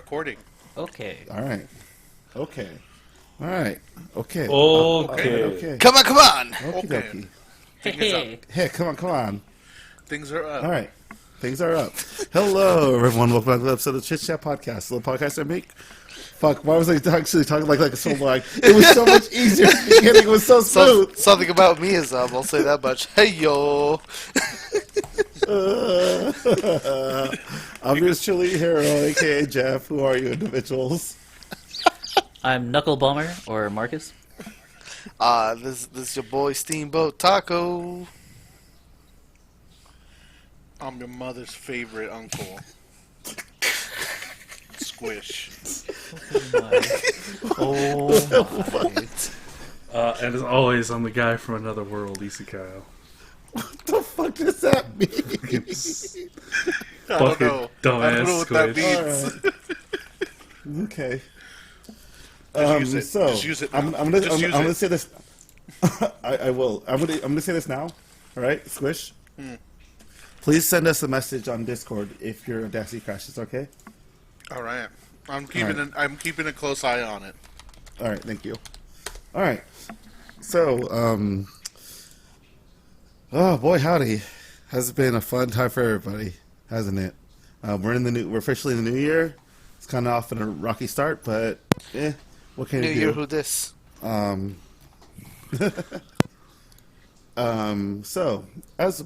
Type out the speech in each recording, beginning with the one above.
recording. Okay. All right. Okay. All right. Okay. Okay. Come on. Okie Okay. dokie. Hey. Hey, come on. Things are up. All right. Things are up. Hello, everyone. Welcome back to the episode of Chits Podcast. The little podcast I make. Fuck, why was I actually talking like a soul line? It was so much easier at the beginning. It was so smooth. Something about me is up. I'll say that much. Hey, yo. I'm your chilly hero, a.k.a. Jeff. Who are you individuals? I'm Knuckle Bomber, or Marcus. This is your boy Steamboat Taco. I'm your mother's favorite uncle. Squish. And as always, I'm the guy from another world, Isekai. What the fuck does that mean? I don't know. Dumbass what that Squish. means. Okay. Just use it. So Just use it now. I'm gonna say this. I will. I'm gonna say this now. All right, Squish. Please send us a message on Discord if your Audacity crashes. Okay. All right. I'm keeping a close eye on it. All right. Thank you. All right. So, oh boy, howdy, has been a fun time for everybody, hasn't it? We're officially in the new year. It's kind of off in a rocky start, but what can you do? New year, who this?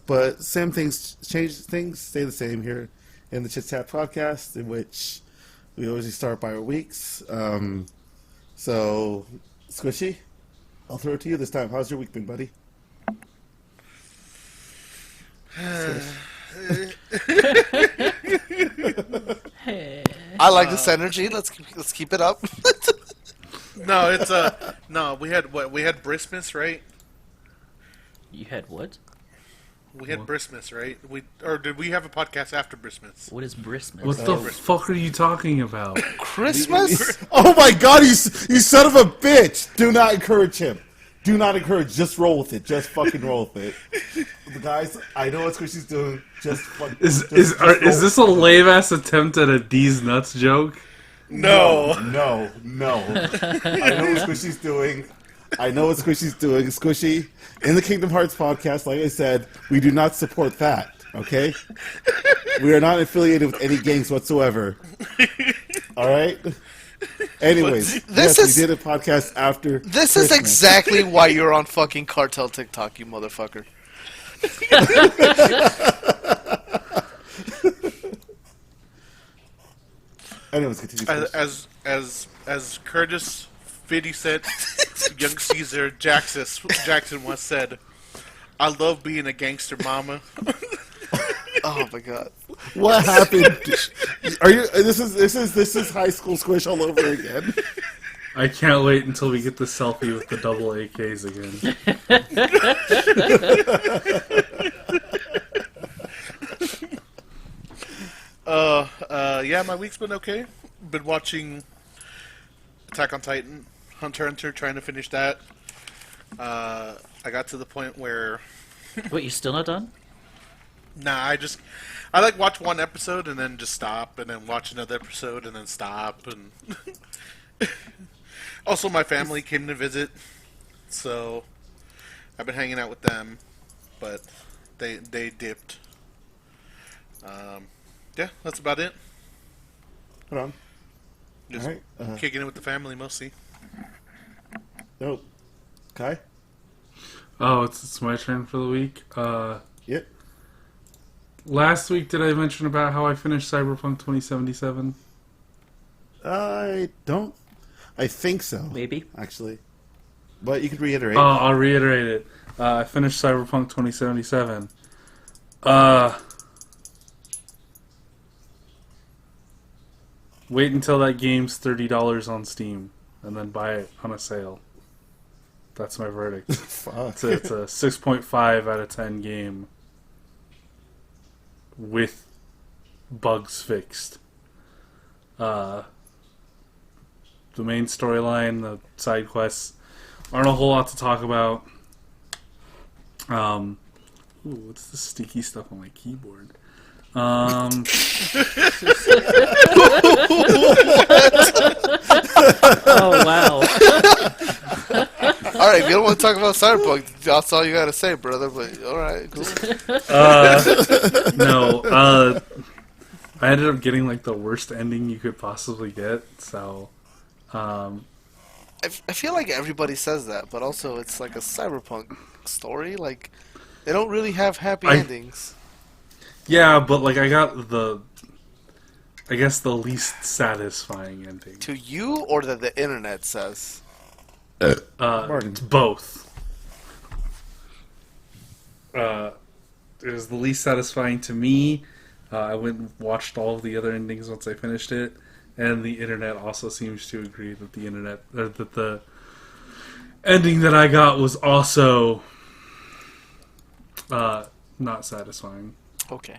But same things change. Things stay the same here in the Chit Chat podcast, in which we always start by our weeks. So, Squishy, I'll throw it to you this time. How's your week been, buddy? I like this energy. Let's keep it up. No, it's no. We had what? We had Christmas, right? You had what? We had Christmas, right? Or did we have a podcast after Christmas? What is Brismas? What the fuck are you talking about? Christmas? Oh my god, you son of a bitch! Do not encourage him. Do not encourage. Just roll with it. Just fucking roll with it. The guys, I know what Squishy's doing. Just fucking. Is this a lame ass attempt at a D's nuts joke? No. I know what Squishy's doing. Squishy, in the Kingdom Hearts podcast, like I said, we do not support that, okay? We are not affiliated with any gangs whatsoever. Alright? Anyways, we did a podcast after This Christmas. is exactly why you're on fucking cartel TikTok, you motherfucker. Anyways, continue. As Curtis 50 Cent, Young Caesar Jackson once said, "I love being a gangster, mama." Oh my god! What happened? Are you? This is high school Squish all over again. I can't wait until we get the selfie with the double AKs again. Yeah, my week's been okay. Been watching Attack on Titan, Hunter x Hunter, trying to finish that. I got to the point where Wait, you still not done? I like watch one episode and then just stop, and then watch another episode and then stop, and also my family came to visit, so I've been hanging out with them, but they dipped. Yeah, that's about it. Hold on. Just All right. kicking it with the family mostly. Nope. Kai? Oh, it's my turn for the week. Yep. Last week, did I mention about how I finished Cyberpunk 2077? I don't. I think so. Maybe. Actually. But you could reiterate. I'll reiterate it. I finished Cyberpunk 2077. Wait until that game's $30 on Steam, and then buy it on a sale. That's my verdict. Fuck. It's a 6.5 out of 10 game with bugs fixed. The main storyline, the side quests, aren't a whole lot to talk about. What's the sticky stuff on my keyboard? don't want to talk about Cyberpunk. That's all you gotta say, brother. But all right, cool. No. I ended up getting like the worst ending you could possibly get. So, I feel like everybody says that, but also it's like a Cyberpunk story. Like they don't really have happy endings. yeah, but like I got I guess the least satisfying ending. To you, or that the internet says? Both. It was the least satisfying to me. I went and watched all of the other endings once I finished it, and the internet also seems to agree that that the ending that I got was also not satisfying. Okay.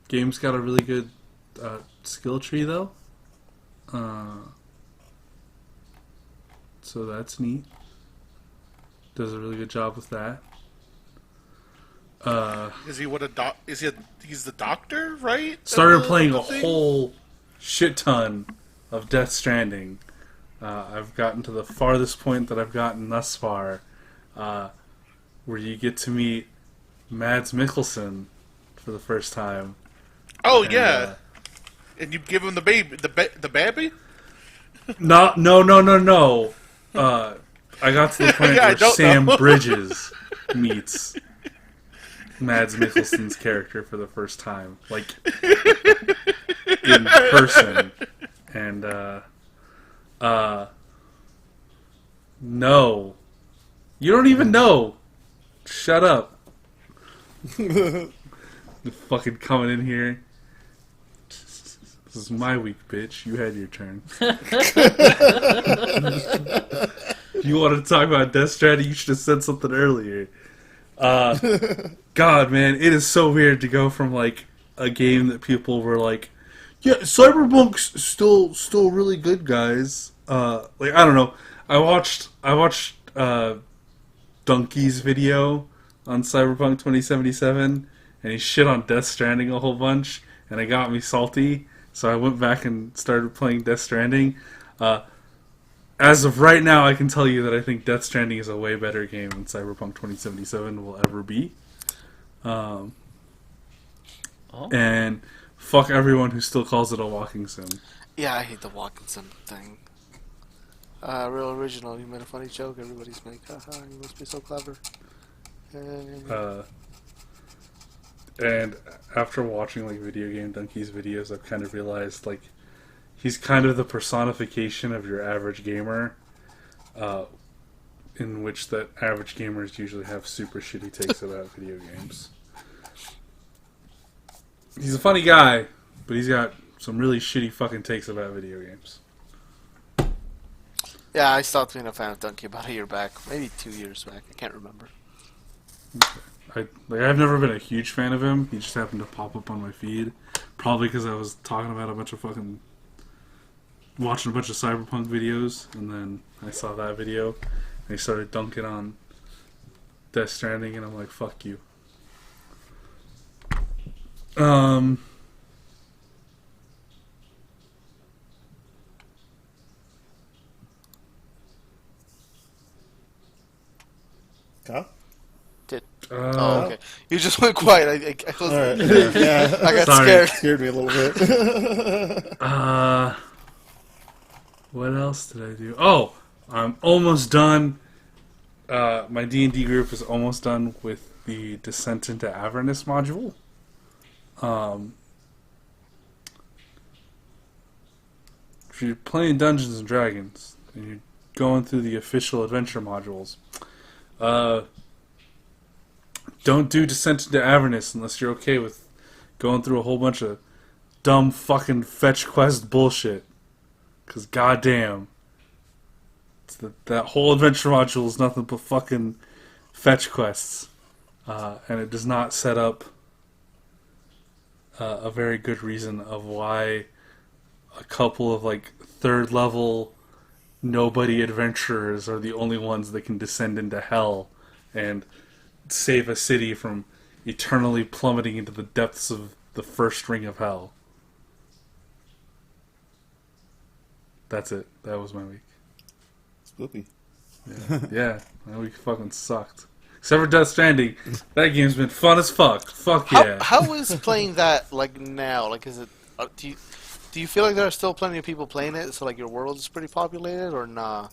Game's got a really good skill tree though, so that's neat. Does a really good job with that. Is he he's the doctor, right? Started playing a whole shit ton of Death Stranding. I've gotten to the farthest point that I've gotten thus far, where you get to meet Mads Mikkelsen for the first time. Oh, yeah. And you give him the baby, the baby? No. I got to the point Yeah, where Sam Bridges meets Mads Mikkelsen's character for the first time, like in person, and no, you don't even know. Shut up. You're fucking coming in here. This is my week, bitch. You had your turn. You wanted to talk about Death Stranding? You should have said something earlier. God, man, it is so weird to go from like a game that people were like, "Yeah, Cyberpunk's still really good, guys." Like I don't know. I watched Donkey's video on Cyberpunk 2077, and he shit on Death Stranding a whole bunch, and it got me salty. So I went back and started playing Death Stranding. As of right now, I can tell you that I think Death Stranding is a way better game than Cyberpunk 2077 will ever be. And fuck everyone who still calls it a walking sim. Yeah, I hate the walking sim thing. Real original. You made a funny joke. Everybody's like, haha, you must be so clever. And after watching like Video Game Donkey's videos, I've kind of realized like he's kind of the personification of your average gamer, in which that average gamers usually have super shitty takes about video games. He's a funny guy, but he's got some really shitty fucking takes about video games. Yeah, I stopped being a fan of Donkey about a year back. Maybe 2 years back. I can't remember. I've never been a huge fan of him. He just happened to pop up on my feed. Probably because I was talking about watching a bunch of Cyberpunk videos, and then I saw that video, and he started dunking on Death Stranding, and I'm like, fuck you. Huh? Oh, okay. You just went quiet. I was, All right. Yeah. I got Sorry. scared. Scared me a little bit. What else did I do? Oh, I'm almost done. My D&D group is almost done with the Descent into Avernus module. If you're playing Dungeons and Dragons and you're going through the official adventure modules, don't do Descent into Avernus unless you're okay with going through a whole bunch of dumb fucking fetch quest bullshit. Because goddamn, that whole adventure module is nothing but fucking fetch quests. And it does not set up a very good reason of why a couple of like third level nobody adventurers are the only ones that can descend into hell and save a city from eternally plummeting into the depths of the first ring of hell. That's it. That was my week. Spoopy. Yeah, that week fucking sucked. Except for Death Stranding, that game's been fun as fuck. Fuck yeah. How is playing that like now? Like, is it? Do you feel like there are still plenty of people playing it? So like your world is pretty populated, or nah?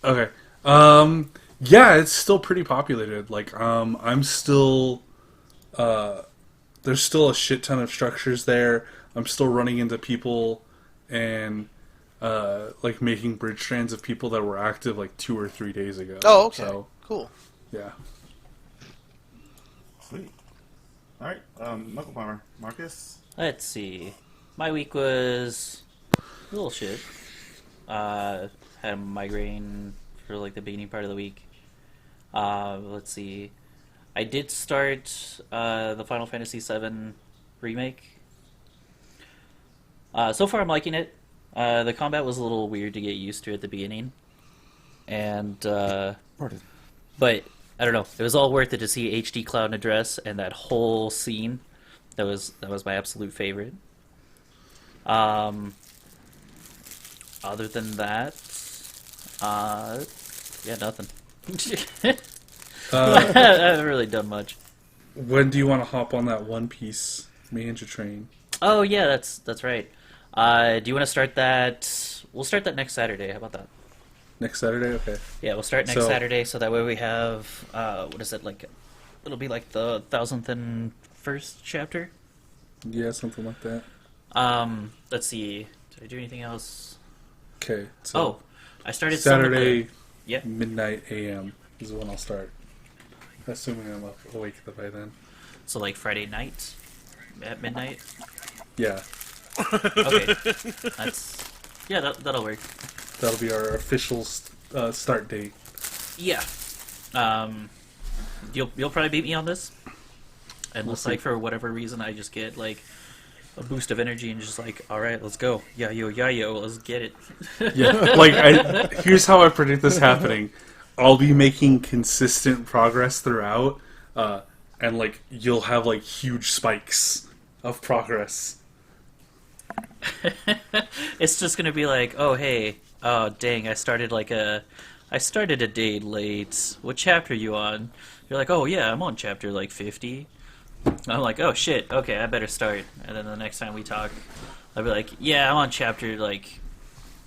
Okay. Yeah, it's still pretty populated. Like, I'm still, there's still a shit ton of structures there. I'm still running into people and, like making bridge strands of people that were active like 2 or 3 days ago. Oh, okay, So, cool. yeah. Sweet. All right, Knuckle Bomber, Marcus. Let's see. My week was a little shit. Had a migraine for like the beginning part of the week. Let's see. I did start the Final Fantasy VII remake. So far, I'm liking it. The combat was a little weird to get used to at the beginning, and Pardon. but I don't know. It was all worth it to see HD Cloud in a dress and that whole scene. That was my absolute favorite. Other than that, yeah, nothing. I haven't really done much. When do you want to hop on that One Piece manga train? Oh yeah, that's right. Do you want to start that? We'll start that next Saturday. How about that? Next Saturday? Okay. Yeah, we'll start next So- Saturday, so that way we have what is it like? It'll be like the 1001st chapter. Yeah, something like that. Let's see. Did I do anything else? Okay. So Oh, I started some of the- Saturday, Yeah. midnight a.m. is when I'll start. Assuming I'm awake by then. So like Friday night at midnight. Yeah, Okay, that'll work. that'll be our official start date. Yeah. You'll probably beat me on this. Unless like for whatever reason I just get like a boost of energy and just like, all right, let's go. Yeah, yo, let's get it. Yeah, like here's how I predict this happening. I'll be making consistent progress throughout, and like you'll have like huge spikes of progress. It's just gonna be like, oh hey, oh dang, I started a day late. What chapter are you on? You're like, oh yeah, I'm on chapter like 50. I'm like, oh shit, okay, I better start. And then the next time we talk, I'll be like, yeah, I'm on chapter like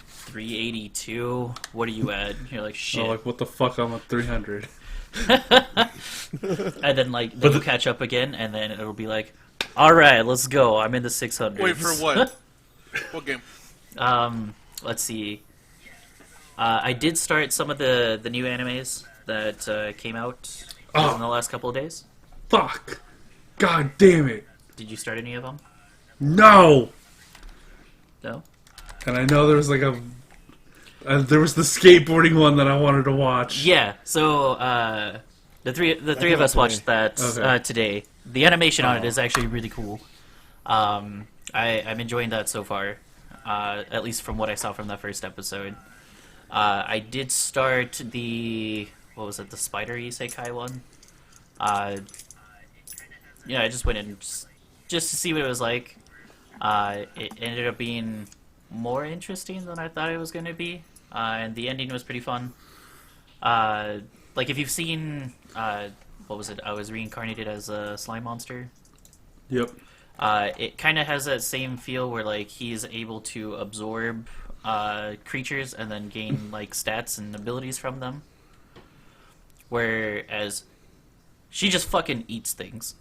382. What are you at? You're like, shit. Oh, like what the fuck? I'm at 300. And then like then you catch up again, and then it'll be like, all right, let's go. I'm in the 600s. Wait for what? What game? Let's see. I did start some of the new animes that came out in the last couple of days. Fuck! God damn it! Did you start any of them? No! No. And I know there was like there was the skateboarding one that I wanted to watch. Yeah. So the three of us watched that Okay. today. The animation on it is actually really cool. I'm enjoying that so far, at least from what I saw from that first episode. I did start the Spider Isekai one. Yeah, I just went in just to see what it was like. It ended up being more interesting than I thought it was going to be, and the ending was pretty fun. Like if you've seen what was it? I was reincarnated as a slime monster. Yep. It kind of has that same feel where like he's able to absorb creatures and then gain like stats and abilities from them. Whereas she just fucking eats things.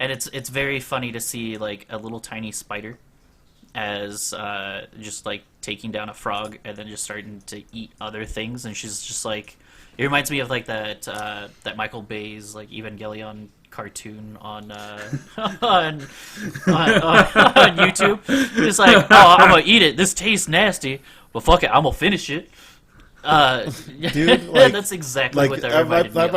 And it's very funny to see like a little tiny spider as just like taking down a frog and then just starting to eat other things, and she's just like, it reminds me of like that Michael Bay's like Evangelion cartoon on on YouTube. It's like, oh, I'm gonna eat it. This tastes nasty, but fuck it, I'm gonna finish it. Dude, like, that's exactly what that reminded me of.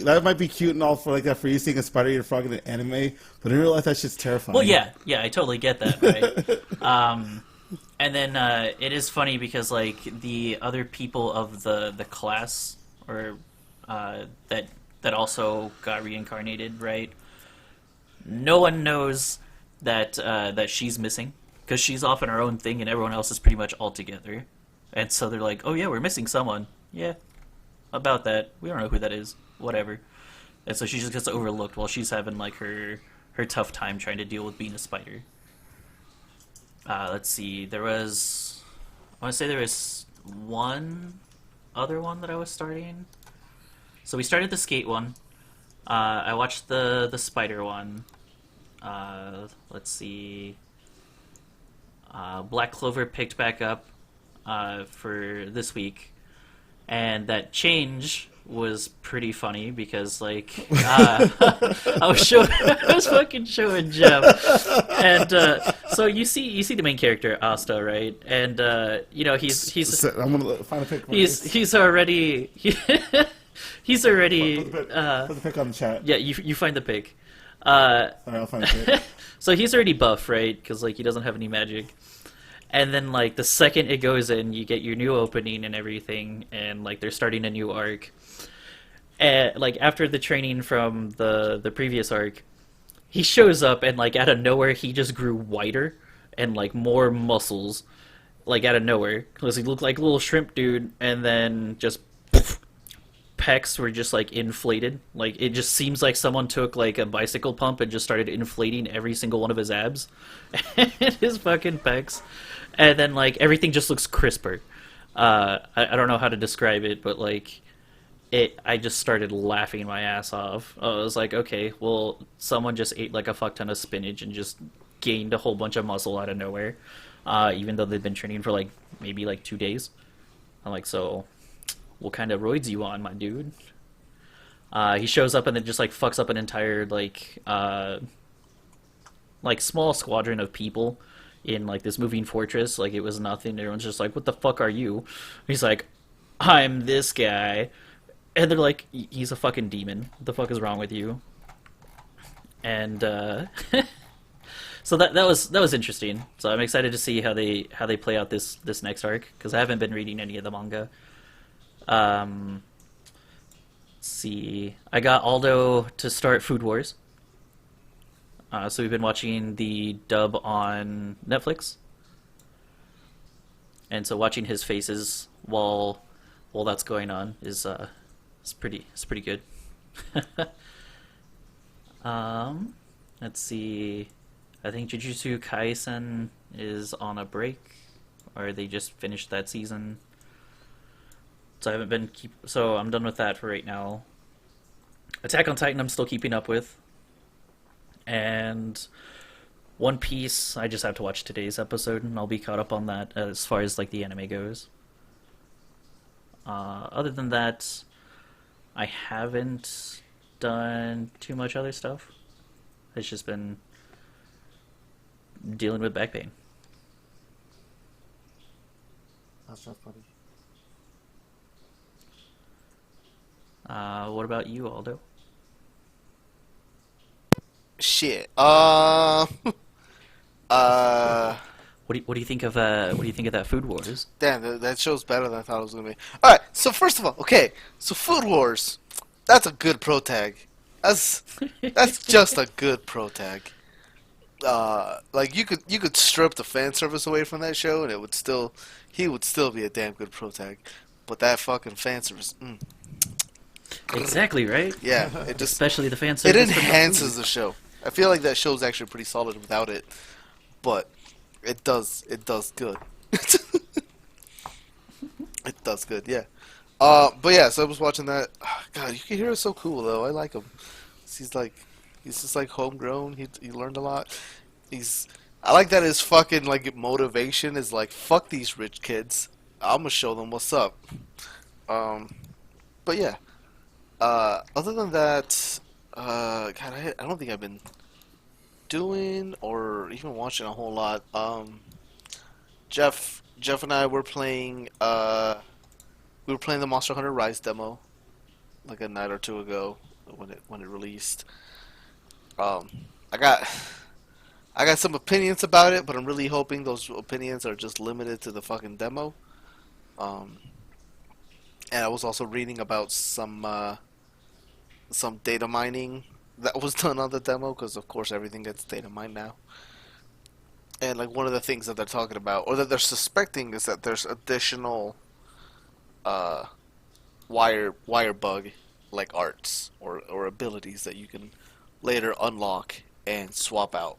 that might be cute and all for like that for you seeing a spider eat a frog in an anime, but in real life that shit's terrifying. Well, yeah, I totally get that, right? And then it is funny because like the other people of the class or that also got reincarnated, right? No one knows that she's missing. because she's off on her own thing and everyone else is pretty much all together. And so they're like, oh yeah, we're missing someone. Yeah, about that. We don't know who that is. Whatever. And so she just gets overlooked while she's having like her tough time trying to deal with being a spider. Let's see. I want to say there was one other one that I was starting. So we started the skate one. I watched the spider one. Let's see. Black Clover picked back up for this week, and that change was pretty funny because like I was fucking showing Jeff, and so you see the main character Asta, right? And he's I'm gonna find a pic. he's already he's already Put the pic on the chat. yeah, you find the pic. Alright, I'll find a pic. So he's already buff, right? Because like he doesn't have any magic. And then like the second it goes in, you get your new opening and everything, and like they're starting a new arc. And like after the training from the previous arc, he shows up and like out of nowhere he just grew whiter and like more muscles, like out of nowhere, because he looked like a little shrimp dude, and then just poof, pecs were just like inflated. Like it just seems like someone took like a bicycle pump and just started inflating every single one of his abs and his fucking pecs. And then like everything just looks crisper. I don't know how to describe it, but like I just started laughing my ass off. I was like, okay, well, someone just ate like a fuck ton of spinach and just gained a whole bunch of muscle out of nowhere, even though they've been training for like maybe like 2 days. I'm like, so what kind of roids you on, my dude? He shows up and then just like fucks up an entire like small squadron of people in like this moving fortress. Like it was nothing. Everyone's just like, what the fuck are you? He's like, I'm this guy. And they're like, he's a fucking demon. What the fuck is wrong with you? And so that was interesting. So I'm excited to see how they play out this next arc, because I haven't been reading any of the manga. Let's see, I got Aldo to start Food Wars. So we've been watching the dub on Netflix, and so watching his faces while that's going on is it's pretty good. Let's see. I think Jujutsu Kaisen is on a break, or they just finished that season. So I haven't been so I'm done with that for right now. Attack on Titan I'm still keeping up with. And One Piece, I just have to watch today's episode, and I'll be caught up on that as far as like the anime goes. Other than that, I haven't done too much other stuff. It's just been dealing with back pain. That's not funny. What about you, Aldo? Shit. What do you think of that Food Wars? Damn, that show's better than I thought it was gonna be. All right. So first of all, okay. So Food Wars, that's a good pro tag. That's just a good pro tag. Like you could strip the fan service away from that show, and he would still be a damn good pro tag. But that fucking fan service. Exactly, right? Yeah, it just especially the fan it service. enhances the show. I feel like that show's actually pretty solid without it, but it does good. It does good, yeah. But yeah, so I was watching that. God, Yukihiro is so cool though. I like him. He's just like homegrown. He learned a lot. I like that his fucking like motivation is like, fuck these rich kids. I'm gonna show them what's up. But yeah. Other than that, God, I don't think I've been doing or even watching a whole lot. Jeff and I were playing. We were playing the Monster Hunter Rise demo, like a night or two ago when it released. I got some opinions about it, but I'm really hoping those opinions are just limited to the fucking demo. And I was also reading about some data mining that was done on the demo, because of course everything gets data mined now. And like one of the things that they're talking about, or that they're suspecting, is that there's additional uh, wire bug like arts or abilities that you can later unlock and swap out,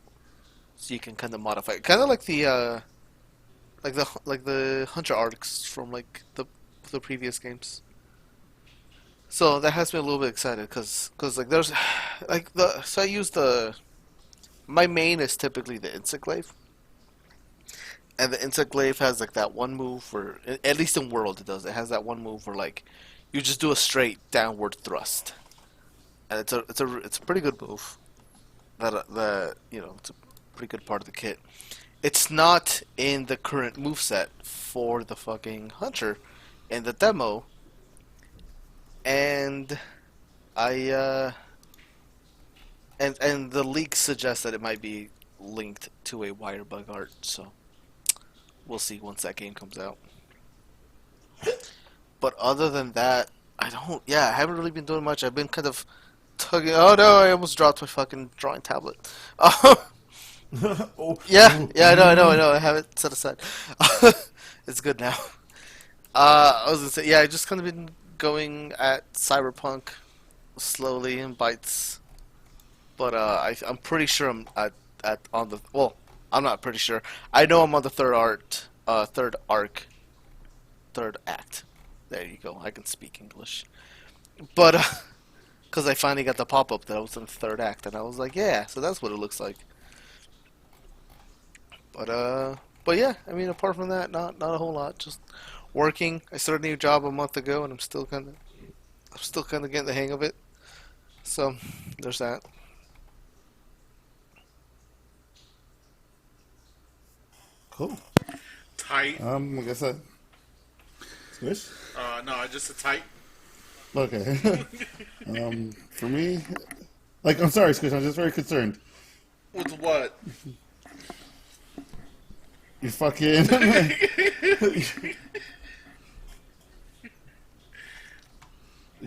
so you can kind of modify it, kind of like the hunter arcs from like the previous games. So that has me a little bit excited because like there's like the so I use the my main is typically the insect glaive, and the insect glaive has like that one move where, at least in World it does, it has that one move where like you just do a straight downward thrust, and it's a pretty good move. That it's a pretty good part of the kit. It's not in the current moveset for the fucking hunter in the demo, and and the leak suggests that it might be linked to a wire bug art, so we'll see once that game comes out. But other than that, I haven't really been doing much. I've been kind of tugging. Oh no, I almost dropped my fucking drawing tablet. Yeah, I know. I have it set aside. It's good now. I was gonna say, yeah, I just kind of been going at Cyberpunk slowly in bites, but I'm pretty sure I'm at on the I'm not pretty sure. I know I'm on the third act. There you go. I can speak English, but because I finally got the pop up that I was in the third act, and I was like, yeah, so that's what it looks like. But yeah, I mean, apart from that, not a whole lot. Just working. I started a new job a month ago, and I'm still kind of getting the hang of it. So there's that. Cool. Tight. I guess that. Squish? No, just a tight. Okay. For me, like, I'm sorry, Squish. I'm just very concerned. With what? You fucking.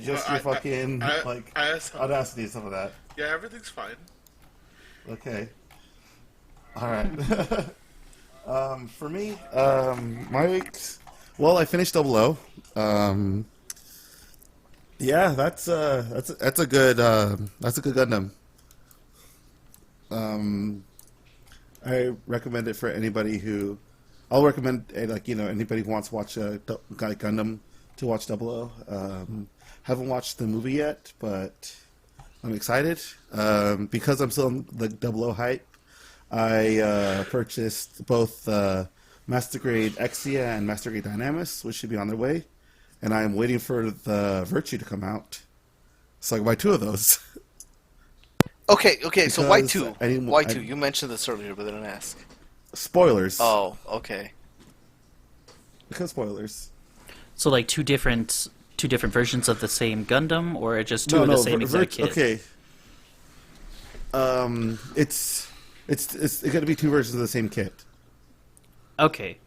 Just your fucking audacity and stuff like that. Yeah, everything's fine. Okay. All right. For me, my weeks. Well, I finished Double O. Yeah, that's a good Gundam. I recommend it for anybody who. I'll recommend anybody who wants to watch Gundam to watch Double O. Haven't watched the movie yet, but I'm excited because I'm still on the Double O hype. I purchased both Master Grade Exia and Master Grade Dynamis, which should be on their way, and I'm waiting for the Virtue to come out, so I can buy two of those. Okay. So why Because two? Why two? You mentioned this earlier, but I didn't ask. Spoilers. Oh, okay. Because spoilers. So like two different versions of the same Gundam, or just two of the same exact kit? Okay. It's going to be two versions of the same kit. Okay.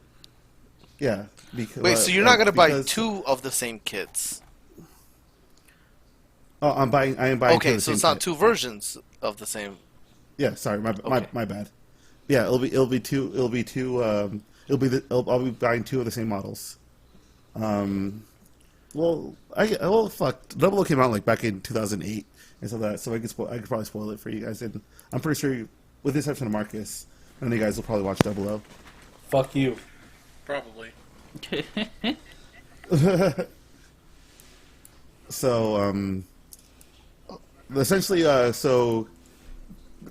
Yeah. Because, Wait, so you're not going to buy two of the same kits? Oh, I am buying. Okay, so it's not kit. two versions of the same. Yeah, sorry, my bad. Yeah, I'll be two. I'll be buying two of the same models. Fuck. Double O came out like back in 2008 and so I could probably spoil it for you guys. And I'm pretty sure, with the exception of Marcus, none of you guys will probably watch Double O. Fuck you. Probably. So, essentially, so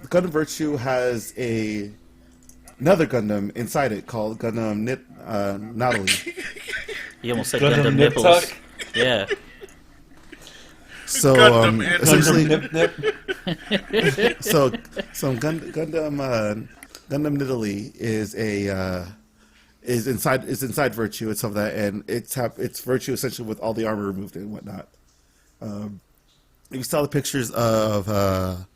Gundam Virtue has another Gundam inside it called Gundam Natalie. You almost said Gundam Gundam Nip nipples. Tuck? Yeah. So, Gundam essentially, Nip Nip. Gundam Nidalee is inside Virtue and stuff like that, and it's Virtue essentially with all the armor removed and whatnot. You saw the pictures of the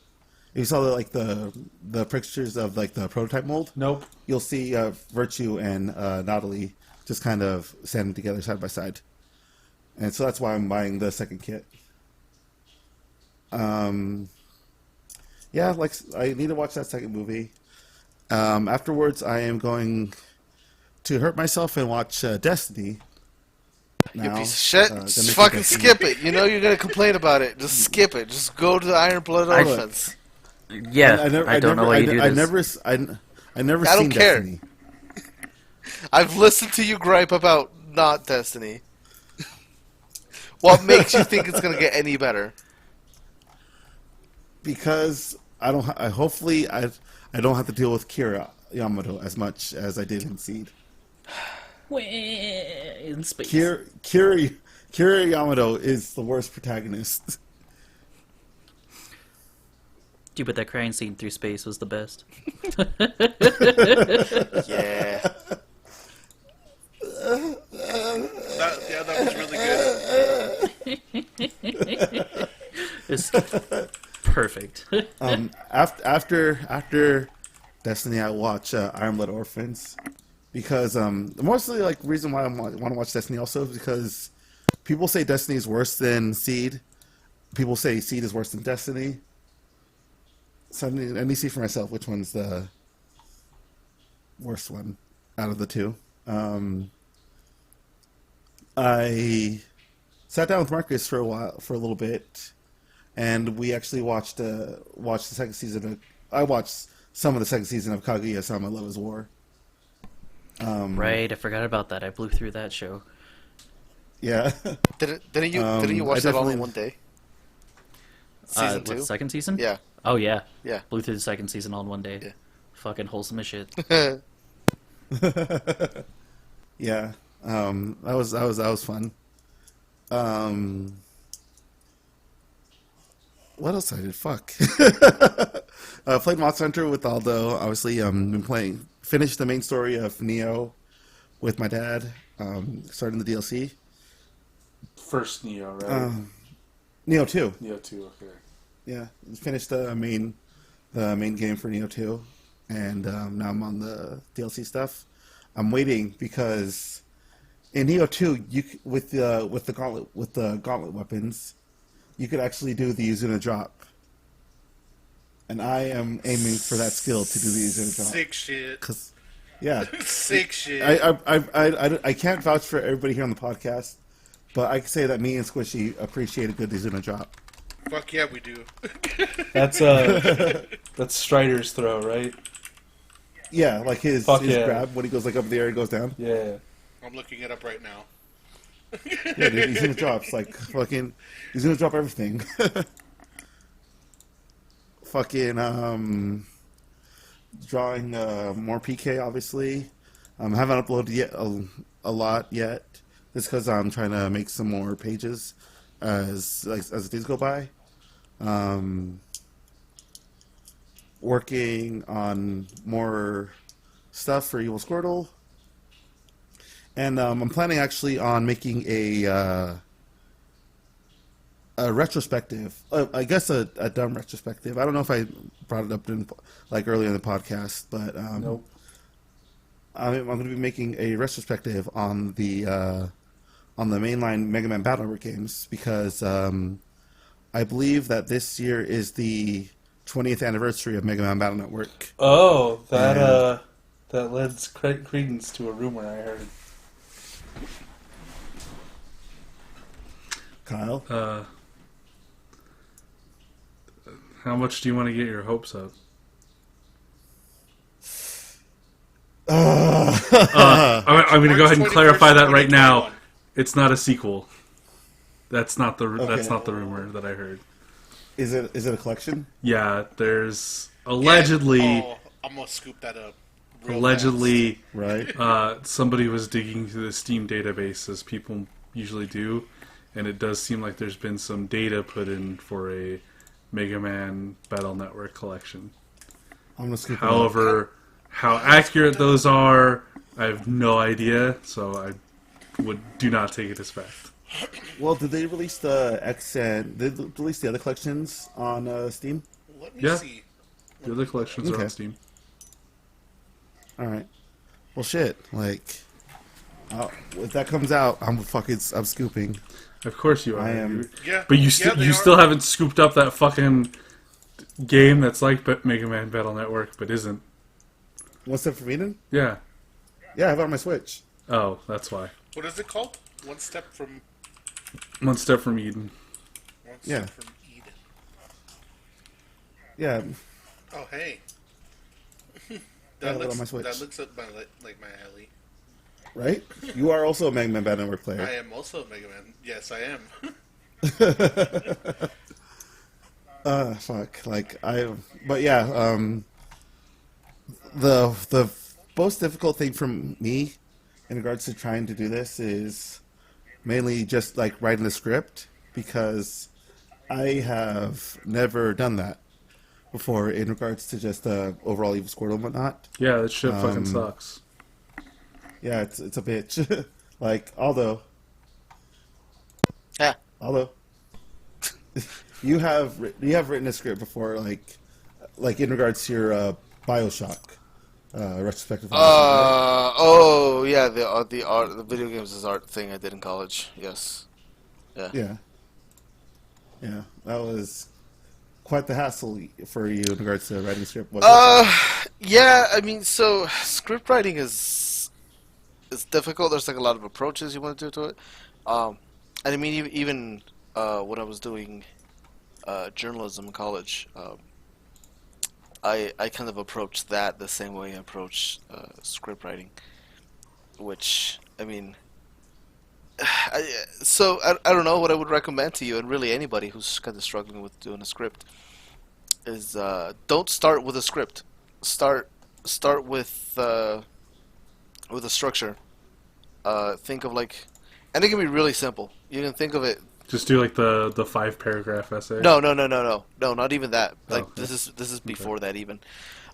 pictures of like the prototype mold. Nope. You'll see Virtue and Natalie just kind of standing together side by side, and so that's why I'm buying the second kit. Yeah, like I need to watch that second movie. Afterwards, I am going to hurt myself and watch Destiny. You Now, piece of shit. gonna Just keep fucking Destiny. skip it. You know you're gonna complain about it. Just skip it. Just go to the Iron Blood I- Orphans. Yeah, I don't know why you do this. I never I don't seen care. Destiny I've listened to you gripe about not Destiny. What makes you think it's gonna get any better? because I don't. Hopefully, I don't have to deal with Kira Yamato as much as I did in Seed. In space. Kira Yamato is the worst protagonist. Dude, but that crying scene through space was the best. Yeah. That was really good. It's perfect. After Destiny, I watch Iron Blood Orphans because mostly like the reason why I want to watch Destiny also is because people say Destiny is worse than Seed. People say Seed is worse than Destiny. So I need to see for myself which one's the worst one out of the two. I sat down with Marcus for a little bit, and we actually watched the second season. I watched some of the second season of Kaguya-sama Love is War. Right, I forgot about that. I blew through that show. Yeah. Didn't you watch I that all definitely- in one day? Season What, 2? second season? Yeah. Oh, yeah. Yeah. Blew through the second season all in one day. Yeah. Fucking wholesome as shit. Yeah. That was fun. What else I did? Fuck. Played Monster Hunter with Aldo. Obviously, been finished the main story of Neo with my dad. Starting the DLC. First Neo, right? Neo 2. Neo 2, okay. Yeah, finished the main game for Neo 2, and now I'm on the DLC stuff. I'm waiting because in Neo 2, with the gauntlet weapons, you could actually do the Izuna drop, and I am aiming for that skill to do the Izuna drop. Sick shit. 'Cause, yeah, Sick shit. I can't vouch for everybody here on the podcast, but I can say that me and Squishy appreciate a good Izuna drop. Fuck yeah, we do. That's Strider's throw, right? Yeah, like his Yeah. grab when he goes like up in the air and goes down. Yeah. I'm looking it up right now. Yeah, dude, he's gonna drop. Like fucking, he's gonna drop everything. Fucking drawing more PK. Obviously, haven't uploaded yet a lot yet. Just because I'm trying to make some more pages as the days go by. Working on more stuff for Evil Squirtle. And I'm planning actually on making a retrospective. I guess a dumb retrospective. I don't know if I brought it up earlier in the podcast, but Nope. I'm going to be making a retrospective on the mainline Mega Man Battle Network games because I believe that this year is the 20th anniversary of Mega Man Battle Network. Oh, that lends credence to a rumor I heard. Kyle, How much do you want to get your hopes up? I'm going to go ahead and March clarify 21st, that right now. 2021. It's not a sequel. That's not the Okay. that's not the rumor that I heard. is it a collection? Yeah, there's allegedly Oh, I'm gonna scoop that up. real allegedly Right. somebody was digging through the Steam database as people usually do, and it does seem like there's been some data put in for a Mega Man Battle Network collection. I'm gonna scoop it up. However, how accurate those are, I have no idea, so I do not take it as fact. Well, did they release the X and did they release the other collections on Steam? fast. Let me Yeah. see. The other collections are Okay. on Steam. All right. Well, shit. Like, if that comes out, I'm scooping. Of course you are. I am- Yeah, But you yeah, they you are. still haven't scooped up that fucking game that's like Mega Man Battle Network, but isn't. One Step from Eden? Yeah. Yeah, I have it on my Switch. Oh, that's why. What is it called? One step from One Step from Eden. one step Yeah. from Eden. Yeah, Oh hey, I that have it on looks my Switch. that looks up my like my alley. Right? You are also a Mega Man Battle Network player. I am also a Mega Man. Yes, I am. Fuck. But yeah, the most difficult thing for me in regards to trying to do this is mainly just like writing the script because I have never done that before in regards to just overall Evil Squirtle and whatnot. Yeah, that shit fucking sucks. Yeah, it's a bitch. although Yeah. you have written a script before, like in regards to your Bioshock retrospective. Right? Oh yeah, the video games is art thing I did in college. Yes. Yeah. Yeah, that was quite the hassle for you in regards to writing a script. Was it? Yeah. I mean, so script writing is difficult. There's like a lot of approaches you want to do to it. And I mean, even when I was doing journalism in college, I kind of approached that the same way I approach script writing, which I mean, I don't know what I would recommend to you, and really anybody who's kind of struggling with doing a script is don't start with a script. Start with a structure. Think of like, and it can be really simple. You can think of it. Just do like the 5-paragraph essay. No, not even that. Like okay. this is before that even.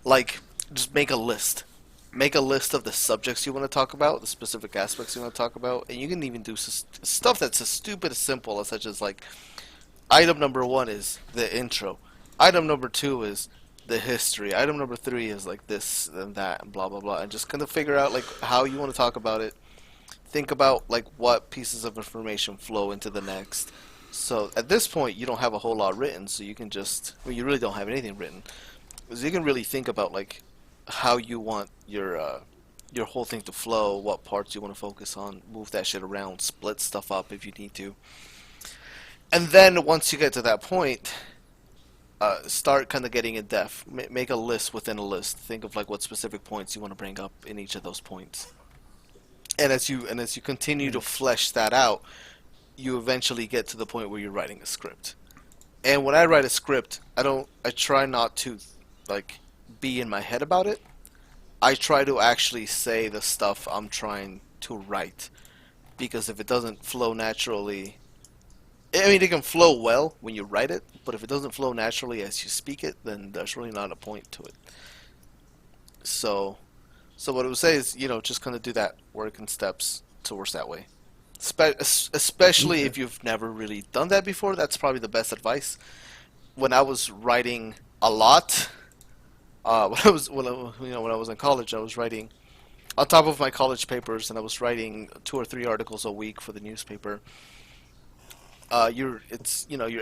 Like just make a list. Make a list of the subjects you want to talk about, the specific aspects you want to talk about, and you can even do stuff that's as stupid as simple as such as like item number 1 is the intro. Item number 2 is the history. Item number 3 is like this and that and blah blah blah, and just kind of figure out like how you want to talk about it. Think about like what pieces of information flow into the next. So at this point, you don't have a whole lot written, so you can just you really don't have anything written. So you can really think about like how you want your whole thing to flow, what parts you want to focus on, move that shit around, split stuff up if you need to. And then once you get to that point, start kind of getting in depth. Make a list within a list. Think of like what specific points you want to bring up in each of those points. And as you continue to flesh that out, you eventually get to the point where you're writing a script. And when I write a script, I try not to like be in my head about it. I try to actually say the stuff I'm trying to write, because if it doesn't flow naturally, I mean, it can flow well when you write it, but if it doesn't flow naturally as you speak it, then there's really not a point to it. So what I would say is, just kind of do that work in steps towards that way. Especially if you've never really done that before, that's probably the best advice. When I was writing a lot, when I was in college, I was writing on top of my college papers, and I was writing 2 or 3 articles a week for the newspaper. You're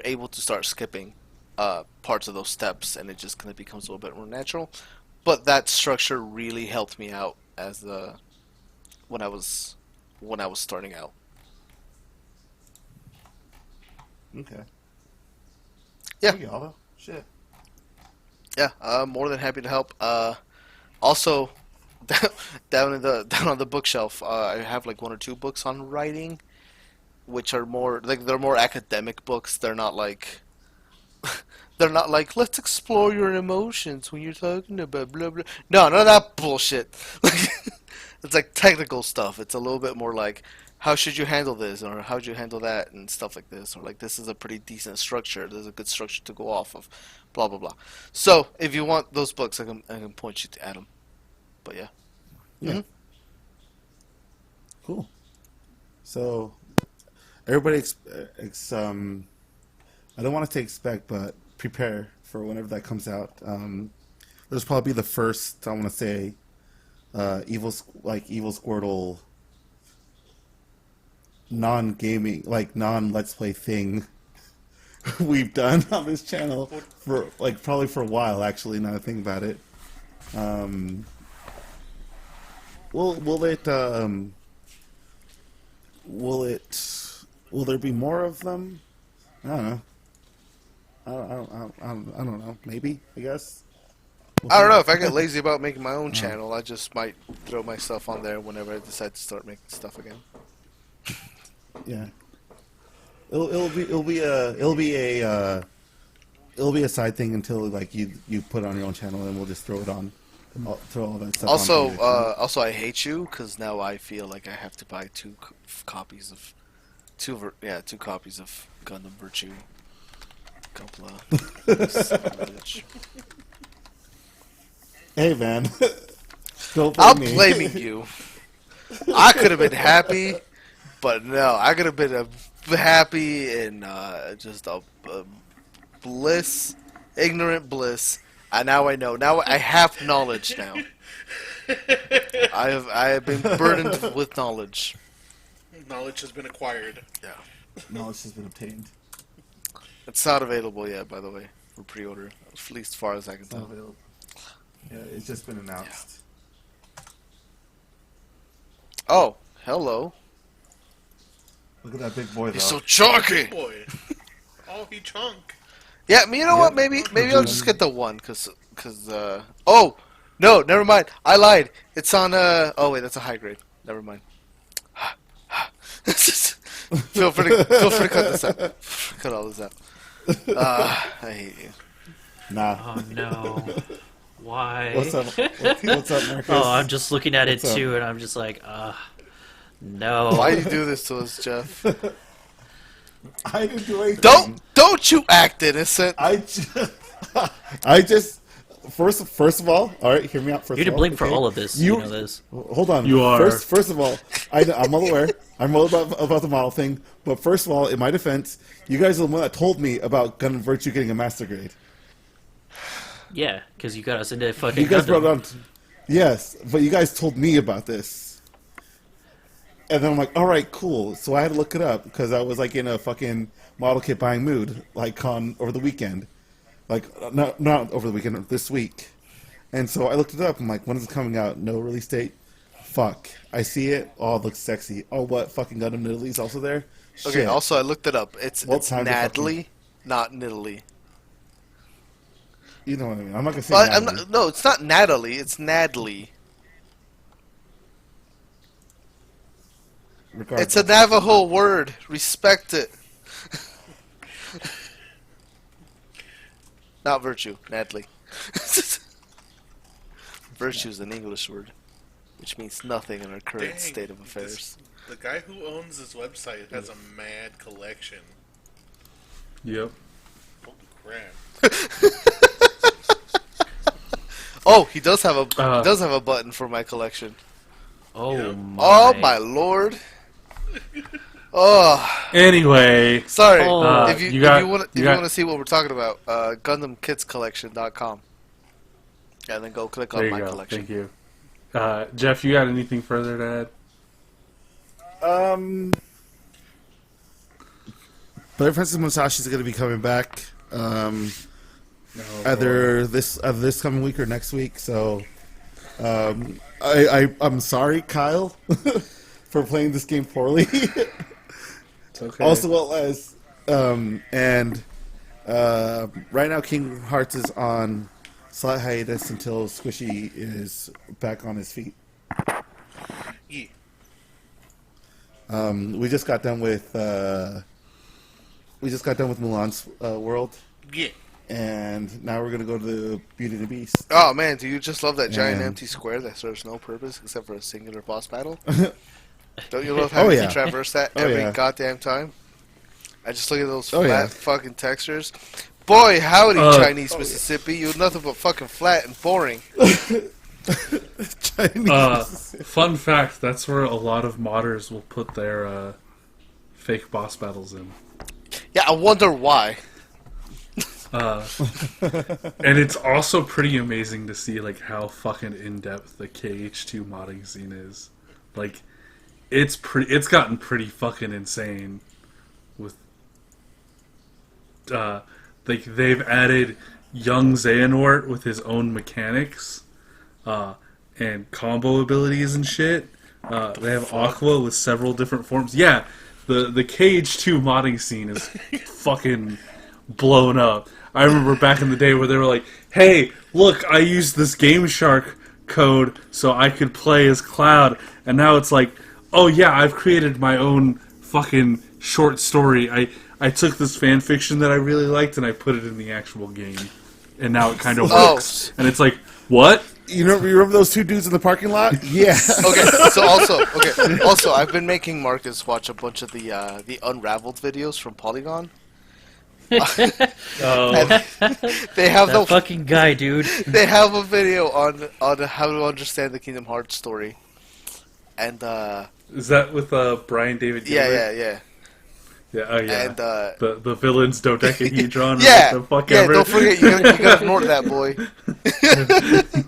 able to start skipping parts of those steps, and it just kind of becomes a little bit more natural. But that structure really helped me out as when I was starting out. Okay. Yeah. Thank you, Aldo. Shit. Yeah, I'm more than happy to help. Also, down on the bookshelf, I have like 1 or 2 books on writing, which are more like they're more academic books. They're not like let's explore your emotions when you're talking about blah blah. No, none of that bullshit. It's like technical stuff. It's a little bit more like how should you handle this, or how would you handle that, and stuff like this, or like this is a pretty decent structure. There's a good structure to go off of, blah blah blah. So if you want those books, I can point you to Adam. But yeah. Yeah. Mm-hmm. Cool. So everybody, I don't want to say expect, but prepare for whenever that comes out. There's probably the first, I want to say, Evil Squirtle non-gaming, like non-Let's Play thing we've done on this channel for like probably for a while, actually, now that I think about it. will there be more of them? I don't know. I don't know. Maybe, I guess. I don't know. If I get lazy about making my own channel, I just might throw my stuff on there whenever I decide to start making stuff again. Yeah. It'll be a side thing until like you put it on your own channel, and we'll just throw it on. Throw all that stuff Also, on also, I hate you because now I feel like I have to buy two copies of Gundam Virtue. Couple of Hey man, don't I'm blame me. blaming you. I could have been happy, but no, I could have been happy and just a bliss, ignorant bliss. Now I know. Now I have knowledge. Now I have been burdened with knowledge. Knowledge has been acquired. Yeah, Knowledge has been obtained. it's not available yet, by the way, for pre-order. At least as far as I can It's not tell. available. Yeah, it's just been announced. Oh, hello. Look at that big boy though. He's so chunky. Boy. Oh, he chunk. Yeah, you know what? Maybe I'll just get the one, cause oh no, never mind. I lied. It's on oh wait, that's a high grade. Never mind. feel free to cut this out. Cut all this out. I hate you. Nah. Oh no. Why? What's up? What's up, Marcus? Oh, I'm just looking at it What's up? too, and I'm just like, no. Why do you do this to us, Jeff? I didn't do anything. Don't you act innocent. I just first of all right, hear me out. First You're to of all, blame for okay? all of this. You know this. Hold on. You are. First of all, I'm well aware. I'm well about the model thing. But first of all, in my defense, you guys are the one that told me about Gundam Virtue getting a master grade. Yeah, because you got us into fucking. You guys Gundam. brought it on. Yes, but you guys told me about this. And then I'm like, all right, cool. So I had to look it up because I was like in a fucking model kit buying mood, like over the weekend, like not over the weekend, this week. And so I looked it up. I'm like, when is it coming out? No release date. Fuck. I see it. Oh, it looks sexy. Oh, what? Fucking Gundam Italy's also there. Okay. Shit. Also, I looked it up. It's time to Nadley, not Nidalee. You know what I mean. I'm not gonna say. Well, Natalie. no, it's not Natalie. It's Nadley. Regardless. It's a Navajo word. Respect it. Not virtue, Nadley. Virtue is an English word, which means nothing in our current Dang, state of affairs. The guy who owns this website has a mad collection. Yep. Holy crap. Oh, he does have a button for my collection. Oh Yeah. my. Oh my lord. Oh, Anyway, sorry. Oh. If you want to see what we're talking about, GundamKitsCollection.com. And then go click there on you my go. collection. Thank you. Jeff, you got anything further to add? But Princess Musashi is going to be coming back. No, Either this coming week or next week. So, I'm sorry, Kyle, for playing this game poorly. it's okay. Also, well as right now, King Hearts is on slight hiatus until Squishy is back on his feet. Yeah. We just got done with Mulan's World. Yeah. And now we're gonna go to the Beauty and the Beast. Oh man, do you just love that giant And- empty square that serves no purpose except for a singular boss battle? Don't you love having yeah. to traverse that Oh, every yeah. goddamn time? I just look at those Oh, flat yeah. fucking textures. Boy, howdy, Oh, Chinese Mississippi. You're nothing but fucking flat and boring. Chinese. Fun fact: that's where a lot of modders will put their fake boss battles in. Yeah, I wonder why. And it's also pretty amazing to see like how fucking in depth the KH2 modding scene is. Like, it's gotten pretty fucking insane. With like they've added young Xehanort with his own mechanics, and combo abilities and shit. They have Aqua with several different forms. Yeah, the KH2 modding scene is fucking blown up. I remember back in the day where they were like, hey, look, I used this Game Shark code so I could play as Cloud, and now it's like, oh yeah, I've created my own fucking short story. I took this fan fiction that I really liked and I put it in the actual game, and now it kind of works. And it's like, what? You remember those two dudes in the parking lot? Yeah. Okay, so also, I've been making Marcus watch a bunch of the Unraveled videos from Polygon. Oh, They have That fucking guy, dude. they have a video on how to understand the Kingdom Hearts story, and is that with Brian David Gilbert? yeah. Yeah, oh yeah. And the villain's dodecahedron. yeah, or what the fuck yeah. ever. Don't forget, you gotta ignore that, boy.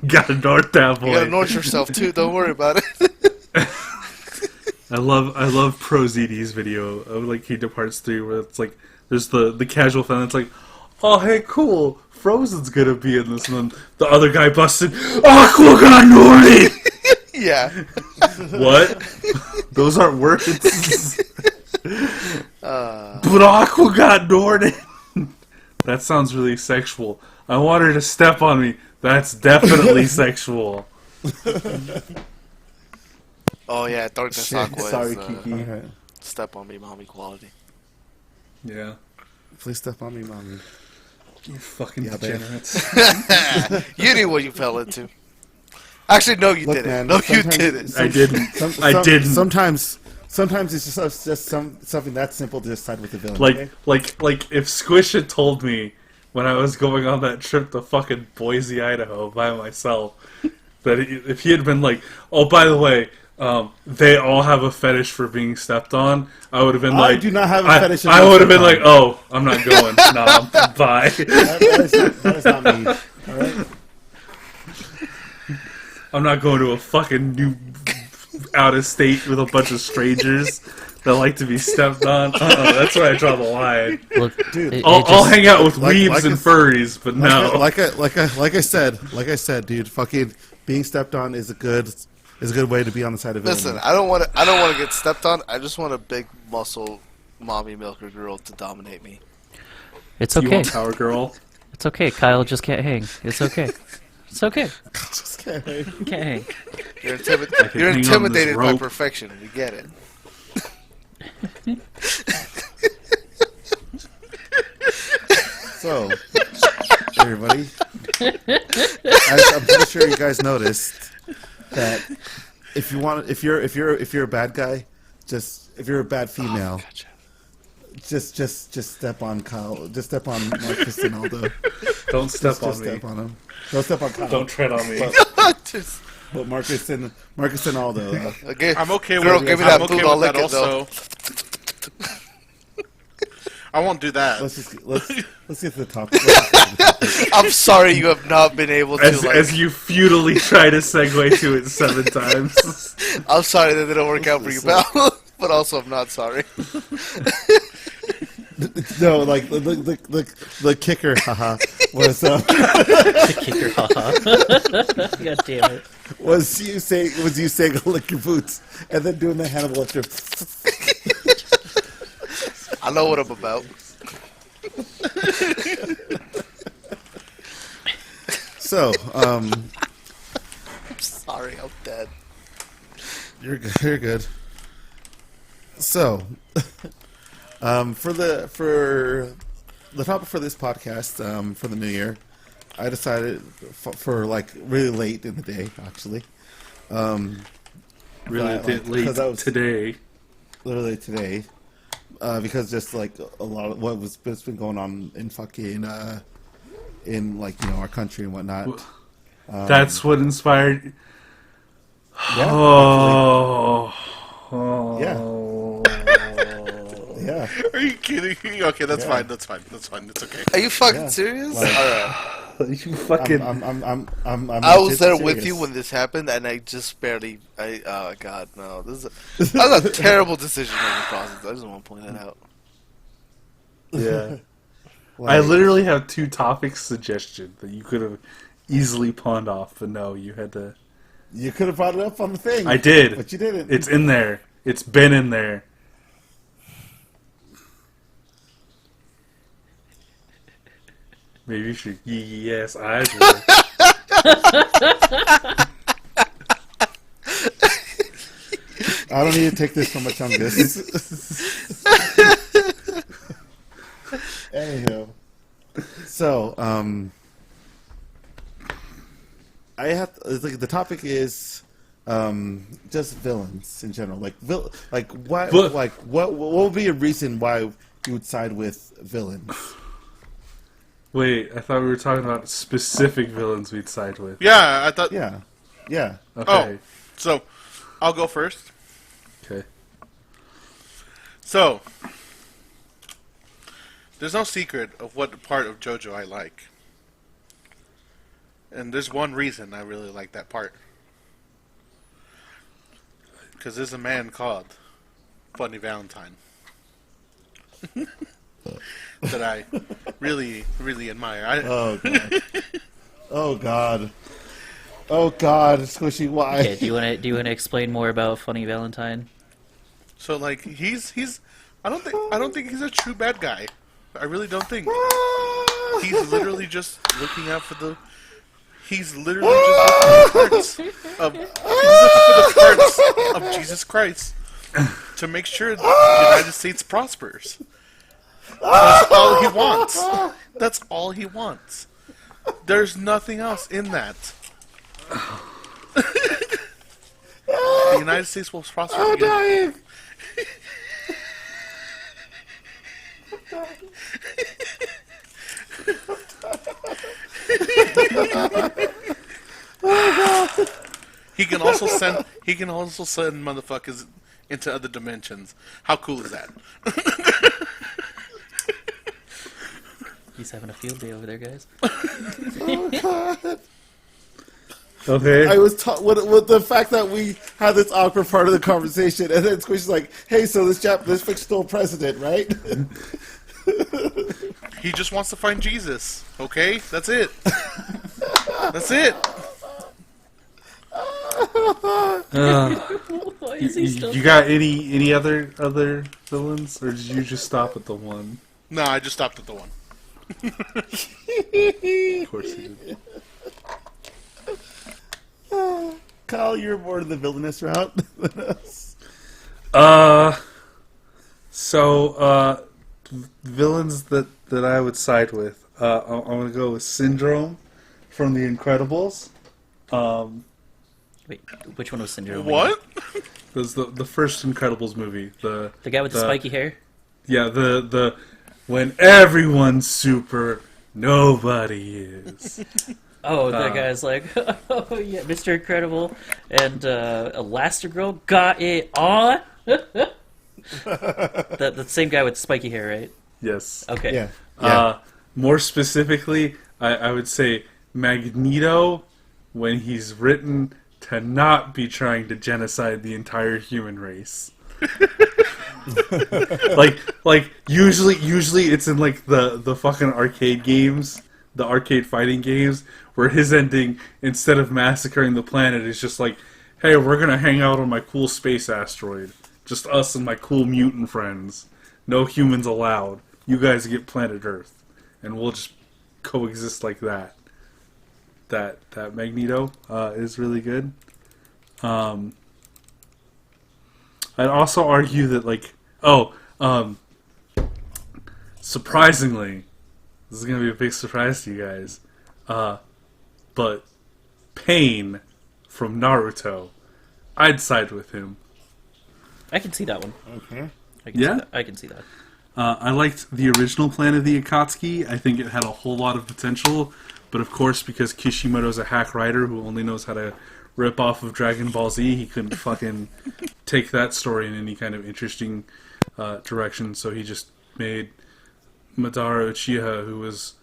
Gotta north that boy. You gotta ignore yourself too. Don't worry about it. I love Pro ZD's video of like Kingdom Hearts 3 where it's like there's the casual fan that's like, oh hey cool, Frozen's gonna be in this, and then the other guy busted, Aqua got Nordy! Yeah. What? Those aren't words. But Aqua got Nordy! That sounds really sexual. I want her to step on me. That's definitely sexual. Oh yeah, Darkness Shit, Aqua sorry, is Kiki. Alright. step on me, mommy quality. Yeah. Please step on me, mommy. You fucking Yeah, babe. degenerates. You knew what you fell into. Actually, no, you Look, didn't. man, No, you sometimes- didn't. I didn't. I didn't. Sometimes it's just something that simple to just side with the villain. Like, okay? like if Squish had told me when I was going on that trip to fucking Boise, Idaho by myself, that if he had been like, oh, by the way, they all have a fetish for being stepped on, I would have been like, I do not have a fetish. I would have been like, oh, I'm not going. Nah, bye. That is not me. All right. I'm not going to a fucking new out of state with a bunch of strangers that like to be stepped on. That's where I draw the line. Look, Dude, I'll hang out with like- weebs like and I- furries, but no. Like I said, dude. Fucking being stepped on is a good way to be on the side of villain. Listen, I don't want to get stepped on. I just want a big muscle mommy milker girl to dominate me. it's You okay. want Power Girl? It's okay. Kyle just can't hang. It's okay. It's okay. Just kidding. You can't hang. You're, can you're hang on intimidated this by rope. perfection. We get it. So, everybody, I'm pretty sure you guys noticed that if you're a bad guy, if you're a bad female, just step on Kyle. Just step on Marcus and Aldo. Don't step Just on me. step on him. Don't step on Kyle. Don't tread on me. Just, But Marcus and Aldo. okay. I'm okay Girl, with give me I'm that okay boot, I'll with that lick it, though. also. I won't do that. Let's get to the topic. I'm sorry you have not been able to. As you futilely try to segue to it 7 times. I'm sorry that didn't work out for you, pal. But also, I'm not sorry. No, like the kicker, haha, was Kicker, haha. God damn it. was you saying lick your boots and then doing the Hannibal Lecter. I know what I'm about. So, I'm sorry, I'm dead. you're good. You're good. So, for the topic for this podcast, for the new year, I decided for like really late in the day, actually. Really Like, late because I was- today. Literally today, because just like a lot of what's been going on in fucking in like our country and whatnot. That's what inspired. Yeah, Oh. yeah. Are you kidding me? Okay, that's Yeah. fine. That's fine. That's fine. It's okay. Are you fucking Yeah. serious? Like- Alright. You fucking. I'm I was legit there serious. with you when this happened, and I just barely. Oh God, no! That was a terrible decision-making process. I just want to point that out. Yeah. Like, I literally have 2 topic suggestions that you could have easily pawned off, but no, you had to You could have brought it up on the thing. I did. But you didn't. It's in there. It's been in there. Maybe you should yes, eyes will. I don't need to take this from a chungus. Anywho. So, I have the topic is just villains in general. What would be a reason why you would side with villains? Wait, I thought we were talking about specific villains we'd side with. Yeah, I thought. Yeah. Okay. So I'll go first. Okay. So there's no secret of what part of JoJo I like, and there's one reason I really like that part. Because there's a man called Funny Valentine that I really, really admire. Oh God. Oh God, Squishy, why? Okay, do you want to explain more about Funny Valentine? So like he's I don't think he's a true bad guy. I really don't think. He's literally just looking out for the. He's literally just looking for the parts of Jesus Christ to make sure the United States prospers. That's all he wants. That's all he wants. There's nothing else in that. The United States will prosper. I'm dying. He can also send motherfuckers into other dimensions. How cool is that? He's having a field day over there, guys. Oh God. Okay. I was with the fact that we had this awkward part of the conversation, and then Squishy's like, "Hey, so this fictional president, right?" He just wants to find Jesus. Okay, that's it. That's it. Why is he still? You got any other villains, or did you just stop at the one? No, I just stopped at the one. Of course you did. Kyle, you're more to the villainous route than us. So villains that I would side with. I'm gonna go with Syndrome from The Incredibles. Wait, which one was Syndrome? What? It was the first Incredibles movie. The guy with the spiky hair? Yeah, the when everyone's super, nobody is. Oh, that guy's like, oh yeah, Mr. Incredible and Elastigirl got it on. the same guy with spiky hair, right? Yes. Okay. Yeah. More specifically, I would say Magneto when he's written to not be trying to genocide the entire human race. like usually it's in like the fucking arcade games, the arcade fighting games, where his ending, instead of massacring the planet, is just like, hey, we're gonna hang out on my cool space asteroid, just us and my cool mutant friends, no humans allowed, you guys get planet Earth, and we'll just coexist like that. That Magneto is really good. I'd also argue that, like, surprisingly, this is gonna be a big surprise to you guys, but Pain from Naruto, I'd side with him. I can see that one. Okay. I can see that. I liked the original plan of the Akatsuki. I think it had a whole lot of potential, but of course, because Kishimoto's a hack writer who only knows how to rip off of Dragon Ball Z, he couldn't fucking take that story in any kind of interesting direction, so he just made Madara Uchiha, who was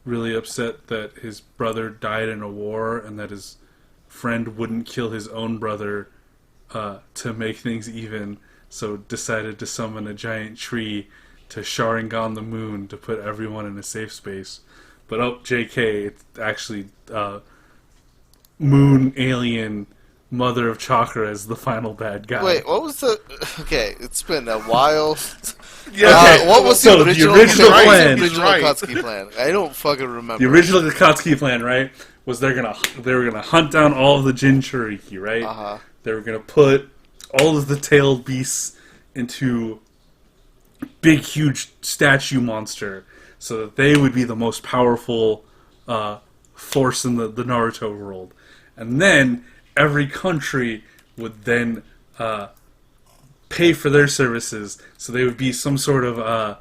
really upset that his brother died in a war and that his friend wouldn't kill his own brother to make things even, so decided to summon a giant tree to Sharingan the moon to put everyone in a safe space. But JK, it's actually moon alien Mother of Chakra as the final bad guy. Wait, what was the? Okay, it's been a while. Yeah, What was so the the original, original plan- The original Right. Akatsuki plan. I don't fucking remember. The original Akatsuki plan, right, was they were gonna hunt down all of the Jinchuriki, right? Uh-huh. They were gonna put all of the tailed beasts into big, huge statue monster, so that they would be the most powerful force in the Naruto world. And then every country would then pay for their services, so they would be some sort of,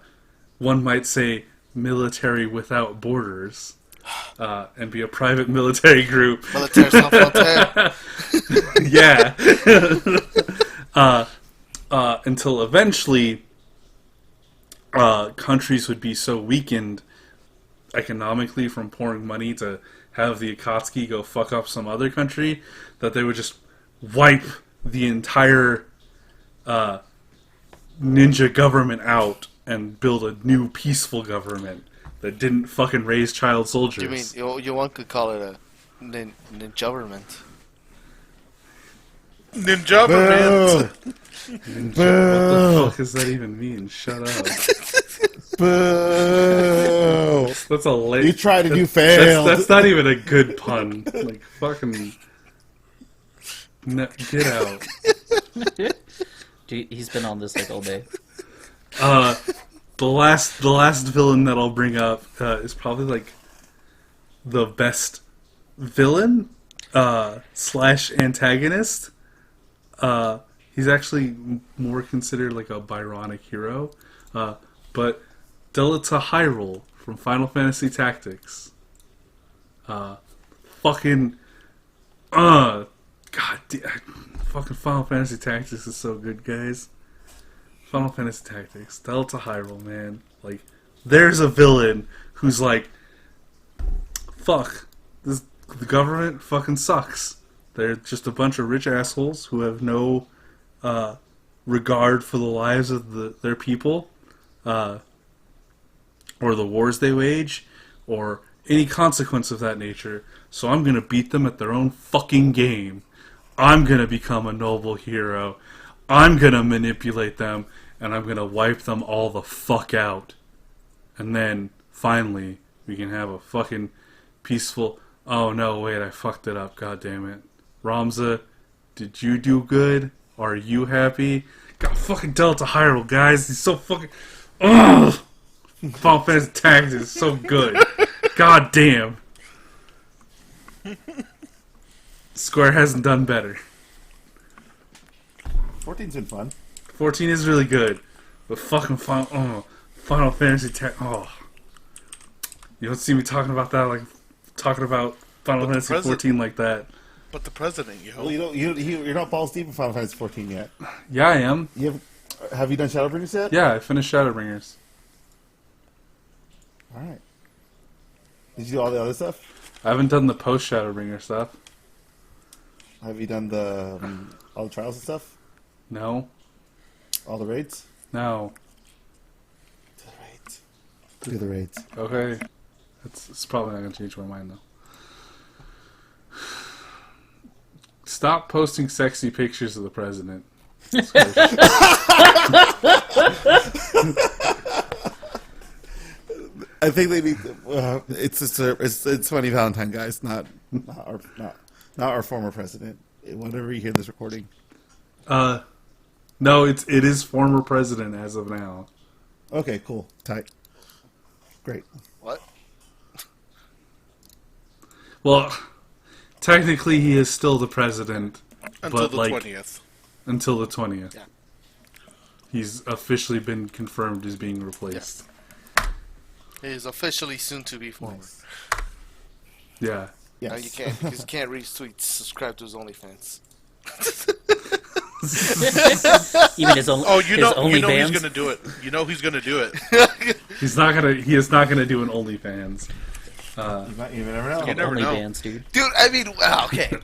one might say, military without borders, and be a private military group. Militaire sans frontières. Yeah. Until eventually, countries would be so weakened economically from pouring money to have the Akatsuki go fuck up some other country that they would just wipe the entire ninja government out and build a new peaceful government that didn't fucking raise child soldiers. You mean you one could call it a ninja-verment? Ninja Boo! What the fuck does that even mean? Shut up. Boo! That's a late. You tried and you failed. That's not even a good pun. Like fucking. Get out. Dude, he's been on this like all day. The last villain that I'll bring up is probably like the best villain slash antagonist. He's actually more considered like a Byronic hero, but Delta Hyrule from Final Fantasy Tactics. Fucking fucking Final Fantasy Tactics is so good, guys. Final Fantasy Tactics, Delta Hyrule, man. Like, there's a villain who's like, fuck, the government fucking sucks. They're just a bunch of rich assholes who have no regard for the lives of their people, or the wars they wage, or any consequence of that nature. So I'm gonna beat them at their own fucking game. I'm gonna become a noble hero. I'm gonna manipulate them, and I'm gonna wipe them all the fuck out. And then, finally, we can have a fucking peaceful... Oh no, wait, I fucked it up, god damn it. Ramza, did you do good? Are you happy? Got fucking Delta Hyrule, guys. He's so fucking... Ugh! Final Fantasy Tactics is so good. God damn. Square hasn't done better. 14's been fun. 14 is really good, but fucking Final Fantasy you don't see me talking about that, like talking about Final Fantasy 14 like that. But the president, yo. Well, you're not balls deep in Final Fantasy 14 yet. Yeah, I am. Have you done Shadowbringers yet? Yeah, I finished Shadowbringers. All right. Did you do all the other stuff? I haven't done the post Shadowbringer stuff. Have you done the all the trials and stuff? No. All the raids? No. Do the raids. Do the raids. Okay. It's probably not going to change my mind, though. Stop posting sexy pictures of the president. I think they need. It's funny Valentine, guys. Not our former president. Whenever you hear this recording. No, it is former president as of now. Okay, cool, tight, great. What? Well, technically he is still the president, Until but the like 20th. until the 20th. Yeah. He's officially been confirmed as being replaced. He is officially soon to be former. Nice. Yeah. Yes. No, you can't because you can't retweet. Subscribe to his OnlyFans. Even his own. Oh, you know he's OnlyFans? gonna do it. You know he's gonna do it. He is not gonna do an OnlyFans. You never know. You never know. OnlyFans, dude. Dude, I mean, okay.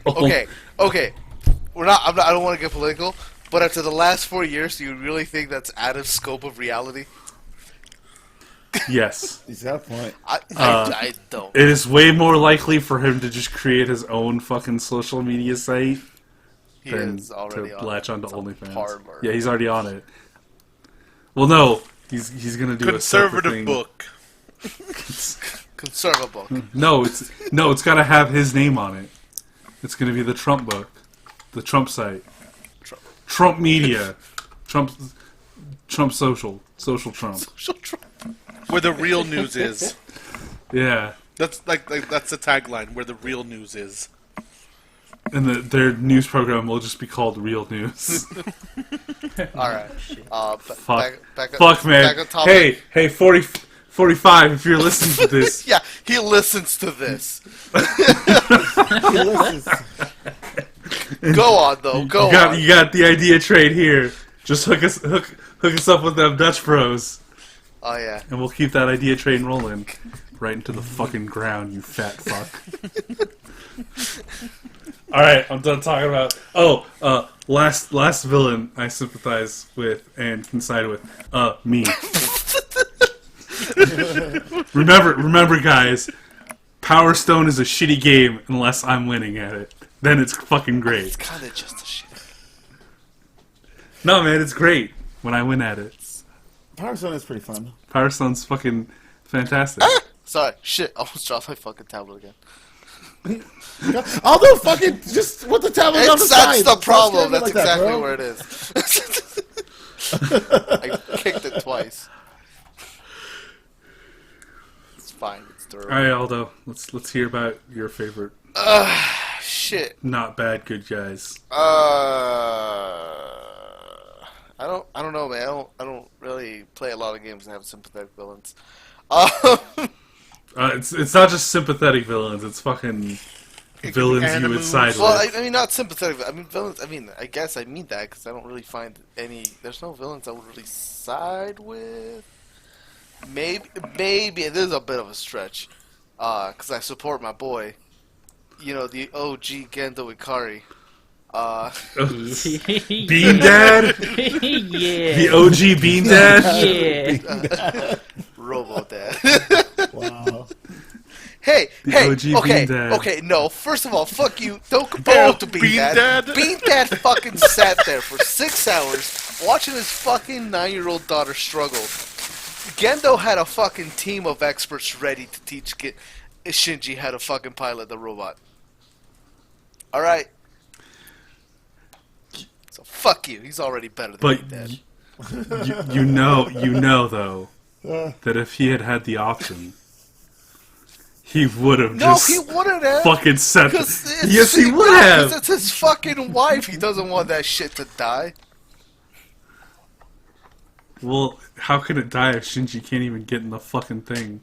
I don't want to get political, but after the last 4 years, do you really think that's out of scope of reality? Yes. He's got a point. I don't. It is way more likely for him to just create his own fucking social media site He than is already to on latch it. onto It's on OnlyFans. Parler. Yeah, he's already on it. Well, no, he's gonna do a separate Conservative thing. book. Conserva book. No, it's got to have his name on it. It's gonna be the Trump book, the Trump site, Trump media, Trump social Trump. Where the real news is. Yeah, That's that's the tagline. Where the real news is. and their news program will just be called Real News. All right. Fuck, Back man. on topic. Hey, 45. If you're listening to this, Yeah, he listens to this. Listen, Go on though. Go on. you got the idea trade here. Just hook us up with them Dutch bros, Oh yeah. and we'll keep that idea train rolling right into the fucking ground. You fat fuck. All right, I'm done talking about. Last villain I sympathize with and can side with. Me. remember, guys. Power Stone is a shitty game unless I'm winning at it. Then it's fucking great. It's kind of just a shit. No, man, it's great when I win at it. Power Stone is pretty fun. Power Stone's fucking fantastic. Sorry, shit. I almost dropped my fuking tablet again. Although fucking just with the tablet on the That's side. the problem. Stop That's staring like that, exactly bro. where it is. I kicked it twice. It's fine. It's All durable. right, Aldo, let's hear about your favorite Shit. not bad good guys. I don't know, man. I don't really play a lot of games and have sympathetic villains. It's not just sympathetic villains. It's fucking villains you would side Well, with. I mean, not sympathetic. I mean, villains. I mean, I guess I mean that because I don't really find any. There's no villains I would really side with. Maybe it is a bit of a stretch, because I support my boy. You know, the OG Gendo Ikari. Bean Dad? Yeah. The OG Bean Dad? Yeah. Robo Dad. Wow. Hey, OG okay, Bean Dad. okay, no. First of all, fuck you. Don't compare him to Bean, Bean Dad. Dad? Bean Dad fucking sat there for 6 hours watching his fucking 9-year-old daughter struggle. Gendo had a fucking team of experts ready to teach Shinji how to fucking pilot the robot. Alright? So fuck you. He's already better than But Bean Dad. you know though, that if he had had the option, he would have No, just he wouldn't have. fucking set. Because Yes, he would have. it's his fucking wife. He doesn't want that shit to die. Well, how can it die if Shinji can't even get in the fucking thing?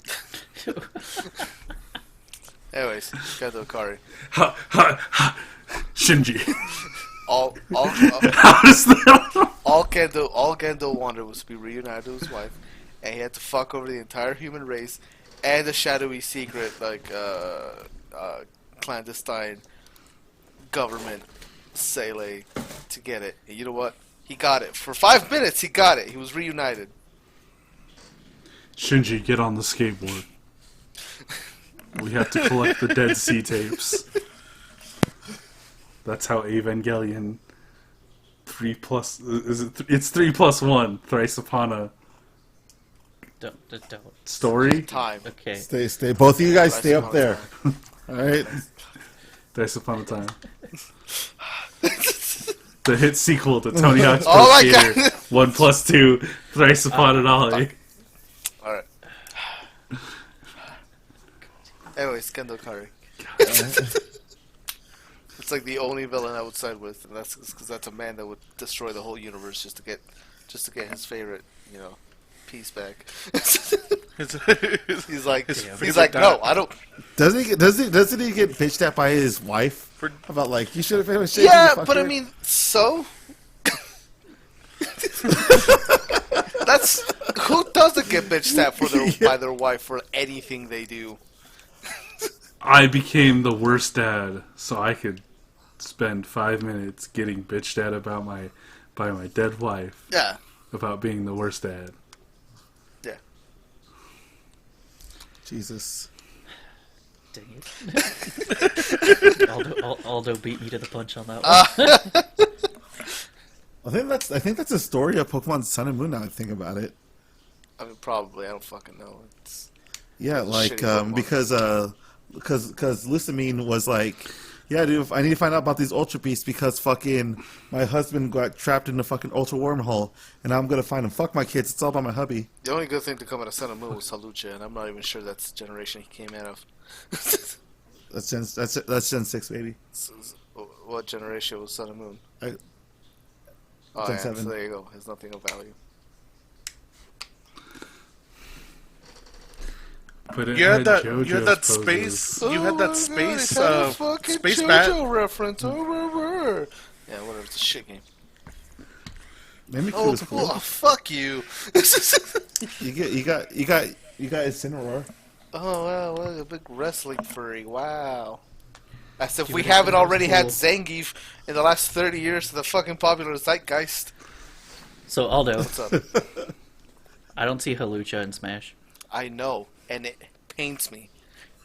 Anyways, Gendo Ikari. Ha, ha, ha. Shinji. All How does that? All Gendo wanted was to be reunited with his wife, and he had to fuck over the entire human race and the shadowy secret, like, clandestine government Sele to get it. And you know what? He got it. For 5 minutes, he got it. He was reunited. Shinji, get on the skateboard. We have to collect the Dead Sea tapes. That's how Evangelion 3+... Is it? It's 3+1. Thrice upon a Don't. story. Time. Okay. Stay. Both of you guys stay Thrice up upon a there. All right. Thrice upon a time. The hit sequel to Tony Hawk's Pro Oh my Skater God. 1+2. Thrice upon an ollie. Alright. Anyways, Gendo Ikari. It's like the only villain I would side with, and that's because that's a man that would destroy the whole universe just to get his favorite, piece back. he's like, no, I don't. Doesn't he get bitched at by his wife about like you should have been ashamed? Yeah, you but I fucker? mean, so that's who doesn't get bitched at by their wife for anything they do. I became the worst dad, so I could spend 5 minutes getting bitched at by my dead wife Yeah, about being the worst dad. yeah. Jesus. Dang it. Aldo beat me to the punch on that one. I think that's a story of Pokemon Sun and Moon. Now I think about it. I mean, probably. I don't fucking know. It's Yeah, like shitty Pokemon. because Lusamine was like, yeah, dude, I need to find out about these Ultra Beasts because fucking my husband got trapped in the fucking Ultra Wormhole, and I'm gonna find him. Fuck my kids. It's all about my hubby. The only good thing to come out of Sun and Moon was Halucha, and I'm not even sure that's the generation he came out of. That's Gen 6, baby. What generation was Sun and Moon? I- Oh, Gen yeah, 7. so there you go. Has nothing of value. But it You had that. JoJo's You had that poses. space. You had that space. It had a fucking Space JoJo bat. reference. Yeah, whatever. It's a shit game. Mimikyu Oh, was cool. fuck you. You got Incineroar. Oh, wow, what a big wrestling furry. Wow. As if Dude, we that haven't was already had cool. Zangief in the last 30 years to the fucking popular zeitgeist. So, Aldo, What's up? I don't see Halucha in Smash. I know, and it pains me.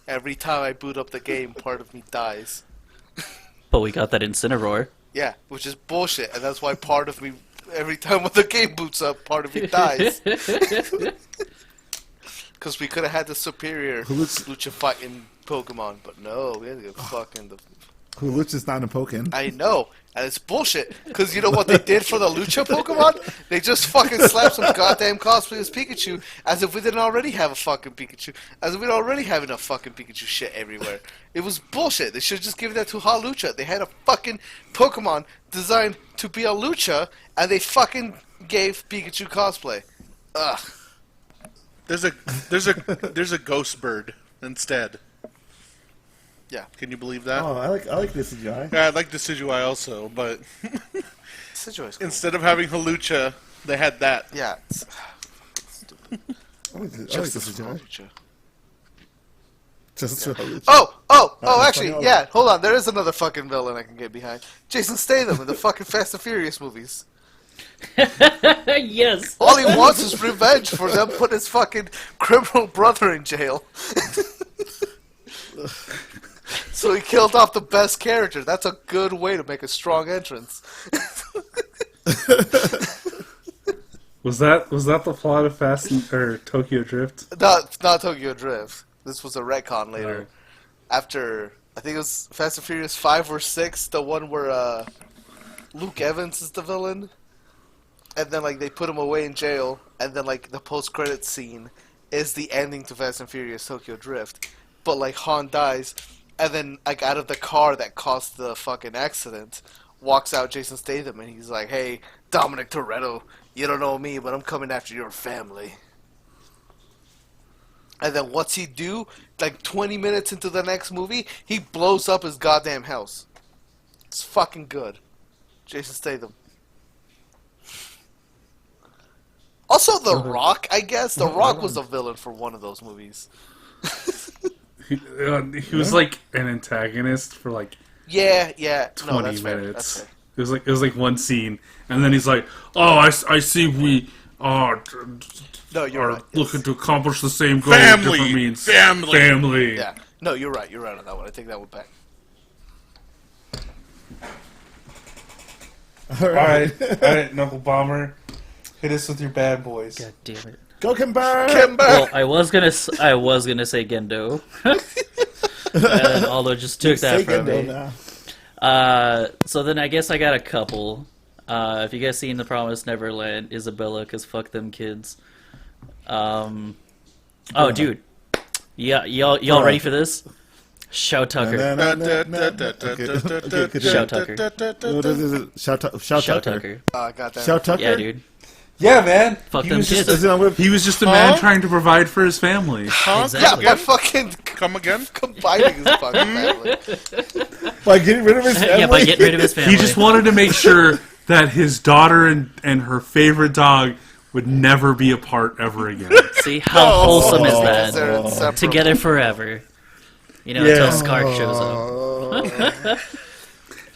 Every time I boot up the game, part of me dies. But we got that Incineroar. Yeah, which is bullshit, and that's why part of me, every time when the game boots up, part of me dies. Because we could have had the superior Lucha fighting Pokemon, but no, we had to get fucking the... Lucha's not in Pokken. I know, and it's bullshit, because you know what they did for the Lucha Pokemon? They just fucking slapped some goddamn cosplay as Pikachu, as if we didn't already have a fucking Pikachu, as if we don't already have enough fucking Pikachu shit everywhere. It was bullshit. They should have just given that to Halucha. They had a fucking Pokemon designed to be a Lucha, and they fucking gave Pikachu cosplay. Ugh. There's a ghost bird instead. Yeah. Can you believe that? Oh, I like this guy. Yeah, I like the Decidueye also, but Decidueye's cool. instead of having Halucha, they had that. Yeah, it's fucking stupid. I like Justice this for guy. Halucha. Just for Halucha. Oh, that's actually, funny. yeah, hold on. There is another fucking villain I can get behind. Jason Statham in the fucking Fast and Furious movies. Yes. All he wants is revenge for them putting his fucking criminal brother in jail. So he killed off the best character. That's a good way to make a strong entrance. Was that the plot of or Tokyo Drift? Not Tokyo Drift. This was a retcon later. After, I think it was Fast and Furious 5 or 6, the one where Luke Evans is the villain. And then, like, they put him away in jail. And then, like, the post-credits scene is the ending to Fast and Furious Tokyo Drift. But, like, Han dies. And then, like, out of the car that caused the fucking accident, walks out Jason Statham. And he's like, hey, Dominic Toretto, you don't know me, but I'm coming after your family. And then what's he do? Like 20 minutes into the next movie, he blows up his goddamn house. It's fucking good. Jason Statham. Also, The Rock, I guess. The Rock was a villain for one of those movies. He was like an antagonist for like Yeah. 20 that's fair. minutes. That's fair. It was like one scene, and then he's like, "Oh, I see we are No, you're right. looking to accomplish the same goal, Family! different means. Family! Family." Yeah. No, you're right. You're right on that one. I take that one back. All All right, Knuckle Bomber, hit us with your bad boys. God damn it. Go Kimber! Well, I was gonna say Gendo, and although just took that from me. So then I guess I got a couple. If you guys seen The Promised Neverland, Isabella, because fuck them kids. Oh, dude. Yeah, y'all ready for this? Shout Tucker. Shout Tucker. Shout Tucker. Goddamn. Shout Tucker? Yeah, dude. Yeah, man. Fuck he them was kids. he was just a man trying to provide for his family. Huh? Exactly. Yeah, by fucking Come again? combining his fucking family. By getting rid of his family? Yeah, by getting rid of his family. He just wanted to make sure that his daughter and her favorite dog would never be apart ever again. See how wholesome is They're that? inseparable. Together forever. You know, Yeah. until Scar shows up.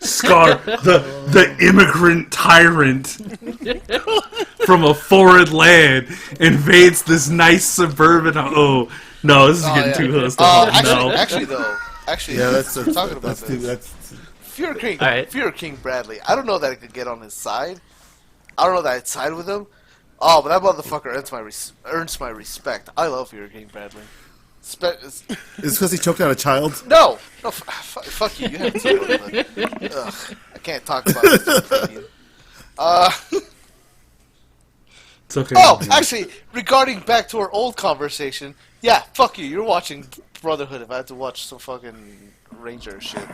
Scar, the immigrant tyrant from a foreign land, invades this nice suburban. Oh, No, this is Oh, getting yeah. too close to home. Actually, Yeah, that's talking about that's too, this. that's All right. Fear King Bradley. I don't know that I could get on his side. I don't know that I'd side with him. Oh, but that motherfucker earns my respect. I love Fear King Bradley. it's because he choked out a child. No, fuck you. You have to deal with it. Ugh, I can't talk about this. It's okay. Oh, actually, regarding back to our old conversation, yeah, fuck you. You're watching Brotherhood if I had to watch some fucking Ranger shit.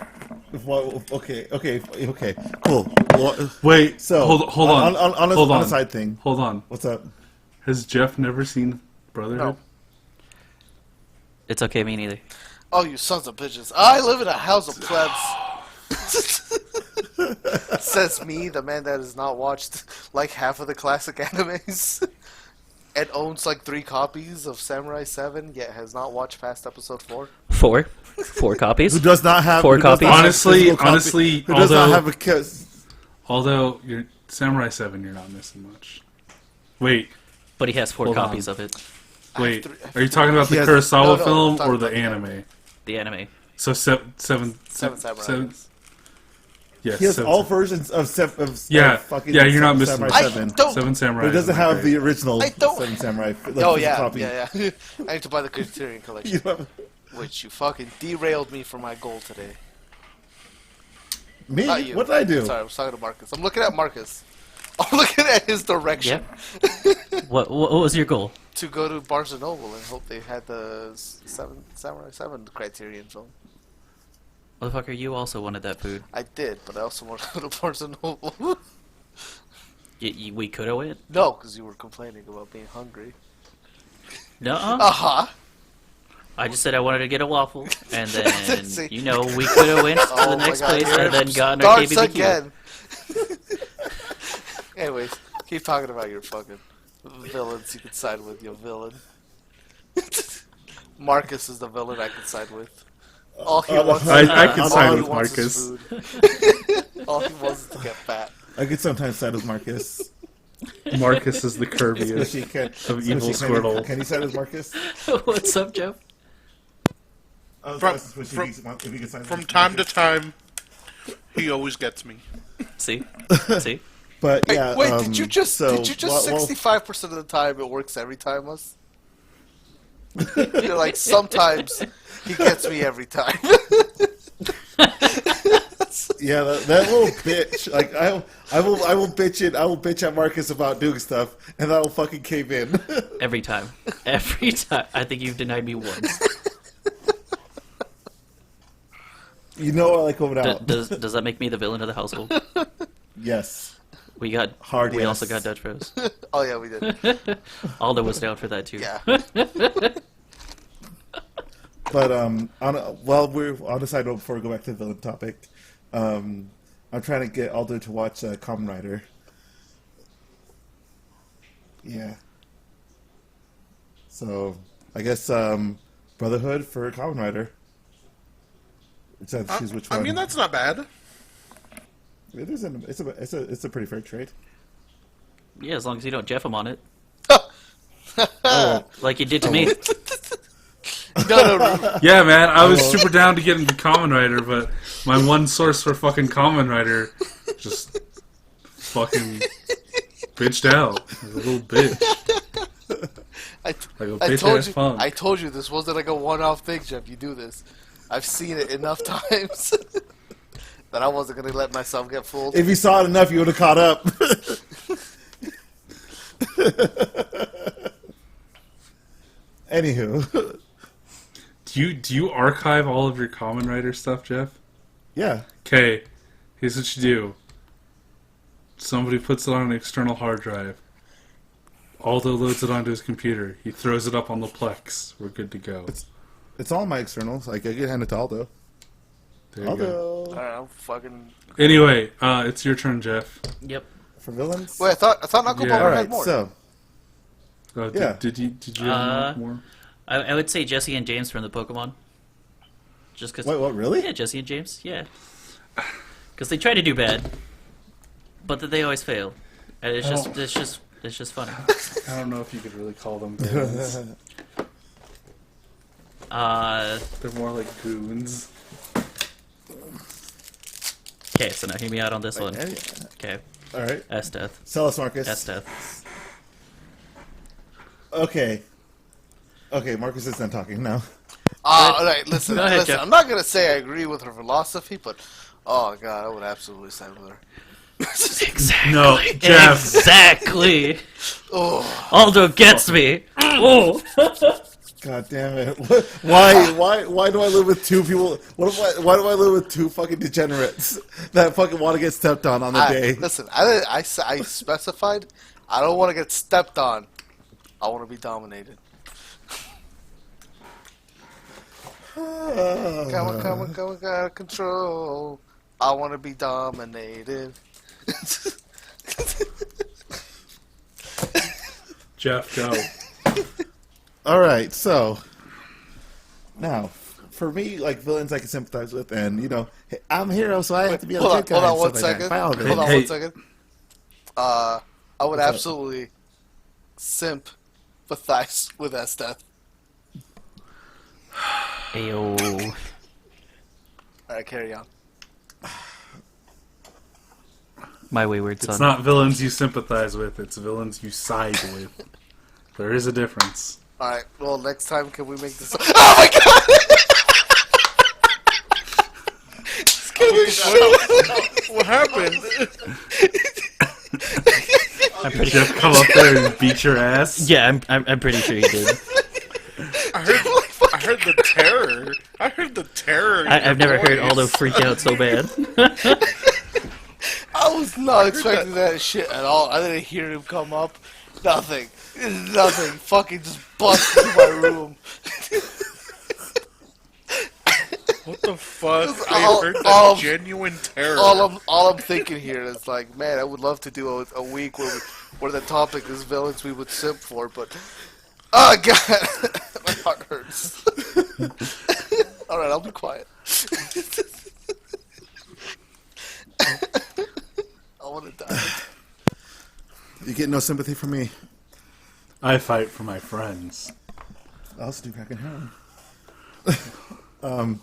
Well, okay, cool. Well, Wait, so hold on. On a side thing. Hold on. What's up? Has Jeff never seen Brotherhood? No. It's okay, me neither. Oh, you sons of bitches. I live in a house of plebs. Says me, the man that has not watched like half of the classic animes and owns like 3 copies of Samurai 7, yet has not watched past episode 4. 4 copies. Who does not have 4 who does copies? not have Honestly, physical copy- honestly, who does not although- have a kiss? Although you're Samurai 7, you're not missing much. Wait, But he has 4 Hold copies on. of it. wait. Are you talking about the Yes. Kurosawa No, I'm film talking or the about the anime? The anime. So seven Samurai. Yes, He has seven, all versions of Yeah, fucking yeah, you're not missing Samurai much. I 7. don't. Seven Samurai. But it doesn't is not have the great. original I don't- 7 Samurai. Like, Oh physical yeah, copy. yeah. I need to buy the Criterion collection, You know, which you fucking derailed me from my goal today. me? Not you. What did I do? Sorry, I was talking to Marcus. I'm looking at Marcus. I'm looking at his direction. What was your goal? To go to Barnes and Noble and hope they had the Samurai 7 Criterion film. Motherfucker, you also wanted that food. I did, but I also wanted to go to Barnes and Noble. We could have went. No, because you were complaining about being hungry. Nuh-uh. Uh-huh. I just said I wanted to get a waffle, and then, See. we could have went to Oh the my next God, place here and then it gotten our starts KBBQ. again. Anyways, keep talking about your fucking villains you can side with, you villain. Marcus is the villain I can side with. All he wants I can all side he with wants is Marcus. food. All he wants is to get fat. I could sometimes side with Marcus. Marcus is the curviest Especially can, of evil especially Squirtle. Can you side with Marcus? What's up, Jeff? From- If you could side From with time to Marcus. time, he always gets me. See? See? But Hey, yeah, wait, did you just so, 65% of the time it works every time us? You're like, sometimes he gets me every time. yeah, that little bitch. Like I will bitch at Marcus about doing stuff, and that will fucking cave in. Every time. Every time. I think you've denied me once. You know I like going out. Does that make me the villain of the household? Yes, We got Hard We yes. also got Dutch Bros. Oh yeah, we did. Aldo was down for that too. Yeah. but we're on the side note before we go back to the villain topic. I'm trying to get Aldo to watch Kamen Rider. Yeah. So I guess Brotherhood for Kamen Rider. Just have to choose which one. I mean, that's not bad. It is it's a pretty fair trade. Yeah, as long as you don't Jeff him on it. Oh, Like you did to me. No. Yeah, man, I was super down to get into Kamen Rider, but my one source for fucking Kamen Rider just fucking bitched out. Like a little bitch. Like a bitch-ass punk. I told you this wasn't like a one-off thing, Jeff. You do this. I've seen it enough times that I wasn't gonna let myself get fooled. if you saw it enough, you would have caught up. Anywho, Do you archive all of your Kamen Rider stuff, Jeff? yeah. Okay, here's what you do. Somebody puts it on an external hard drive. Aldo loads it onto his computer. He throws it up on the Plex. We're good to go. It's all my externals. Like I get handed to Aldo. There you go. Aldo I'm fucking. Anyway, it's your turn, Jeff. Yep. for villains. Wait, I thought Knuckle Yeah. Bummer All had right, more. so Yeah. Did you have more? I would say Jesse and James from the Pokemon. Just because. wait, what? Really? Yeah, Jesse and James. Yeah. Because they try to do bad, but then they always fail, and it's just funny. I don't know if you could really call them villains. They're more like goons. Okay, so now hear me out on this one. Okay, All right. Esteth. Sell us, Marcus. Esteth. Okay. Okay, Marcus is done talking now. All right, listen. Go ahead, Listen. Jeff. I'm not gonna say I agree with her philosophy, but oh god, I would absolutely side with her. Exactly. No, Jeff. Exactly. Oh, Aldo gets me. Oh. God damn it! Why do I live with two people? Why do I live with two fucking degenerates that fucking want to get stepped on the day? listen. I specified. I don't want to get stepped on. I want to be dominated. Come on, out of control. I want to be dominated. Jeff, go. All right, so now for me, like villains, I can sympathize with, and you know, hey, I'm a hero, so I have to be a Hold on, good guy. hold on and one stuff like that. second. By all means. Hold on Hey. 1 second. I would What's up? absolutely sympathize with Esteth. Ayo. Alright, carry on. My wayward son. It's not villains you sympathize with, it's villains you side with. There is a difference. Alright, well, next time, can we make this... Oh my god! It's gonna show. What happened? I'm pretty Jeff, come up there and beat your ass. Yeah, I'm pretty sure you did. I heard the terror. I heard the terror. in I've your never heard voice. Aldo freak out so bad. I was not expecting that shit at all. I didn't hear him come up. Nothing. Nothing. Fucking just bust into my room. What the fuck? all- I heard that all- genuine terror. All I'm thinking here is like, man, I would love to do a week where the topic is villains we would simp for, but oh god, my heart hurts. All right, I'll be quiet. I want to die. You get no sympathy from me. I fight for my friends. I also do crack and heroin.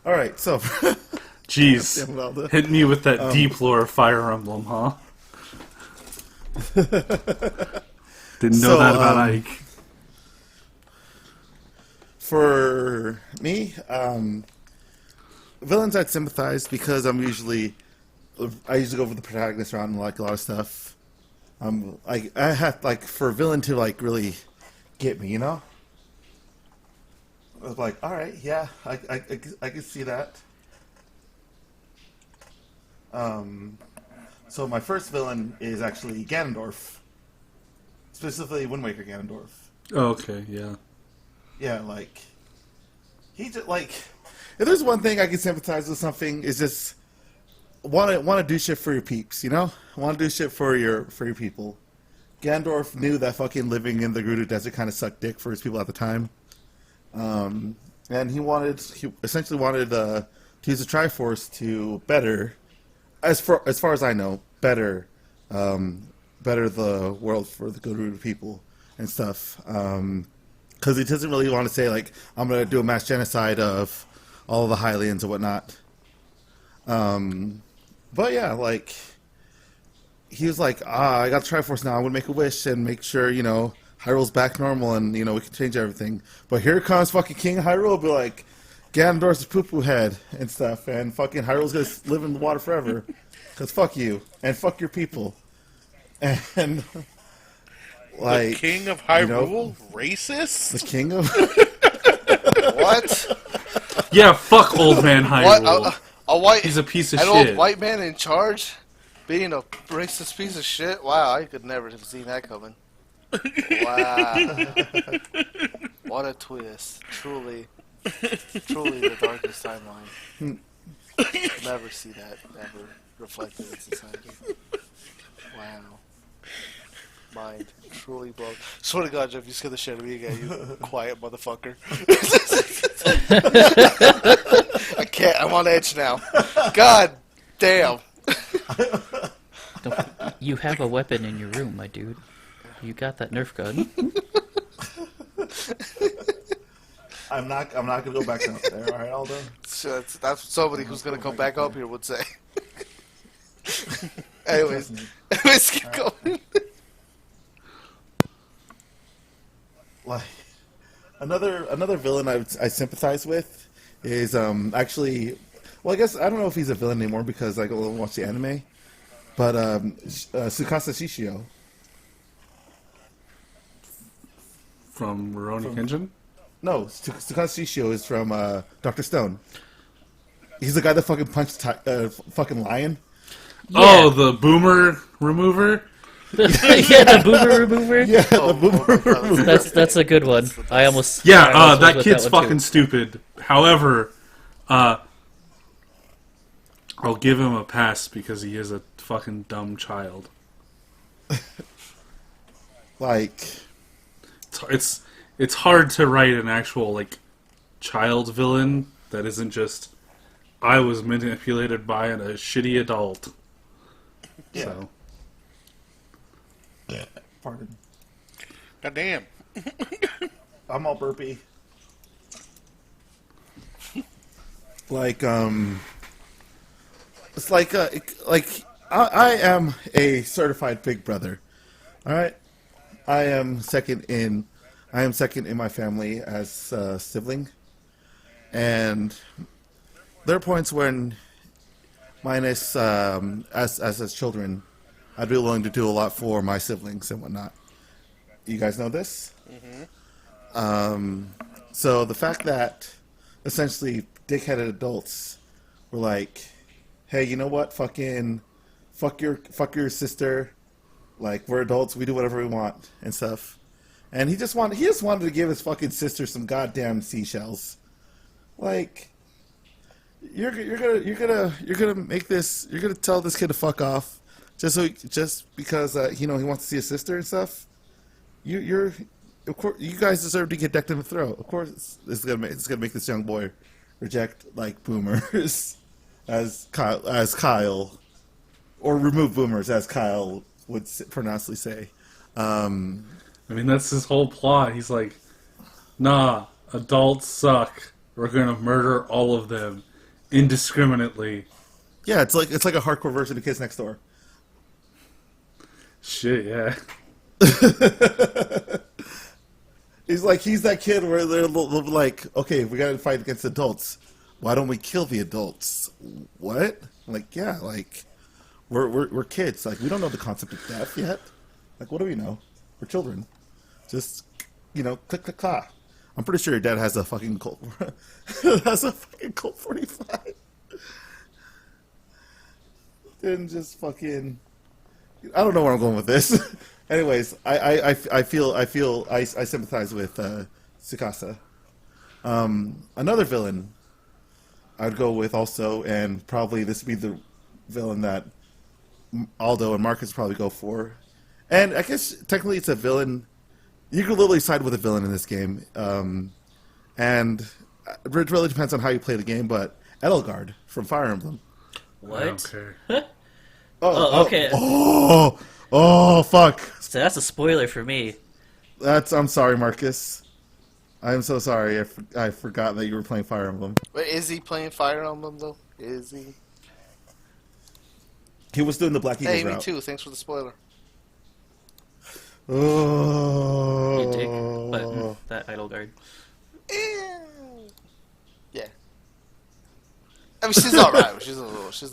All right, so Jeez, Damn it, Aldo. hit me with that deep lore Fire Emblem, huh? Didn't know So, that about Ike. for me, villains I'd sympathize because I usually go for the protagonist route and like a lot of stuff. I have like for a villain to like really get me, you know. I was like, all right, yeah, I can see that. So my first villain is actually Ganondorf, specifically Wind Waker Ganondorf. Oh, okay, yeah. Yeah, like he just like if there's one thing I can sympathize with something is just want to do shit for your peeps, you know? Want to do shit for your people. Ganondorf knew that fucking living in the Gerudo Desert kind of sucked dick for his people at the time. And he essentially wanted to use the Triforce to better, as far as I know, better the world for the Gerudo people and stuff. Because he doesn't really want to say like I'm gonna do a mass genocide of all of the Hylians and whatnot. But yeah, like he was like, I got the Triforce now. I'm gonna make a wish and make sure Hyrule's back normal and we can change everything. But here comes fucking King Hyrule, be like Ganondorf's poo poo head and stuff, and fucking Hyrule's gonna live in the water forever. Cause fuck you and fuck your people. And like the King of Hyrule, racist. the king of What? Yeah, fuck old man What? Hyrule. A white? He's a piece of an shit. old white man in charge, being a racist piece of shit. Wow, I could never have seen that coming. Wow, what a twist! Truly the darkest timeline. Never see that ever reflected in society. Wow. Mind truly blown. Swear to God, Jeff, you scared the shit out of me again, you quiet motherfucker. I can't, I'm on edge now. God damn. You have a weapon in your room, my dude. You got that Nerf gun. I'm not gonna go back up there. All right, Aldo. So that's somebody who's gonna come back up here would say. anyways, keep going. Like another villain I sympathize with is actually, well, I guess I don't know if he's a villain anymore because I go watch the anime, but Tsukasa Shishio From Rurouni Kenshin? no, Tsukasa Shishio is from Dr. Stone. He's the guy that fucking punched fucking lion. Oh, the boomer remover? Yeah, the boomer remover. Yeah, the boomer remover. That's a good one. I almost That went with kid's that one, fucking too. stupid. However, I'll give him a pass because he is a fucking dumb child. Like, It's hard to write an actual like child villain that isn't just I was manipulated by a shitty adult. yeah. So Pardon. God damn. I'm all burpy. Like, it's like I am a certified big brother. All right, I am second in my family as a sibling, and there are points when, minus as children, I'd be willing to do a lot for my siblings and whatnot. You guys know this? So the fact that essentially dickheaded adults were like, hey, you know what? Fuck your sister. Like, we're adults, we do whatever we want and stuff. And he just wanted to give his fucking sister some goddamn seashells. Like, you're gonna tell this kid to fuck off just because he wants to see his sister and stuff. Of course, you guys deserve to get decked in the throat. Of course, it's gonna make this young boy reject like boomers, as Kyle, or remove boomers, as Kyle would pronouncedly say. I mean that's his whole plot. He's like, nah, adults suck. We're gonna murder all of them indiscriminately. Yeah, it's like a hardcore version of Kids Next Door. Shit, yeah. He's that kid where they're like, okay, we gotta fight against adults. Why don't we kill the adults? What? Like, yeah, like we're kids. Like, we don't know the concept of death yet. Like, what do we know? We're children. Just click click clack. I'm pretty sure your dad has a fucking Colt. Has a fucking Colt 45. And just fucking. I don't know where I'm going with this. Anyways, I sympathize with Tsukasa. Another villain I'd go with also, and probably this would be the villain that Aldo and Marcus probably go for. And I guess technically it's a villain. You can literally side with a villain in this game. And it really depends on how you play the game, but Edelgard from Fire Emblem. What? Okay. Okay. Oh, fuck. So that's a spoiler for me. I'm sorry, Marcus. I'm so sorry. I forgot that you were playing Fire Emblem. But is he playing Fire Emblem though? Is he? He was doing the Black Eagles Hey, me route. too. Thanks for the spoiler. Oh. You dick. But that Edelgard. Yeah. I mean, she's all right. She's a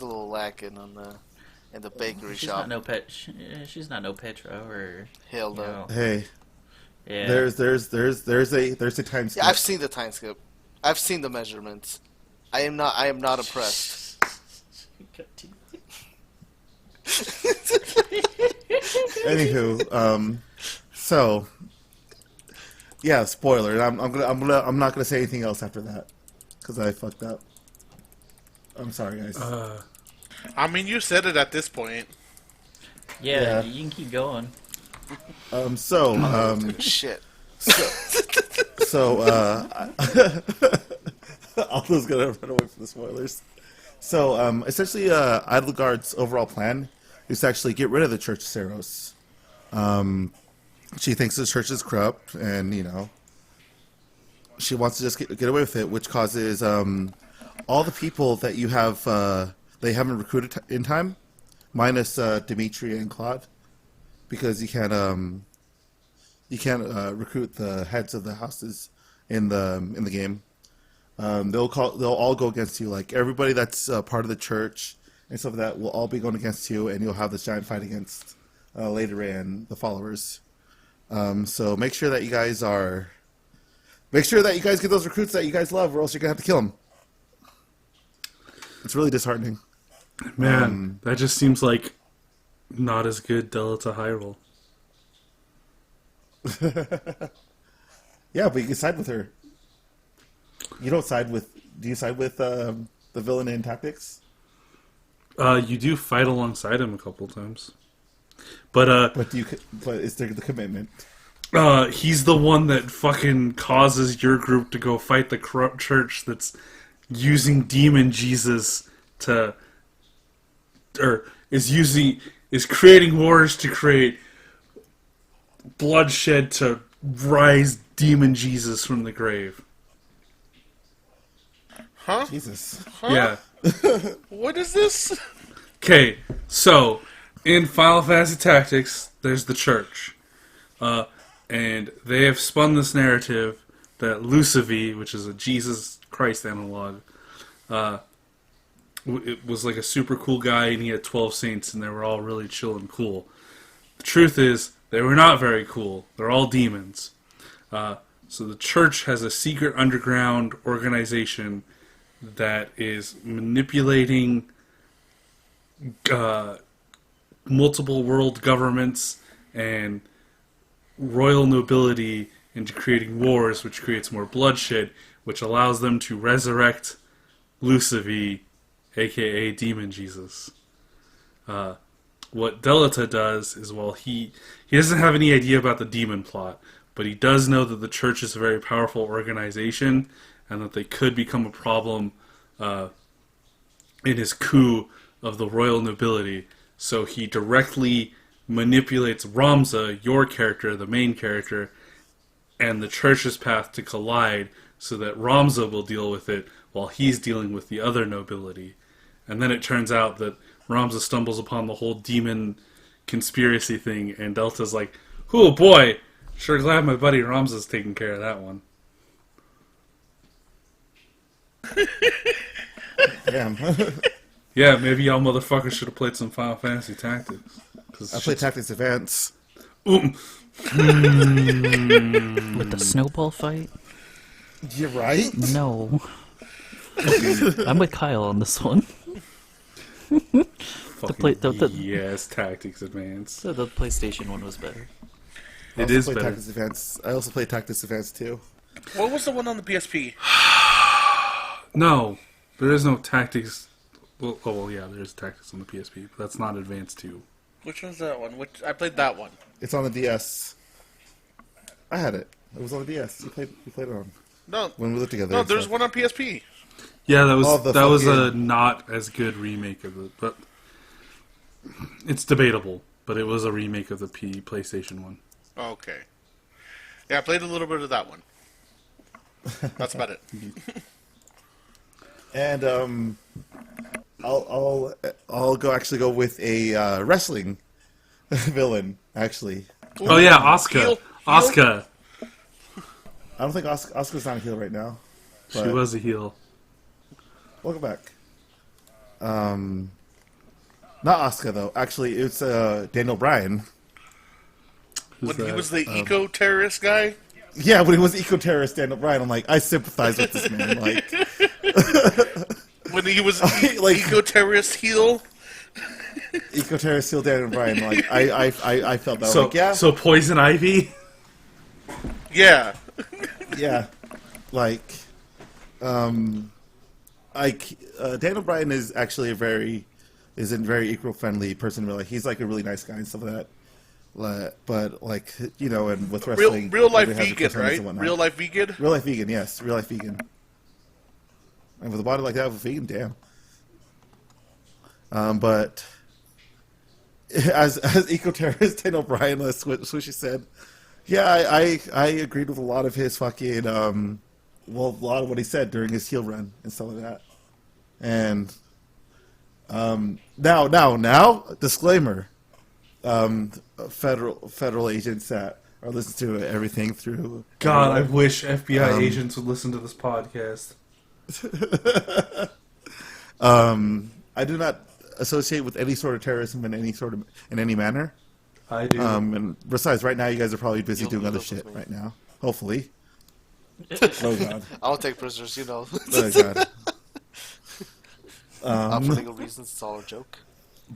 little lacking on in the bakery She's shop. not no pet. She's not no Petro or. Hell You no. know, Hey, yeah. there's a time skip. Yeah, I've seen the time skip. I've seen the measurements. I am not impressed. Anywho, so yeah, spoiler. I'm not gonna say anything else after that because I fucked up. I'm sorry, guys. I mean, you said it at this point. Yeah, Yeah. you can keep going. Shit. So, Aldo's gonna run away from the spoilers. So, essentially, Edelgard's overall plan is to actually get rid of the Church of Saros. She thinks the church is corrupt, and she wants to just get away with it, which causes all the people that you have they haven't recruited in time, minus Dimitri and Claude, because you can't recruit the heads of the houses in the game. They'll all go against you. Like everybody that's part of the church and stuff like that will all be going against you, and you'll have this giant fight against later and the followers. So make sure that you guys get those recruits that you guys love, or else you're gonna have to kill them. It's really disheartening. Man, that just seems like not as good Delta high roll. Yeah, but you can side with her. You don't side with. Do you side with the villain in tactics? You do fight alongside him a couple times, but But is there the commitment? he's the one that fucking causes your group to go fight the corrupt church that's using demon Jesus to, or is creating wars to create bloodshed to rise demon Jesus from the grave. Huh? Jesus. Huh? Yeah. What is this? Okay, so in Final Fantasy Tactics, there's the church. And they have spun this narrative that Lucifer, which is a Jesus Christ analog, it was like a super cool guy, and he had 12 saints, and they were all really chill and cool. The truth is, they were not very cool. They're all demons. So the church has a secret underground organization that is manipulating multiple world governments and royal nobility into creating wars, which creates more bloodshed, which allows them to resurrect Lucifer, aka Demon Jesus. What Delta does is, well, he doesn't have any idea about the demon plot, but he does know that the church is a very powerful organization and that they could become a problem in his coup of the royal nobility. So he directly manipulates Ramza, your character, the main character, and the church's path to collide so that Ramza will deal with it while he's dealing with the other nobility. And then it turns out that Ramza stumbles upon the whole demon conspiracy thing, and Delta's like, oh boy, sure glad my buddy Ramza's taking care of that one. Damn. Yeah, maybe y'all motherfuckers should have played some Final Fantasy Tactics. I played Tactics Advance. With the snowball fight? You're right. No. I'm with Kyle on this one. Yes, Tactics Advance. So the PlayStation one was better. It is better. Tactics Advance. I also played Tactics Advance too. What was the one on the PSP? No, there is no Tactics. Well, yeah, there is Tactics on the PSP, but that's not Advance 2. Which one's that one? I played that one. It's on the DS. I had it. It was on the DS. You played it on No, when we lived together. no, and there's stuff. one on PSP. Yeah, that was Oh, the that was a fucking- not as good remake of it, but it's debatable. But it was a remake of the PlayStation one. Okay. Yeah, I played a little bit of that one. That's about it. And I'll go with a wrestling villain actually. Oh yeah, Asuka. Heel? Asuka. I don't think Asuka's not a heel right now. She But was a heel. welcome back. Not Asuka though. Actually, it's Daniel Bryan. Who's When he that? was the eco-terrorist guy? Yeah, when he was eco-terrorist Daniel Bryan, I'm like, I sympathize with this man. Like, When he was Like- eco-terrorist heel? eco-terrorist heel Daniel Bryan. Like, I felt that. So Like, yeah, so Poison Ivy. Yeah. yeah, like, Daniel Bryan is actually a very eco-friendly person. Like, he's like a really nice guy and stuff like that. But like, you know, and with wrestling, Real life everybody has vegan, their right? and whatnot. Real life vegan? Real life vegan, yes, real life vegan. And with a body like that, with a vegan, damn. But as eco-terrorist Daniel Bryan, that's what she said. Yeah, I agreed with a lot of his fucking well, a lot of what he said during his heel run and stuff like that. And now, disclaimer: federal agents that are listening to everything through. God, I wish FBI agents would listen to this podcast. I do not associate with any sort of terrorism in any manner. I do. And besides, right now you guys are probably busy You'll doing other live with shit me. right now. Hopefully. Oh God. I won't take prisoners, Oh God. For legal reasons, it's all a joke.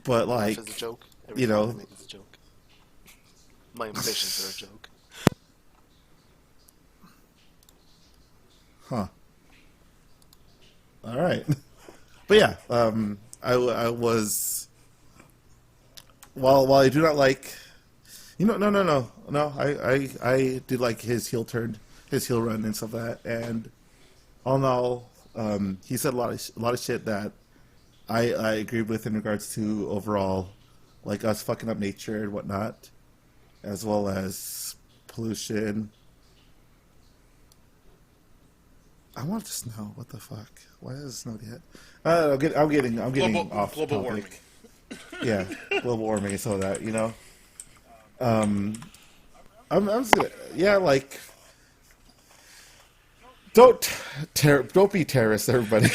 But Life like, is a joke. you know- Everything I make is a joke. My ambitions are a joke. huh? All right. But yeah, I was. While I do not like, no. I did like his heel run and stuff like that, and all in all, he said a lot of shit that I agreed with in regards to overall, like us fucking up nature and whatnot, as well as pollution. I want to snow. What the fuck? Why has it snowed yet? I'm getting off global topic. warming. Yeah, global warming and so that, I'm just gonna, yeah, like, don't be terrorists, everybody.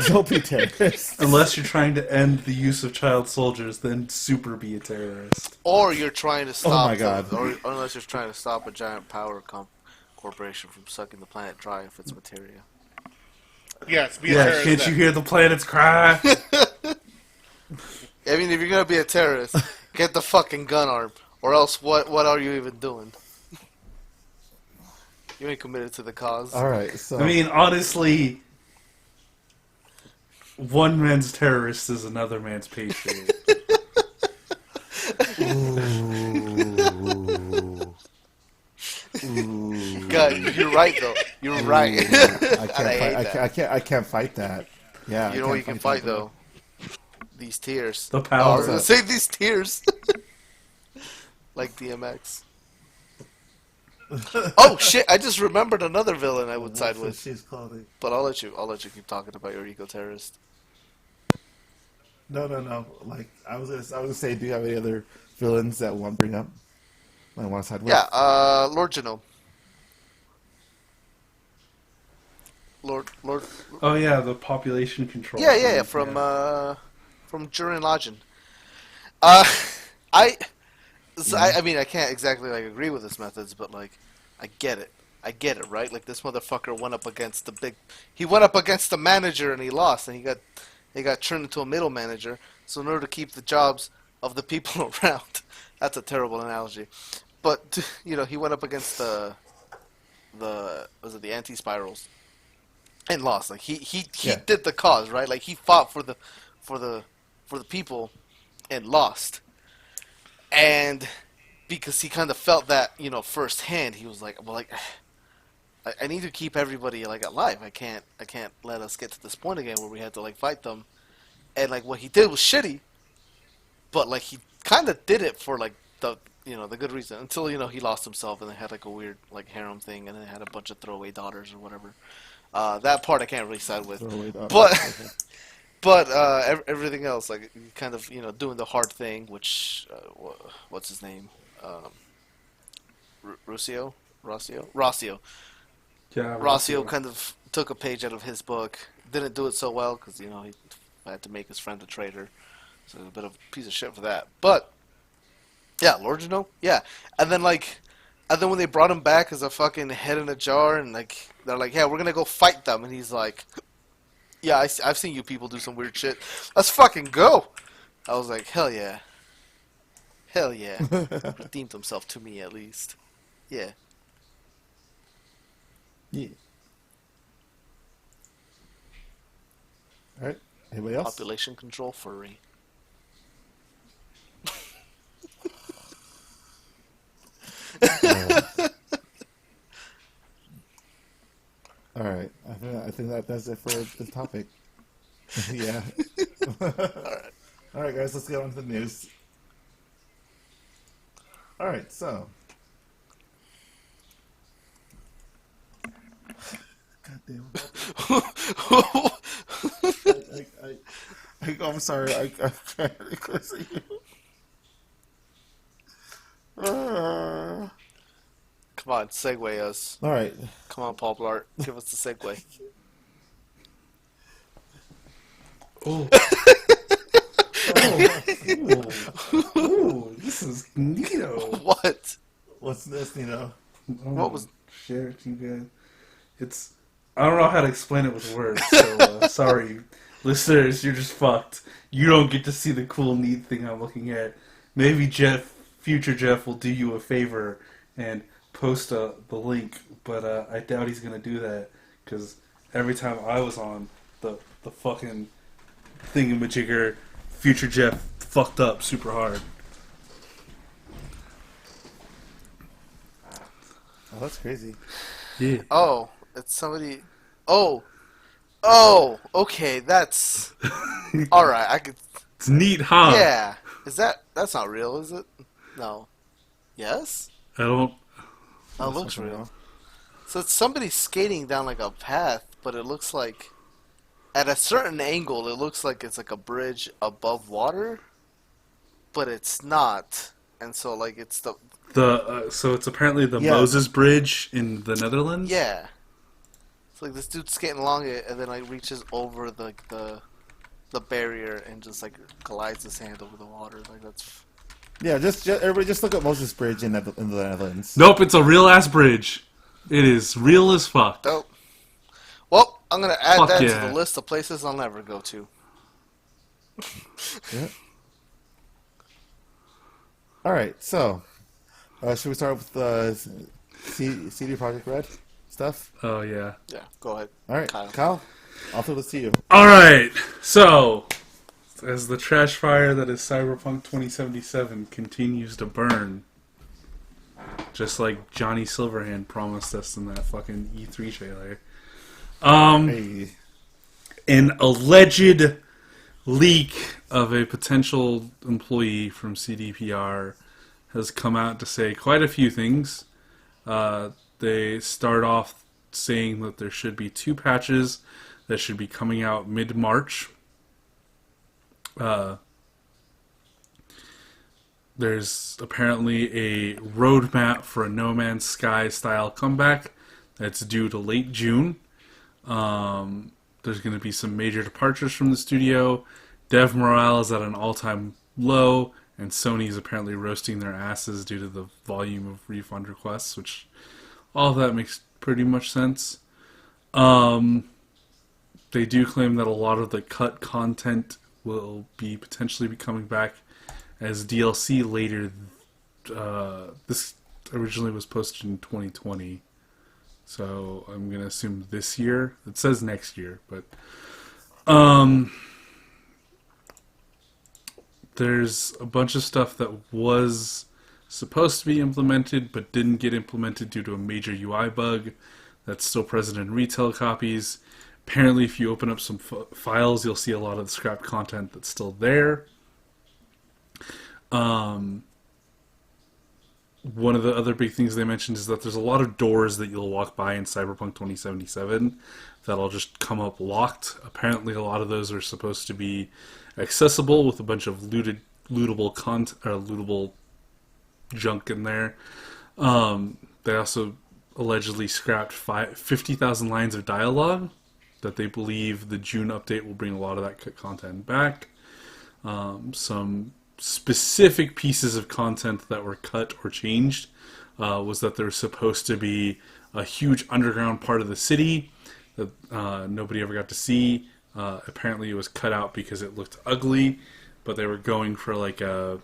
Don't be terrorists. Unless you're trying to end the use of child soldiers, then super be a terrorist. Or you're trying to stop. my God. Or unless you're trying to stop a giant power corporation from sucking the planet dry of its materia. Yes, be a Yeah, terrorist. can't then. you hear the planets cry? I mean, if you're gonna be a terrorist, get the fucking gun arm, or else what are you even doing? You ain't committed to the cause. All right, so I mean, honestly, one man's terrorist is another man's patriot. God, you're right though. You're right. I can't fight that. Yeah, You know what you can fight though? These tears. The I power. was gonna say these tears. Like DMX. Oh shit! I just remembered another villain I would side with, She's clothing. but I'll let you keep talking about your eco-terrorist. No. Like I was gonna say, do you have any other villains that want to bring up? I want to side with. Yeah, Lord Genome. Lord. Oh yeah, the population control. Yeah, thing, from Jurin Lajin. I mean, I can't exactly like agree with his methods, but like, I get it, right? Like this motherfucker went up against the manager and he lost, and he got turned into a middle manager. So in order to keep the jobs of the people around, that's a terrible analogy, but he went up against the anti-spirals and lost. Like he did the cause, right? Like he fought for the people and lost. And because he kind of felt that, firsthand, he was like, well, like, I need to keep everybody like alive. I can't let us get to this point again where we had to like fight them. And like what he did was shitty, but like he kind of did it for like the good reason until he lost himself and they had like a weird like harem thing and then had a bunch of throwaway daughters or whatever. That part I can't really side with, but everything else, like kind of doing the hard thing, which what's his name, Rossio. Yeah, Rossio kind of took a page out of his book. Didn't do it so well because he had to make his friend a traitor, so a bit of a piece of shit for that. But yeah, Lord Genome, yeah, and then when they brought him back as a fucking head in a jar, and like they're like, yeah, we're gonna go fight them, and he's like, yeah, I've seen you people do some weird shit. Let's fucking go. I was like, hell yeah. Redeemed himself to me at least. Yeah. Yeah. All right. Anybody else? Population control furry. All right. I think that's it for the topic. Yeah. All right, guys. Let's get on to the news. All right. So, God damn. I'm sorry. I can't listen to you. Come on, segue us. All right. Come on, Paul Blart. Give us the segue. Oh. Ooh, this is neato. What? What's this, Nino? What was- share it to you guys? It's I don't know how to explain it with words, so sorry, listeners, you're just fucked. You don't get to see the cool, neat thing I'm looking at. Maybe future Jeff, will do you a favor and post the link, but I doubt he's gonna do that because every time I was on the fucking thingamajigger, future Jeff fucked up super hard. Oh, that's crazy. Yeah. Oh, it's somebody. Oh, okay. That's all right. I could. It's neat, huh? Yeah. Is that's not real? Is it? No. Yes. I don't. Oh, it looks real. So it's somebody skating down like a path, but it looks like at a certain angle, it looks like it's like a bridge above water, but it's not. And so like it's the So it's apparently the Yeah. Moses Bridge in the Netherlands. yeah. It's like this dude's skating along it, and then like reaches over the barrier and just like glides his hand over the water. Like that's Yeah, just everybody, just look at Moses Bridge in the Netherlands. Nope, it's a real ass bridge. It is real as fuck. dope. Well, I'm gonna add Fuck that yeah. to the list of places I'll never go to. Yeah. All right, so should we start with the CD Projekt Red stuff? Oh yeah. Yeah, go ahead. All right, Kyle. Kyle, I'll throw this to you. All right. So, as the trash fire that is Cyberpunk 2077 continues to burn, just like Johnny Silverhand promised us in that fucking E3 trailer, Hey. an alleged leak of a potential employee from CDPR has come out to say quite a few things. They start off saying that there should be 2 patches that should be coming out mid-March. There's apparently a roadmap for a No Man's Sky style comeback that's due to late June. There's going to be some major departures from the studio. Dev morale is at an all-time low, and Sony's apparently roasting their asses due to the volume of refund requests, which all of that makes pretty much sense. They do claim that a lot of the cut content will be potentially be coming back as DLC later. This originally was posted in 2020, so I'm gonna assume this year. It says next year, but there's a bunch of stuff that was supposed to be implemented but didn't get implemented due to a major UI bug that's still present in retail copies. Apparently, if you open up some files, you'll see a lot of the scrapped content that's still there. One of the other big things they mentioned is that there's a lot of doors that you'll walk by in Cyberpunk 2077 that'll just come up locked. Apparently, a lot of those are supposed to be accessible with a bunch of lootable content or lootable junk in there. They also allegedly scrapped 50,000 lines of dialogue that they believe the June update will bring a lot of that content back. Some specific pieces of content that were cut or changed was that there was supposed to be a huge underground part of the city that nobody ever got to see. Apparently it was cut out because it looked ugly, but they were going for like a...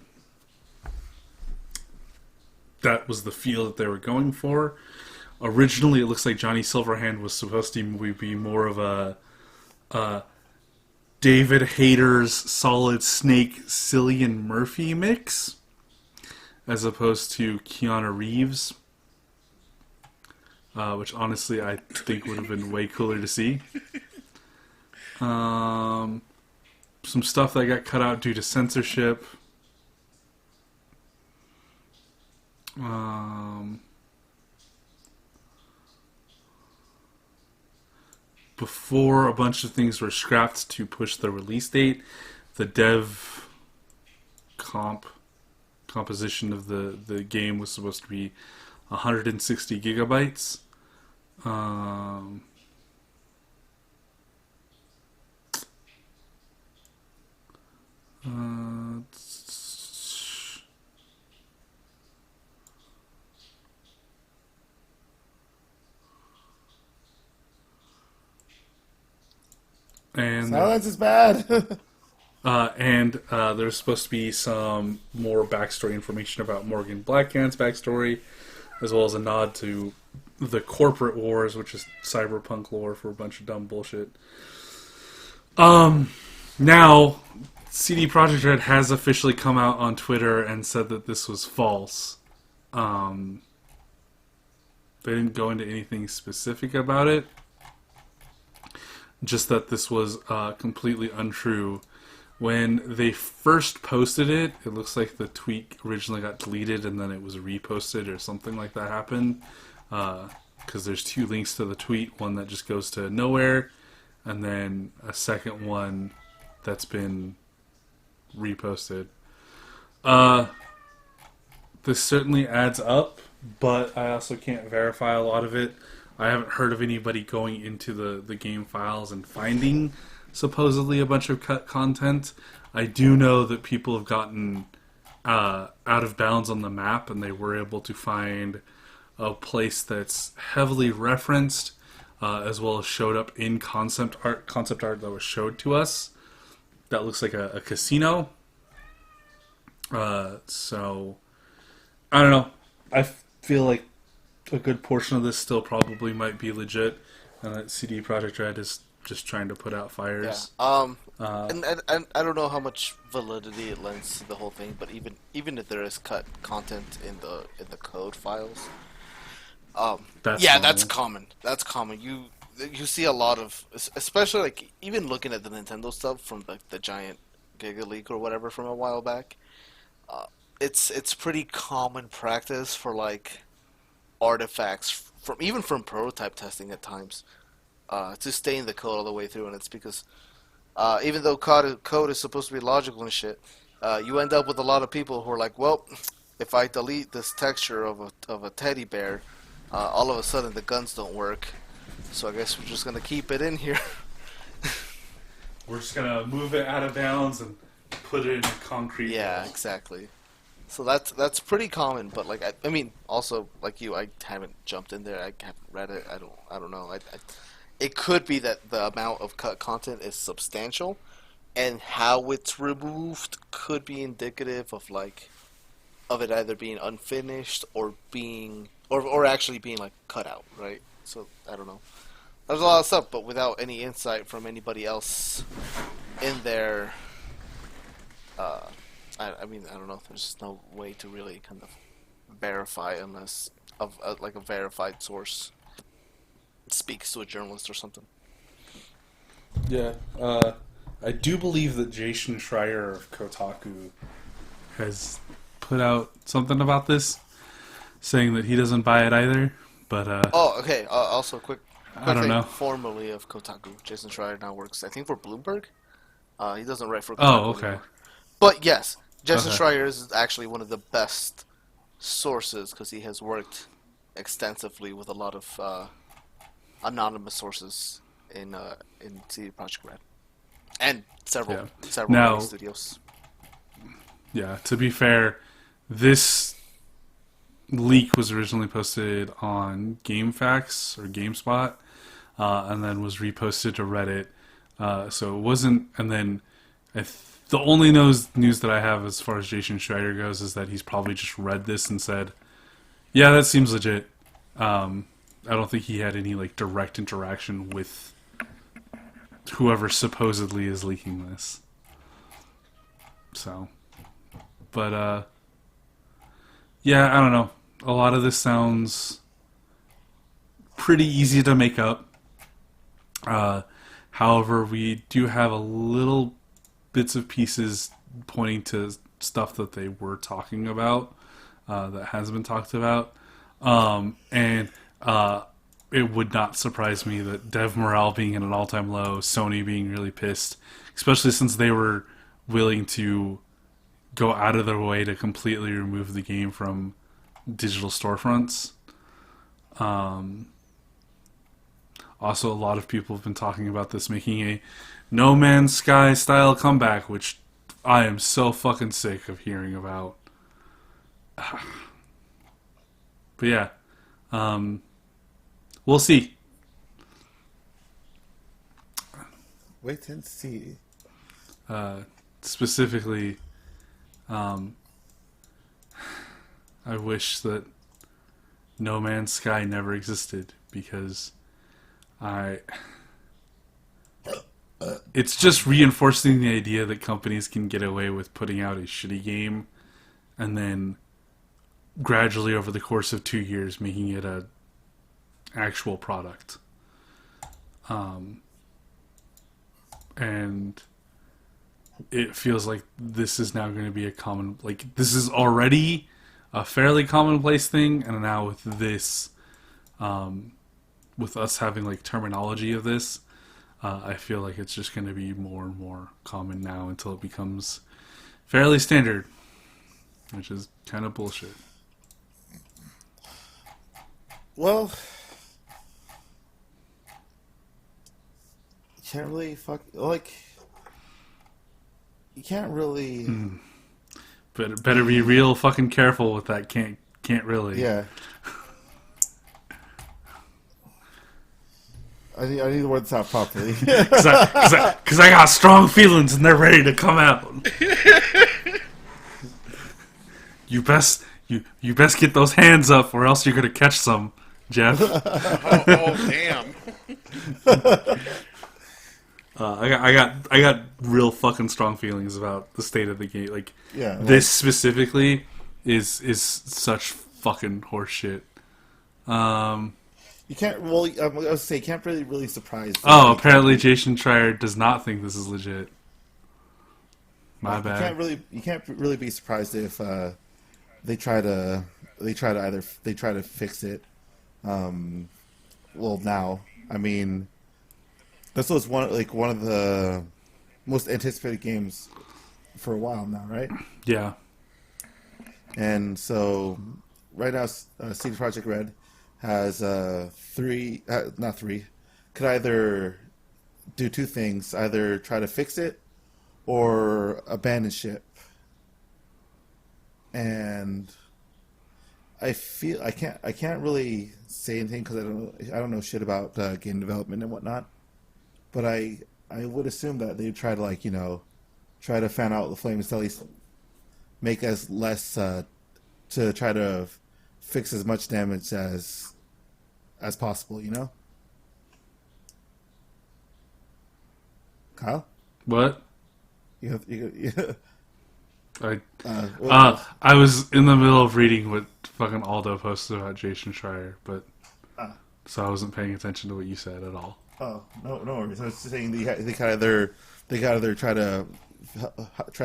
That was the feel that they were going for. Originally, it looks like Johnny Silverhand was supposed to be more of a David Hayter's Solid Snake Cillian Murphy mix, as opposed to Keanu Reeves, which honestly I think would have been way cooler to see. Some stuff that got cut out due to censorship. before a bunch of things were scrapped to push the release date, the dev composition of the game was supposed to be 160 gigabytes. And Silence is bad. there's supposed to be some more backstory information about Morgan Blackhand's backstory, as well as a nod to the corporate wars, which is cyberpunk lore for a bunch of dumb bullshit. Now, CD Projekt Red has officially come out on Twitter and said that this was false. They didn't go into anything specific about it. Just that this was completely untrue. When they first posted it, it looks like the tweet originally got deleted and then it was reposted or something like that happened. Because there's two links to the tweet, one that just goes to nowhere, and then a second one that's been reposted. This certainly adds up, but I also can't verify a lot of it. I haven't heard of anybody going into the game files and finding supposedly a bunch of cut content. I do know that people have gotten out of bounds on the map, and they were able to find a place that's heavily referenced, as well as showed up in concept art that was showed to us. That looks like a casino. So I don't know. I feel like a good portion of this still probably might be legit, and that CD Projekt Red is just trying to put out fires. Yeah. And I don't know how much validity it lends to the whole thing, but even if there is cut content in the code files, that's common. That's common. You see a lot of, especially like even looking at the Nintendo stuff from like the giant Giga Leak or whatever from a while back. It's pretty common practice for like artifacts from prototype testing at times to stay in the code all the way through, and it's because even though code is supposed to be logical and shit, you end up with a lot of people who are like, well, if I delete this texture of a teddy bear, all of a sudden the guns don't work, so I guess we're just gonna keep it in here. We're just gonna move it out of bounds and put it in a concrete. Yeah, exactly. So that's pretty common, but like I mean, also like you, I haven't jumped in there. I haven't read it. I don't know. It could be that the amount of cut content is substantial, and how it's removed could be indicative of it either being unfinished or being or actually being like cut out, right? So I don't know. There's a lot of stuff, but without any insight from anybody else in there. I mean, I don't know. There's no way to really kind of verify unless like a verified source speaks to a journalist or something. Yeah, I do believe that Jason Schreier of Kotaku has put out something about this, saying that he doesn't buy it either. But oh, okay. Also, quick I don't thing, know. Formerly of Kotaku, Jason Schreier now works, I think, for Bloomberg. He doesn't write for Kotaku oh, okay. anymore. But yes, Jason Okay. Schreier is actually one of the best sources because he has worked extensively with a lot of anonymous sources in CD Projekt Red and several Now- other studios. Yeah, to be fair, this leak was originally posted on GameFAQs or GameSpot, and then was reposted to Reddit. So it wasn't. And then the only news that I have as far as Jason Schreier goes is that he's probably just read this and said, "Yeah, that seems legit." I don't think he had any like direct interaction with whoever supposedly is leaking this. So, but yeah, I don't know. A lot of this sounds pretty easy to make up. However, we do have a little bits of pieces pointing to stuff that they were talking about that has been talked about. And it would not surprise me that dev morale being at an all-time low, Sony being really pissed, especially since they were willing to go out of their way to completely remove the game from digital storefronts. Also, a lot of people have been talking about this making a No Man's Sky style comeback, which I am so fucking sick of hearing about. But yeah, we'll see. Wait and see. Specifically, I wish that No Man's Sky never existed, because it's just reinforcing the idea that companies can get away with putting out a shitty game and then gradually over the course of 2 years making it a actual product. And it feels like this is now going to be this is already a fairly commonplace thing, and now with this, with us having like terminology of this, I feel like it's just going to be more and more common now until it becomes fairly standard, which is kind of bullshit. Well, you can't really you can't really. But better be real fucking careful with that. Can't really. Yeah. I need the words out properly. Because I got strong feelings and they're ready to come out. You best get those hands up, or else you're gonna catch some, Jeff. Oh damn! I got real fucking strong feelings about the state of the game. Like, Yeah, this specifically is such fucking horseshit. You can't. Well, I was gonna say you can't really surprise. Apparently Jason Schreier does not think this is legit. My bad. You can't really be surprised if they try to fix it. Well, now, I mean, this was one of the most anticipated games for a while now, right? Yeah. And so right now, CD Projekt Red has could either do two things: either try to fix it or abandon ship. And I feel I can't really say anything because I don't know shit about game development and whatnot. But I would assume that they'd try to try to fan out the flames to at least make as less to try to fix as much damage as possible, you know? Kyle? What? You I was in the middle of reading what fucking Aldo posted about Jason Schreier, but so I wasn't paying attention to what you said at all. Oh, no worries. I was just saying they could either try to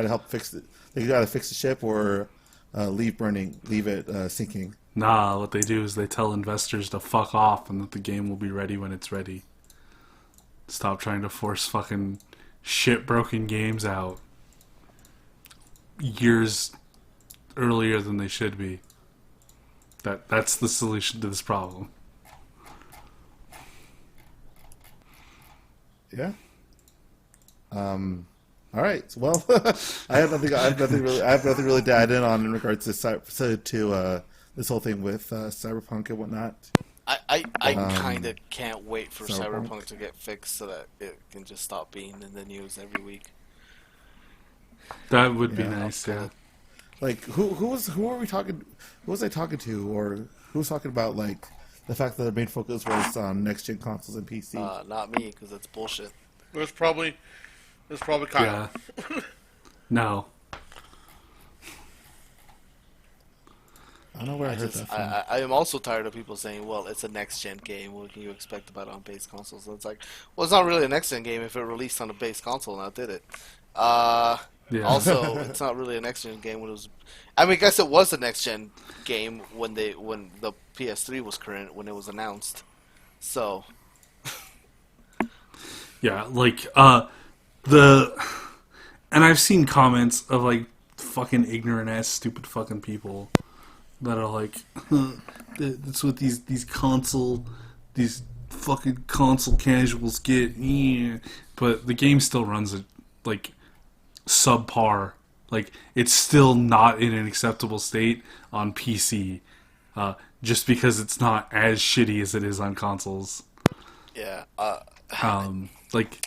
help fix it. They could either fix the ship or leave it sinking. Nah, what they do is they tell investors to fuck off and that the game will be ready when it's ready. Stop trying to force fucking shit-broken games out years earlier than they should be. That's the solution to this problem. Yeah. All right. Well, I have nothing really to add in on in regards to this whole thing with Cyberpunk and whatnot. I kind of can't wait for Cyberpunk to get fixed so that it can just stop being in the news every week. That would be nice, yeah. Like, who are we talking? Who was I talking to, or who was talking about like the fact that their main focus was on next gen consoles and PC? Not me, because that's bullshit. It was probably Kyle. Yeah. No. I don't know where I heard that from. I am also tired of people saying, well, it's a next-gen game. What can you expect about it on base consoles? And it's like, well, it's not really a next-gen game if it released on a base console, and I did it. Yeah. Also, it's not really a next-gen game when it was... I mean, I guess it was a next-gen game when the PS3 was current, when it was announced. So Yeah, like and I've seen comments of like fucking ignorant ass stupid fucking people that are like, that's what these fucking console casuals get. Yeah. But the game still runs at like subpar. Like it's still not in an acceptable state on PC, just because it's not as shitty as it is on consoles. yeah, Like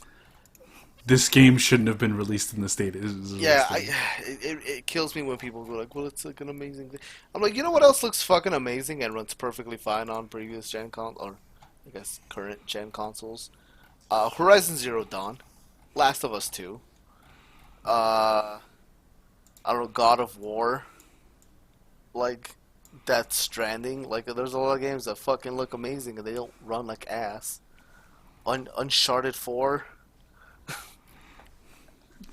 this game shouldn't have been released in the state it was yeah. released in. It kills me when people go like, "Well, it's like an amazing thing." I'm like, you know what else looks fucking amazing and runs perfectly fine on previous gen or I guess current gen consoles? Horizon Zero Dawn, Last of Us 2. I don't know, God of War. Like Death Stranding. Like there's a lot of games that fucking look amazing and they don't run like ass. Uncharted 4.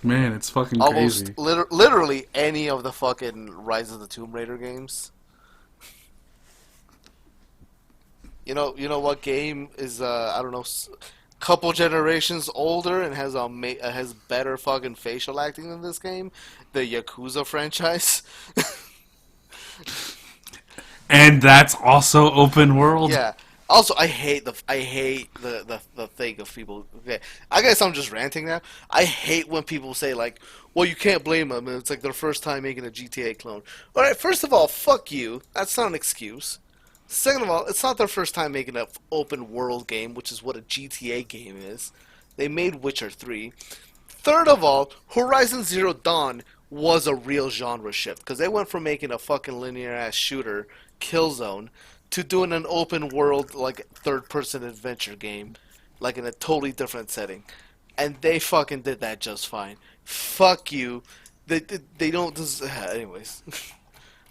Man, it's fucking crazy. Almost literally any of the fucking Rise of the Tomb Raider games. You know what game is I don't know, couple generations older and has better fucking facial acting than this game? The Yakuza franchise. And that's also open world. Yeah. Also, I hate the thing of people. Okay, I guess I'm just ranting now. I hate when people say like, "Well, you can't blame them. It's like their first time making a GTA clone." All right, first of all, fuck you. That's not an excuse. Second of all, it's not their first time making an open world game, which is what a GTA game is. They made Witcher 3. Third of all, Horizon Zero Dawn was a real genre shift because they went from making a fucking linear ass shooter, Killzone, to doing an open world like third person adventure game, like in a totally different setting, and they fucking did that just fine. Fuck you. They don't. Anyways,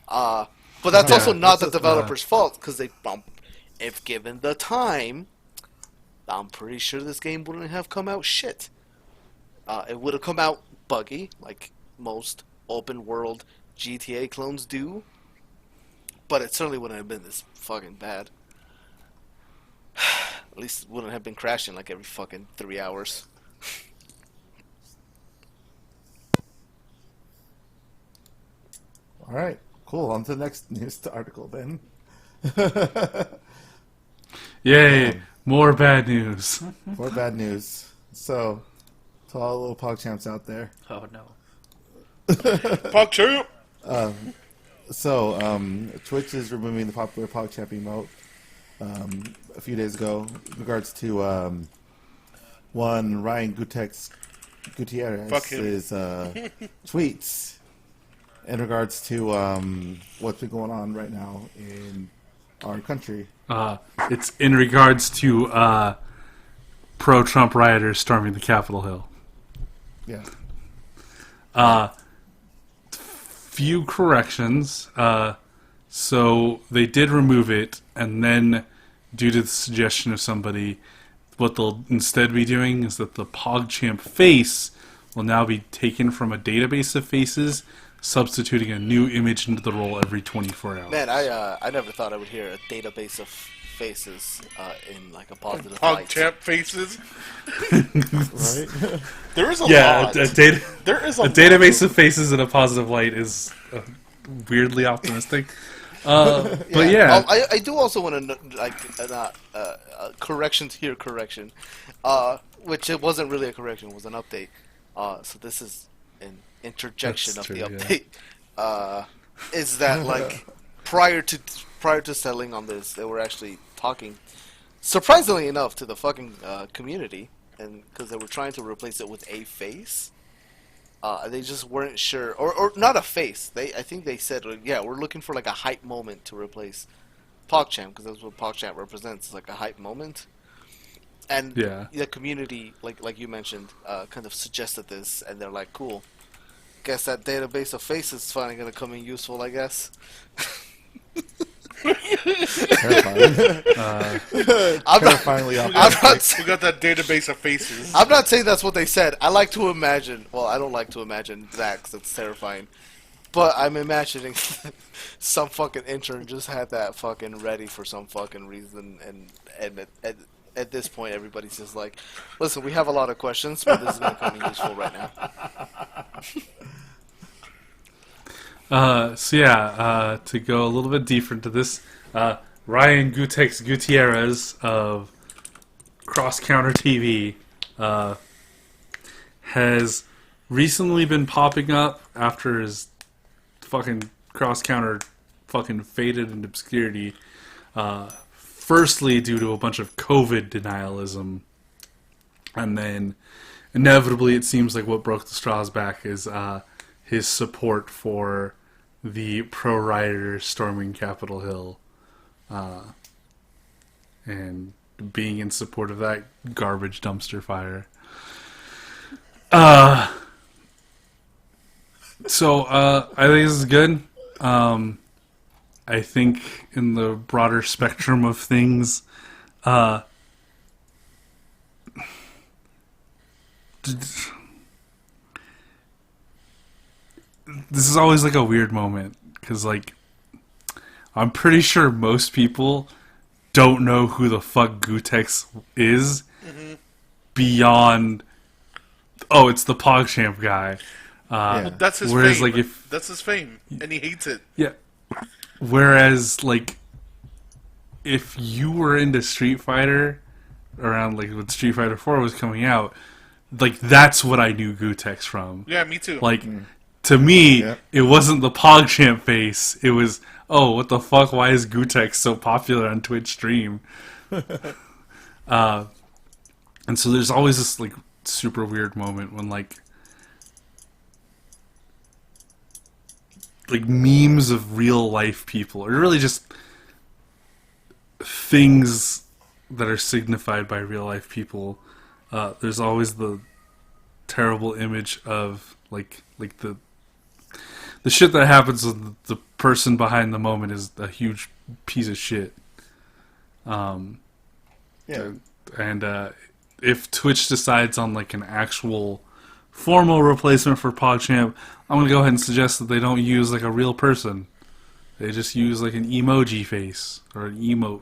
but that's also not the developer's fault because if given the time, I'm pretty sure this game wouldn't have come out shit. It would have come out buggy like most open world GTA clones do. But it certainly wouldn't have been this fucking bad. At least it wouldn't have been crashing like every fucking 3 hours. All right, cool. On to the next news article then. Yay! More bad news. More bad news. So, to all the little PogChamps out there. Oh no. PogChamp! So, Twitch is removing the popular PogChamp emote a few days ago in regards to one Ryan Gutierrez's tweets in regards to what's been going on right now in our country. It's in regards to pro-Trump rioters storming the Capitol Hill. Yeah. Few corrections. So they did remove it, and then, due to the suggestion of somebody, what they'll instead be doing is that the PogChamp face will now be taken from a database of faces, substituting a new image into the role every 24 hours. Man, I never thought I would hear a database of faces in like a positive light. PogChamp faces. Right? There is a Yeah, lot. there is a database of faces in a positive light is weirdly optimistic. But yeah. I do also want to correction to your correction, which it wasn't really a correction, it was an update. So this is an interjection That's of true, the update. Is that like prior to settling on this, they were actually talking, surprisingly enough, to the fucking community, and because they were trying to replace it with a face. They just weren't sure, or not a face. I think they said, yeah, we're looking for like a hype moment to replace PogChamp, because that's what PogChamp represents, like a hype moment. And the community, like you mentioned, kind of suggested this, and they're like, cool. Guess that database of faces is finally going to come in useful, I guess. Terrifyingly optimistic. We got that database of faces. I'm not saying that's what they said. I like to imagine. Well, I don't like to imagine that because it's terrifying. But I'm imagining some fucking intern just had that fucking ready for some fucking reason, and at this point, everybody's just like, listen, we have a lot of questions, but this is going to come in useful right now. To go a little bit deeper into this, Ryan Gutex Gutierrez of Cross Counter TV has recently been popping up after his fucking Cross Counter fucking faded into obscurity. Firstly, due to a bunch of COVID denialism, and then inevitably, it seems like what broke the straws back is his support for the pro rioters storming Capitol Hill, and being in support of that garbage dumpster fire. So I think this is good. I think in the broader spectrum of things, this is always like a weird moment because, like, I'm pretty sure most people don't know who the fuck Gutex is beyond. Oh, it's the PogChamp guy. Yeah. That's his Whereas, fame. like, That's his fame, and he hates it. Yeah. Whereas, like, if you were into Street Fighter around, like, when Street Fighter 4 was coming out, like, that's what I knew Gutex from. Yeah, me too. Like, to me, Yeah. it wasn't the PogChamp face. It was, oh, what the fuck? Why is Gutex so popular on Twitch stream? And so there's always this, like, super weird moment when, like memes of real life people, or really just things that are signified by real life people. There's always the terrible image of like the shit that happens when the person behind the moment is a huge piece of shit. Yeah. And if Twitch decides on like an actual formal replacement for PogChamp, I'm gonna go ahead and suggest that they don't use like a real person. They just use like an emoji face or an emote,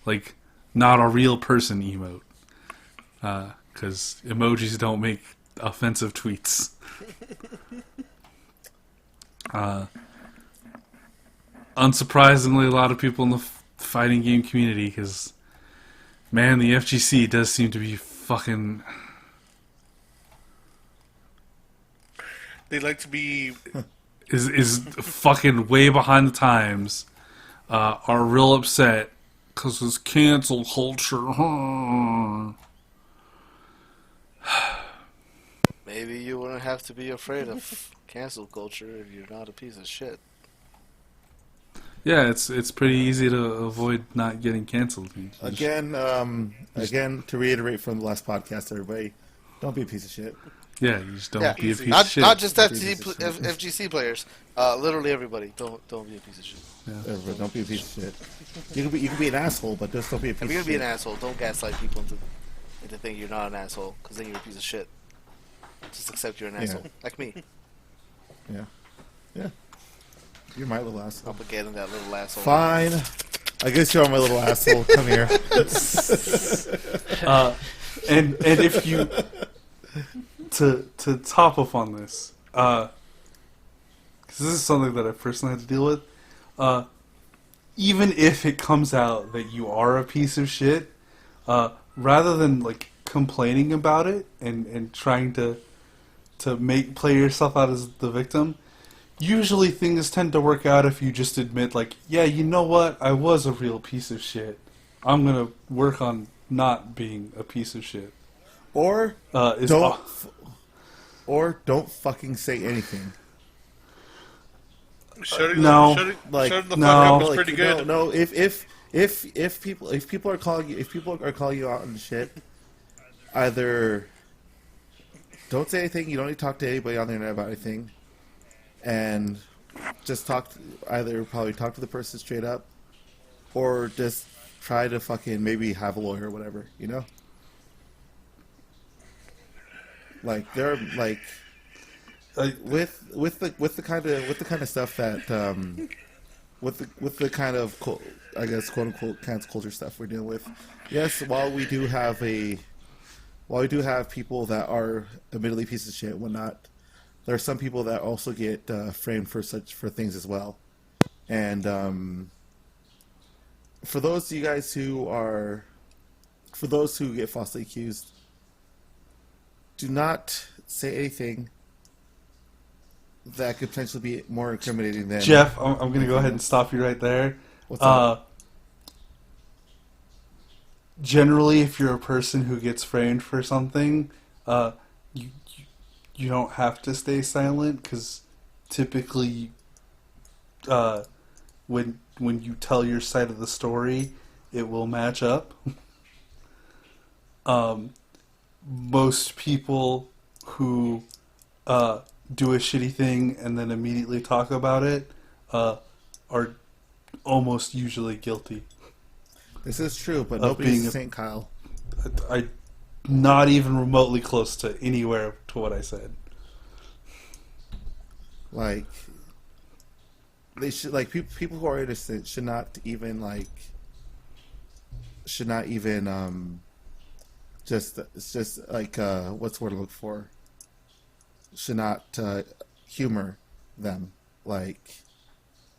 like not a real person emote, because emojis don't make offensive tweets. Unsurprisingly, a lot of people in the fighting game community, because man, the FGC does seem to be fucking. They like to be. Is fucking way behind the times. Are real upset because it's cancel culture. Maybe you wouldn't have to be afraid of cancel culture if you're not a piece of shit. Yeah, it's pretty easy to avoid not getting canceled. Again, to reiterate from the last podcast, everybody, don't be a piece of shit. Yeah, you just don't Yeah, be a piece not of shit. not just FGC FGC players. Literally everybody. Don't be a piece of shit. Everybody, don't be a piece of shit. You can be an asshole, but just don't be a piece If of you're shit. gonna be an asshole, don't gaslight people into thinking you're not an asshole, because then you're a piece of shit. Just accept you're an asshole, like me. Yeah. You're my little asshole. Propagating that little asshole. Fine. I guess you're my little asshole. Come here. And if you to top up on this, because this is something that I personally had to deal with. Even if it comes out that you are a piece of shit, rather than like complaining about it and trying to play yourself out as the victim, usually things tend to work out if you just admit, like, yeah, you know what, I was a real piece of shit. I'm gonna work on not being a piece of shit. Or don't fucking say anything. Shutting No. the Like, fuck no. up is Like, pretty good. No, if people are calling you out on shit, either don't say anything. You don't need to talk to anybody on the internet about anything, and just probably talk to the person straight up, or just try to fucking maybe have a lawyer or whatever. You know, like with the kind of stuff that with the kind of I guess quote unquote cancel culture stuff we're dealing with. Yes, while we do have people that are admittedly pieces of shit and whatnot, there are some people that also get framed for things as well. And for those of you guys for those who get falsely accused, do not say anything that could potentially be more incriminating than... Jeff, I'm going to go ahead and stop you right there. What's up? Generally, if you're a person who gets framed for something, you don't have to stay silent, because typically when you tell your side of the story, it will match up. Most people who do a shitty thing and then immediately talk about it are almost usually guilty. This is true, but nobody's a Saint, Kyle. I not even remotely close to anywhere to what I said. Like, they should, like, people who are innocent should not even just like what's the word I look for? Should not humor them, like,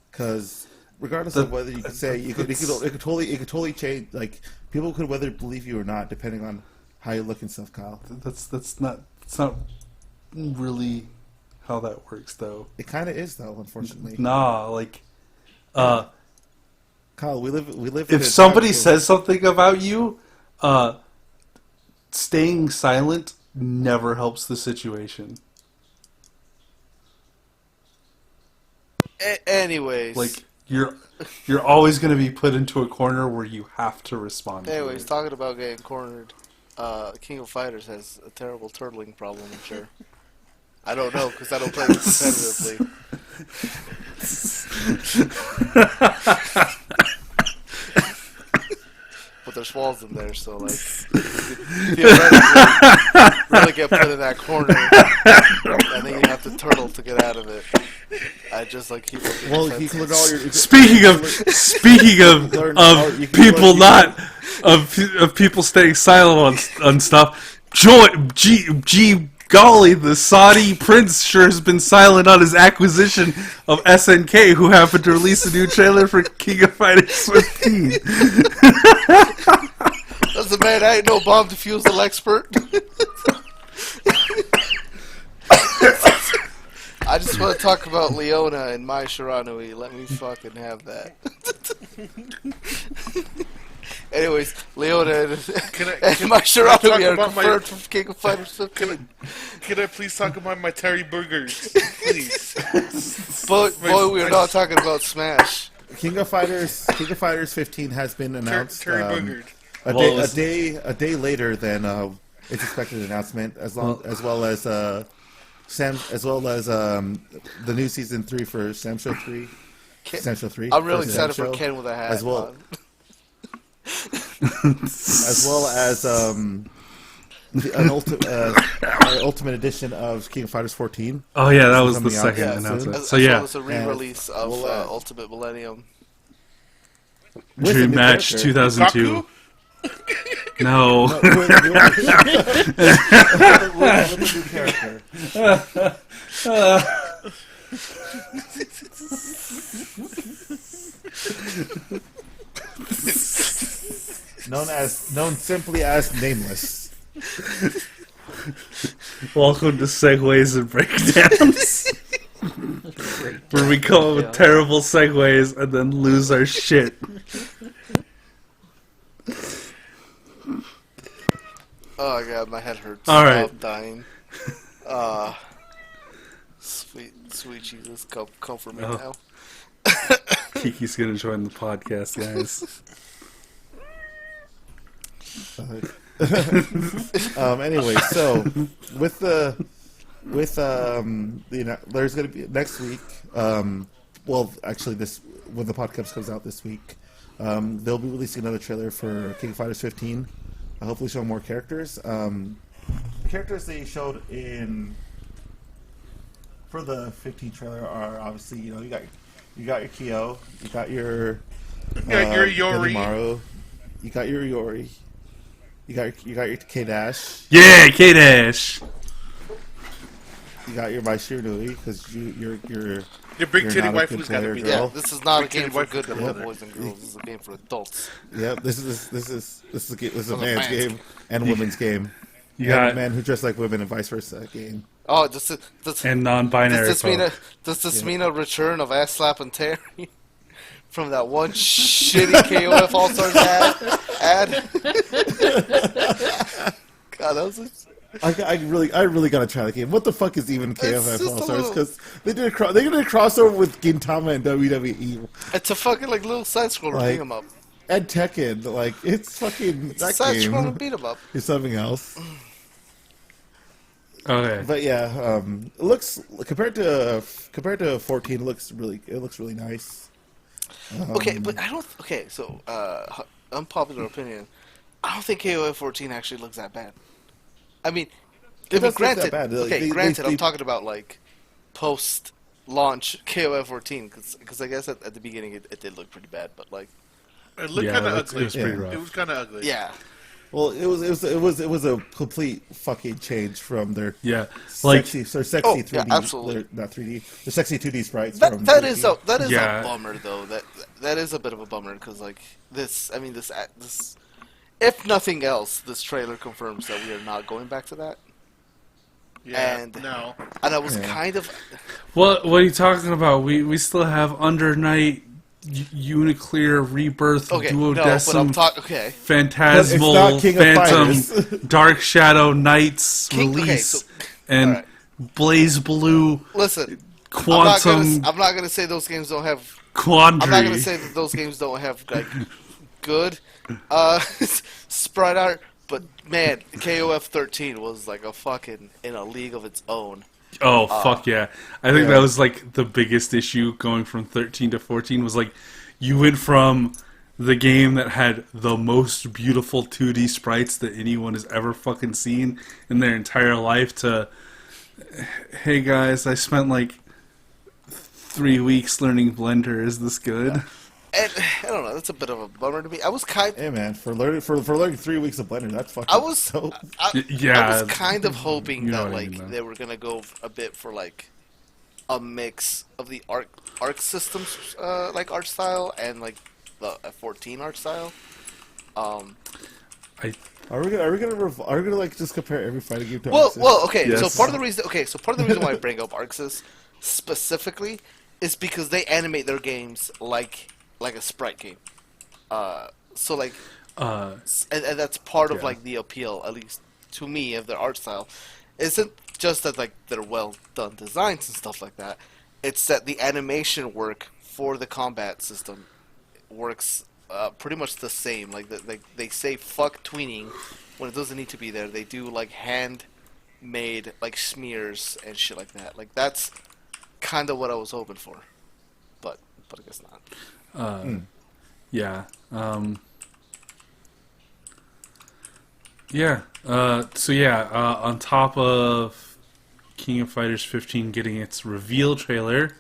because regardless of whether you could say it could totally change. Like, people could whether believe you or not depending on how you look and stuff, Kyle. That's not really how that works, though. It kind of is, though, unfortunately. Nah, like, Kyle, we live. If somebody says something about you, staying silent never helps the situation. Anyways, like, you're always going to be put into a corner where you have to respond. Anyways, talking about getting cornered, King of Fighters has a terrible turtling problem, I'm sure. I don't know, because I don't play competitively. But there's walls in there, so, like, theoretically, really get put in that corner, and then you have to turtle to get out of it. I just, like, keep looking. Well, you can learn all your... Speaking of people of people staying silent on stuff, golly, the Saudi prince sure has been silent on his acquisition of SNK, who happened to release a new trailer for King of Fighters 15. Listen, man, I ain't no bomb defusal expert. I just want to talk about Leona and Mai Shiranui. Let me fucking have that. Anyways, Leona and Mai Shiranui are confirmed from King of Fighters 15. Can I please talk about my Terry Burgers? Please. Boy, we're not talking about Smash. King of Fighters 15 has been announced. Terry Burgers. A day later than its expected announcement, as well as the new season 3 for Sam Show 3. Sam Show 3. I'm really excited for Ken with a hat as well. on. As well as an ultimate edition of King of Fighters 14. Oh yeah, that was the second announcement. So yeah, it's a re-release of Ultimate Millennium. Dream Match 2002. No. With a new character. known simply as Nameless. Welcome to Segways and Breakdowns, where we come up with terrible segues and then lose our shit. Oh god, my head hurts. All right. I'm dying. Sweet Jesus, come for me now. Kiki's gonna join the podcast, guys. Anyway, so there's gonna be next week. Well, actually, when the podcast comes out this week, they'll be releasing another trailer for King of Fighters 15. Hopefully, show more characters. Characters they showed in for the 15 trailer are obviously you got your Kyo, you got your Yori. Benimaru, you got your Yori, you got your K Dash, Yeah, K-Dash. you got your Mai Shiranui because you're Your big you're titty not a wife good who's got to player, be girl. there. Yeah, this is not a Big game titty for wife good is little there. boys and girls. This is a game for adults. Yep, this is a man's man's game and women's game. You And a got man who dressed like women and vice versa game. Oh, and non-binary does this mean a return of ass slap and Terry from that one shitty KOF All Stars ad? God, that was. I really gotta try the game. What the fuck is even KFF just All a Stars? little- Because they did a crossover with Gintama and WWE It's a fucking like little side scroller Like, beat 'em up. and Tekken. Like it's fucking that Side scroller game beat 'em up. is something else. Okay. But yeah, it looks compared to 14, it looks really nice. Okay, but I don't. Okay, so unpopular opinion. I don't think KOF 14 actually looks that bad. I mean, It doesn't look granted. that bad. Okay, They- granted, they- I'm talking about like post-launch KOF 14 because I guess at the beginning it did look pretty bad, but like It looked Yeah, kind of it ugly. was pretty Yeah. rough. It was kind of ugly. yeah, Well, it was a complete fucking change from their Yeah, like sexy 3D. Oh, yeah, absolutely. Not 3D. The sexy 2D sprites. that from that is 3D. a Yeah. bummer though. That is a bit of a bummer because like this. I mean this. If nothing else, this trailer confirms that we are not going back to that. Yeah. And- No. And I was Yeah. kind of. what are you talking about? We still have Under Night, Uniclear, Rebirth, Okay, no, but I'm Duodecim, talking. Okay. Phantasmal, But it's not King of Phantom, Fighters. Dark Shadow Knights Okay, release, so and alright. Blaze Blue, Listen, Quantum, I'm not gonna say those games don't have. Quandary. I'm not gonna say that those games don't have like good sprite art, but man, KOF 13 was like a fucking in a league of its own. Oh fuck yeah! I think Yeah. that was like the biggest issue going from 13 to 14 was like you went from the game that had the most beautiful 2D sprites that anyone has ever fucking seen in their entire life to hey guys, I spent like 3 weeks learning Blender. Is this good? And I don't know, that's a bit of a bummer to me. I was kind, Hey man, for learning 3 weeks of Blender, that's fucking. I was, dope. Yeah, I was kind of hoping you know that what I like mean, though. they were gonna go a bit for like a mix of the Arc systems like art style and like the 14 art style. Are we gonna like just compare every fighting game to Arceus? Well, okay. Yes. So part of the reason why I bring up Arxis specifically is because they animate their games like a sprite game. So like, and that's part of Yeah. like the appeal, at least to me, of their art style. Isn't just that like they're well done designs and stuff like that. It's that the animation work for the combat system works pretty much the same. Like they say fuck tweening when it doesn't need to be there. They do like handmade like smears and shit like that. Like that's kind of what I was hoping for, but I guess not. Yeah. Yeah. On top of King of Fighters 15 getting its reveal trailer,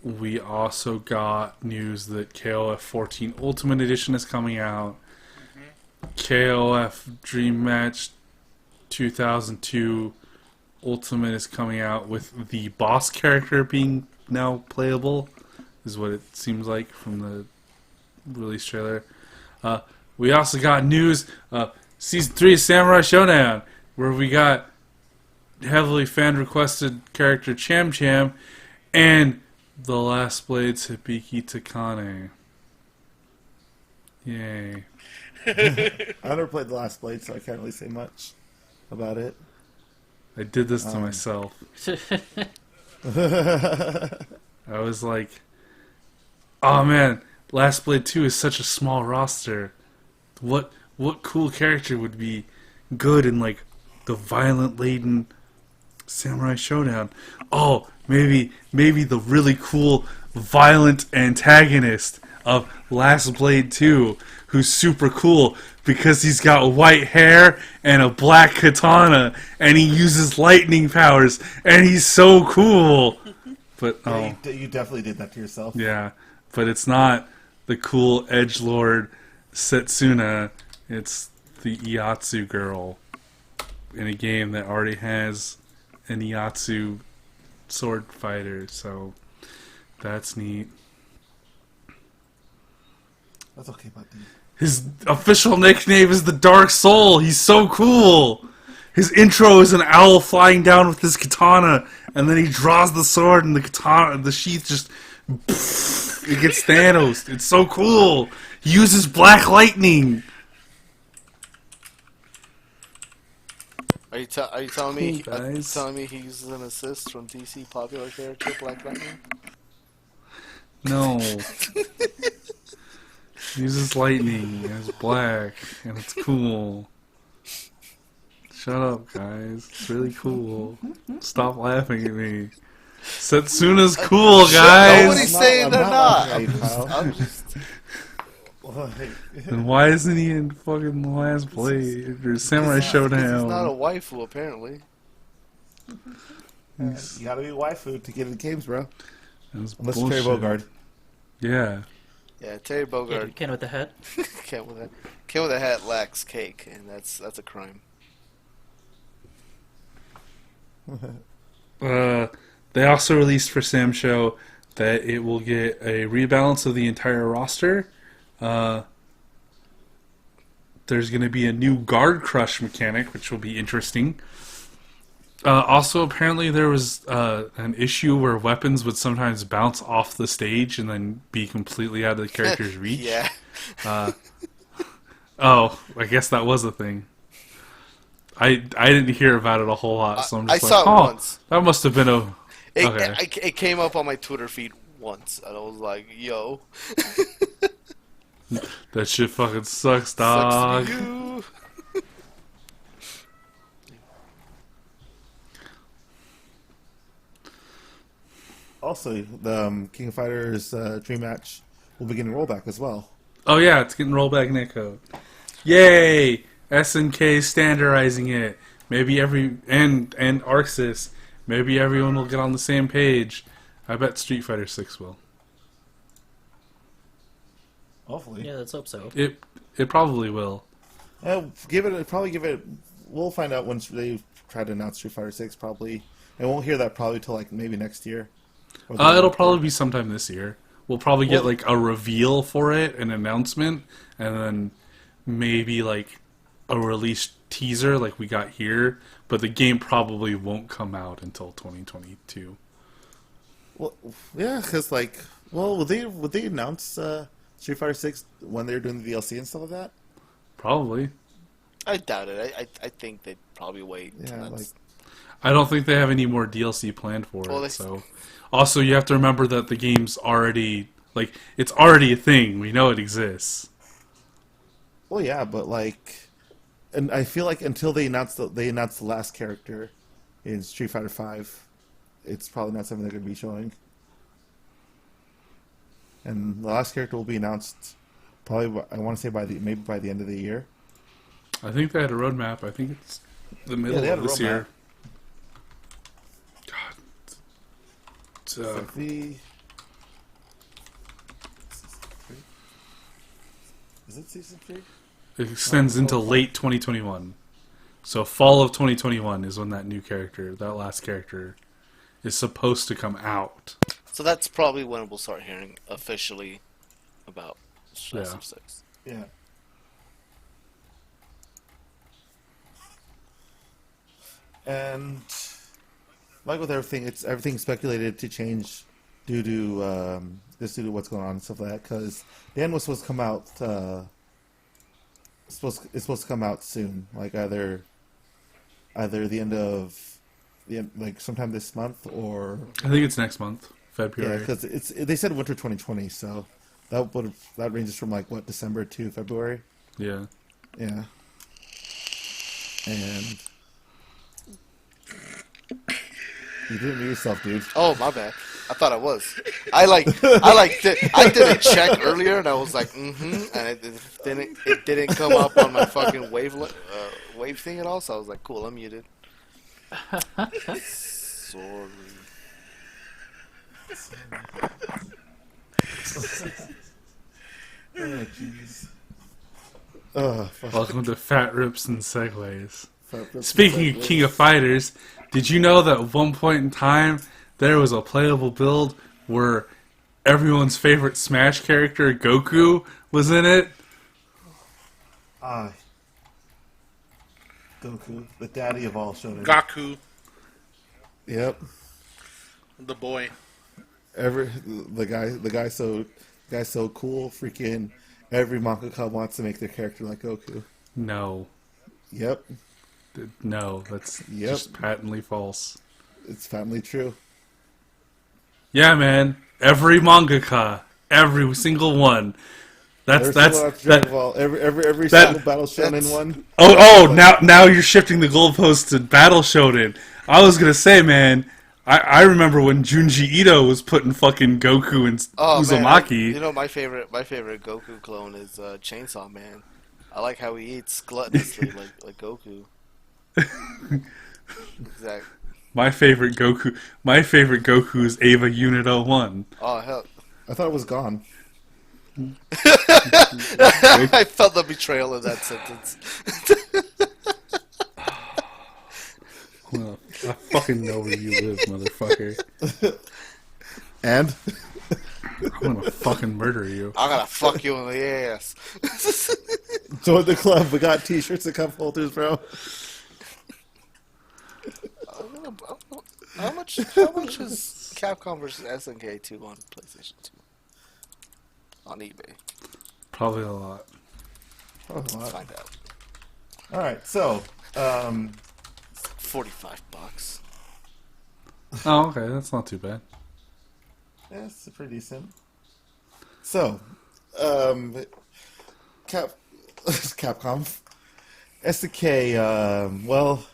we also got news that KOF 14 Ultimate Edition is coming out. KOF Dream Match 2002 Ultimate is coming out with the boss character being now playable, is what it seems like from the release trailer. We also got news Season 3 of Samurai Showdown, where we got heavily fan-requested character Cham Cham and the Last Blades Hibiki Takane. Yay. I never played the Last Blade, so I can't really say much about it. I did this to myself. I was like, oh man, Last Blade 2 is such a small roster. What cool character would be good in like the violent laden Samurai Showdown? Oh, maybe the really cool violent antagonist. of Last Blade 2, who's super cool because he's got white hair and a black katana, and he uses lightning powers, and he's so cool. But You definitely did that to yourself. yeah, but it's not the cool edgelord Setsuna. It's the Iatsu girl in a game that already has an Iatsu sword fighter, so that's neat. That's okay, buddy. His official nickname is the Dark Soul. He's so cool. His intro is an owl flying down with his katana, and then he draws the sword, and the katana, the sheath just it gets Thanos. It's so cool. He uses black lightning. Are you telling me? Cool, Are you guys. telling me he uses an assist from DC popular character Black Lightning? No. He uses lightning, and it's black, and it's cool. Shut up, guys. It's really cool. Stop laughing at me. Setsuna's cool, guys. Nobody's saying they're not. laughing at you, Kyle. I'm just. Then why isn't he in fucking The Last Blade or Samurai He's not a Showdown? waifu, apparently. You gotta be waifu to get in the games, bro. That's Unless it's Terry bullshit. Bogard. Yeah. Yeah, Terry Yeah, Bogard Ken with the hat. can't with a hat lacks cake, and that's a crime. They also released for Sam Show that it will get a rebalance of the entire roster. There's going to be a new guard crush mechanic, which will be interesting. Also, apparently there was an issue where weapons would sometimes bounce off the stage and then be completely out of the character's reach. Yeah. Oh, I guess that was a thing. I didn't hear about it a whole lot, so I'm just I like, saw it once. that must have been a... Okay. It came up on my Twitter feed once, and I was like, "Yo, That shit fucking sucks, dog. sucks to you." Also, the King of Fighters Dream Match will be getting rollback as well. Oh yeah, it's getting rollback netcode. Yay! SNK standardizing it. Maybe and Arxis. Maybe everyone will get on the same page. I bet Street Fighter 6 will. Hopefully. Yeah, let's hope so. It probably will. Probably give it. We'll find out once they try to announce Street Fighter 6. Probably, and won't hear that probably till like maybe next year. It'll probably be sometime this year. We'll probably get like a reveal for it, an announcement, and then maybe like a release teaser like we got here. But the game probably won't come out until 2022. Well, yeah, because like, well, would they announce Street Fighter 6 when they're doing the DLC and stuff like that? Probably. I doubt it. I think they'd probably wait. Yeah, till like that's- I don't think they have any more DLC planned for Well, it. they- So, also you have to remember that the game's already it's already a thing. We know it exists. well, yeah, but like, and I feel like until they announce the last character in Street Fighter 5, it's probably not something they're going to be showing. And the last character will be announced probably, I want to say maybe by the end of the year. I think they had a roadmap. I think it's the middle they had of a this roadmap. year. God. It's, Like is it season 3? it extends into late 2021. So fall of 2021 is when that last character, is supposed to come out. So that's probably when we'll start hearing officially about Street Fighter 6. Yeah. And like with everything, everything's speculated to change due to what's going on and stuff like that. Because the end was supposed to come out. It's supposed to come out soon, like either the end of like sometime this month or I think it's next month, yeah, February. because they said winter 2020, so that ranges from like what, December to February. Yeah. Yeah. And You didn't mute yourself, dude. Oh, my bad. I thought I was. I did a check earlier, and I was like, and it didn't come up on my fucking wave thing at all. So I was like, cool, I'm muted. Sorry. Oh, jeez. Welcome to Fat Rips and Segways. Speaking of King of Fighters, did you know that at one point in time there was a playable build where everyone's favorite Smash character, Goku, was in it? Goku, the daddy of all shonen. Gaku, Yep. the boy. The guy so cool. Freaking every mangaka wants to make their character like Goku. No. Yep. No, that's just patently false. It's family true. Yeah, man. Every mangaka. Every single one. Every single Battle Shonen one. Oh, now you're shifting the goalpost to Battle Shonen. I was gonna say, man, I remember when Junji Ito was putting fucking Goku and Uzumaki. Man, my favorite Goku clone is Chainsaw Man. I like how he eats gluttonously like Goku. Exactly. My favorite Goku is Ava Unit 01. Oh hell! I thought it was gone. I felt the betrayal of that sentence. Well, I fucking know where you live, motherfucker. And? I'm gonna fucking murder you. I'm gonna fuck you in the ass. Join the club. We got t-shirts and cup holders, bro. How much is Capcom versus SNK 2 on PlayStation 2? On eBay. Probably a lot. Let's find out. Alright, so, $45. Oh, okay, that's not too bad. yeah, it's pretty decent. So, Capcom, SNK, well,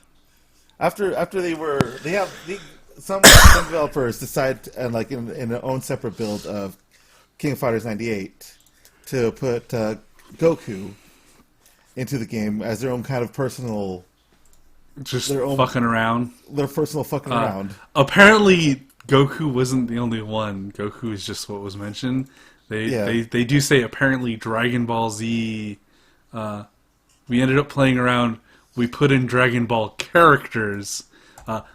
after some developers decide, and like in their own separate build of King of Fighters 98, to put Goku into the game as their own kind of personal, Just their own- fucking around. their personal fucking around. Apparently, Goku wasn't the only one. Goku is just what was mentioned. They do say apparently Dragon Ball Z. We ended up playing around. We put in Dragon Ball characters.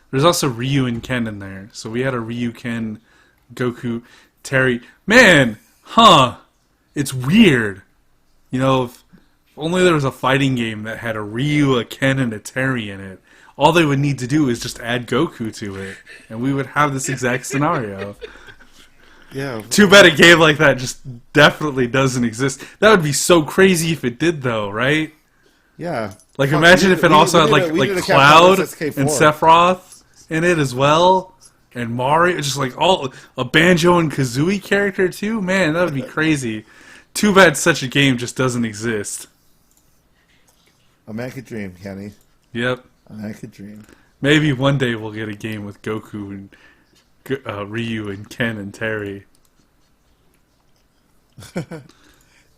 There's also Ryu and Ken in there. So we had a Ryu, Ken, Goku, Terry. Man, it's weird. You know, if only there was a fighting game that had a Ryu, a Ken, and a Terry in it. All they would need to do is just add Goku to it, and we would have this exact scenario. Yeah. Too bad a game like that just definitely doesn't exist. That would be so crazy if it did, though, right? Yeah. Like, Fuck, imagine if it also had, like a Cloud Capcom SSK4. and Sephiroth in it as well, and Mario, just like a Banjo and Kazooie character, too? Man, that would be crazy. Too bad such a game just doesn't exist. A man could dream, Kenny. Yep. A man could dream. Maybe one day we'll get a game with Goku and Ryu and Ken and Terry.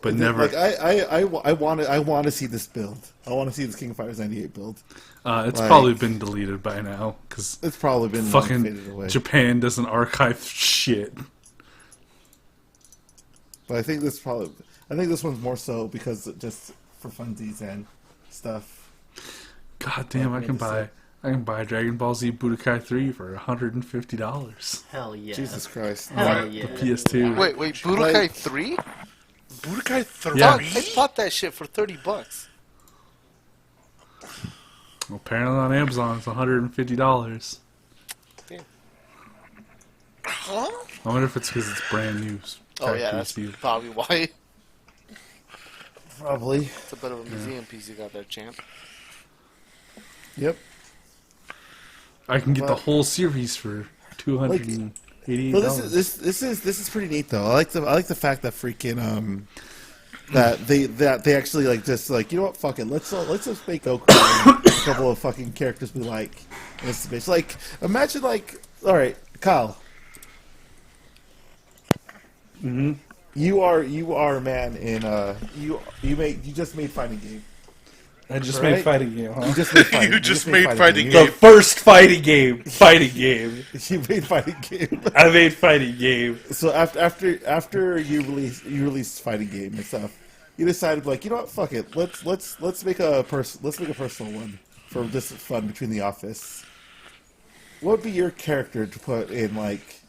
But never. Like I want to see this build. I want to see this King of Fighters 98 build. It's probably been deleted by now because It's probably been fucking faded away. Japan doesn't archive shit. But I think this one's more so because just for funsies and stuff. God damn, I can buy Dragon Ball Z Budokai 3 for $150. Hell yeah. Jesus Christ. Hell yeah. The PS2. Wait, Budokai 3? Budokai 3? Yeah. I bought that shit for $30. Apparently on Amazon it's $150. Damn. Huh? I wonder if it's because it's brand new. Oh yeah, that's probably why. Probably. It's a bit of a museum piece you got there, champ. Yep. I can get the Well, whole series for $288. Well, this is pretty neat though. I like the fact that freaking that they actually like just like, you know what, fuck it, let's just make Goku and a couple of fucking characters we like in this space. Like imagine like All right, Kyle. Mm-hmm. You are a man in you just made fighting game. I just Right? made fighting game, huh? You just made fighting. You just made fighting game. The first fighting game. Fighting game. You made fighting game. I made fighting game. So after you released fighting game and stuff, you decided like, you know what, fuck it. Let's make a personal one for this fun between the office. What would be your character to put in like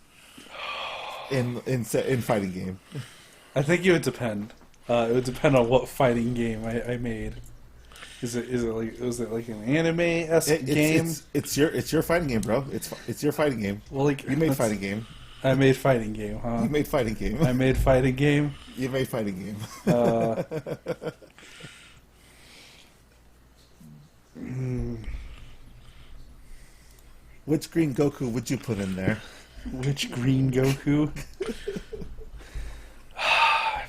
in fighting game? I think it would depend. It would depend on what fighting game I made. Was it like an anime-esque game? It's your fighting game, bro. It's your fighting game. Well, like You made fighting game. I made fighting game, huh? You made fighting game. I made fighting game. You made fighting game. Which green Goku would you put in there? Which green Goku? I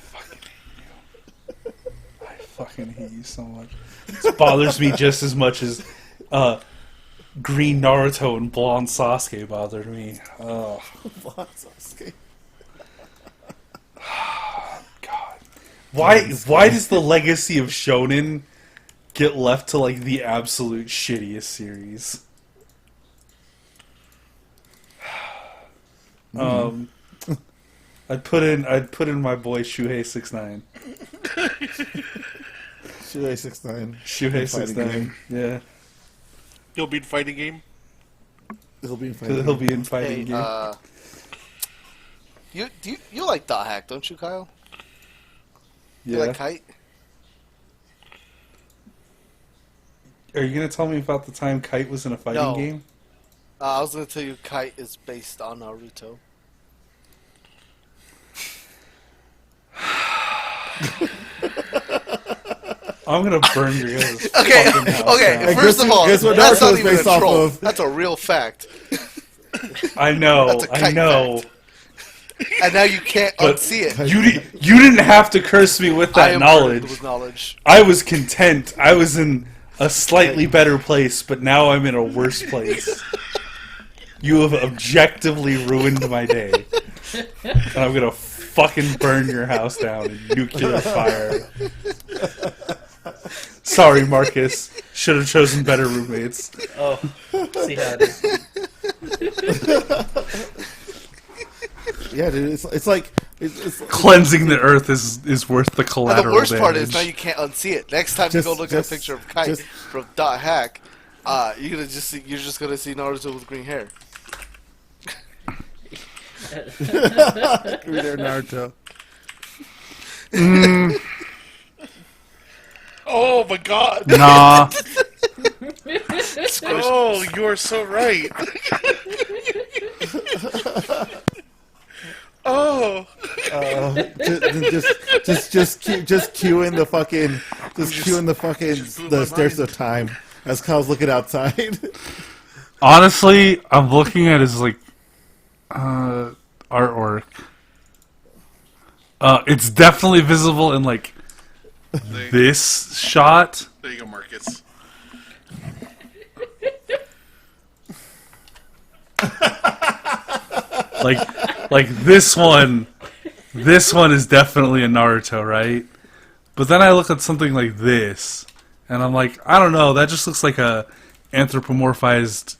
fucking hate you so much. This bothers me just as much as green Naruto and blonde Sasuke bothered me. Oh, Sasuke. God. Why does the legacy of Shonen get left to like the absolute shittiest series? I'd put in my boy Shuhei 6'9". Shuhei 6'9". Shuhei Fighting 6'9". game. Yeah. He'll be in fighting game. He'll be in fighting He'll game. be in fighting Hey, game. you like dot hack, don't you, Kyle? You Yeah. like kite? Are you gonna tell me about the time Kite was in a fighting No. game? I was gonna tell you, kite is based on Naruto. I'm gonna burn your guys' Okay, fucking house okay. down. Hey, First of all, guess what that's Naruto not is even a based off troll. of? That's a real fact. I know, That's a I kite know. fact. And now you can't But unsee it. You didn't have to curse me with I that am knowledge. burdened with knowledge. I was content. I was in a slightly better place, but now I'm in a worse place. You have objectively ruined my day. And I'm gonna fucking burn your house down in nuclear fire. Sorry, Marcus. Should have chosen better roommates. Oh, see how it is. Yeah, dude. It's like it's Cleansing the earth is worth the And collateral the worst part is damage. now you can't unsee it. Next time Just- you go look just- at a picture of kite just- from dot hack, you're just gonna see Naruto with green hair. Reader Naruto. Oh my god! Nah. Oh, you are so right. Oh, Just cue in the fucking blew the my stairs mind. of time as Kyle's looking outside. Honestly, I'm looking at his like artwork. It's definitely visible in like this shot. there you go, Marcus. Like this one. This one is definitely a Naruto, right? But then I look at something like this, and I'm like, I don't know. That just looks like a anthropomorphized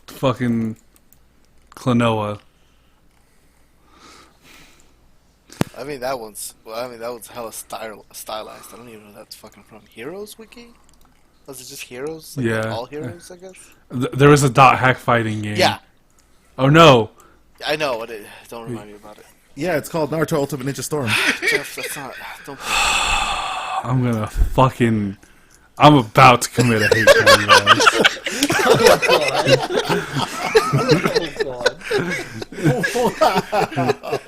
fucking Klonoa. I mean that one's hella stylized. I don't even know if that's fucking from Heroes Wiki. Was it just Heroes? Like Yeah. all Heroes, I guess. There was a dot hack fighting game. Yeah, Oh no. I know. But don't remind me about it. Yeah, it's called Naruto Ultimate Ninja Storm. Jeff, that's not. Don't. I'm gonna fucking. I'm about to commit a hate crime, guys.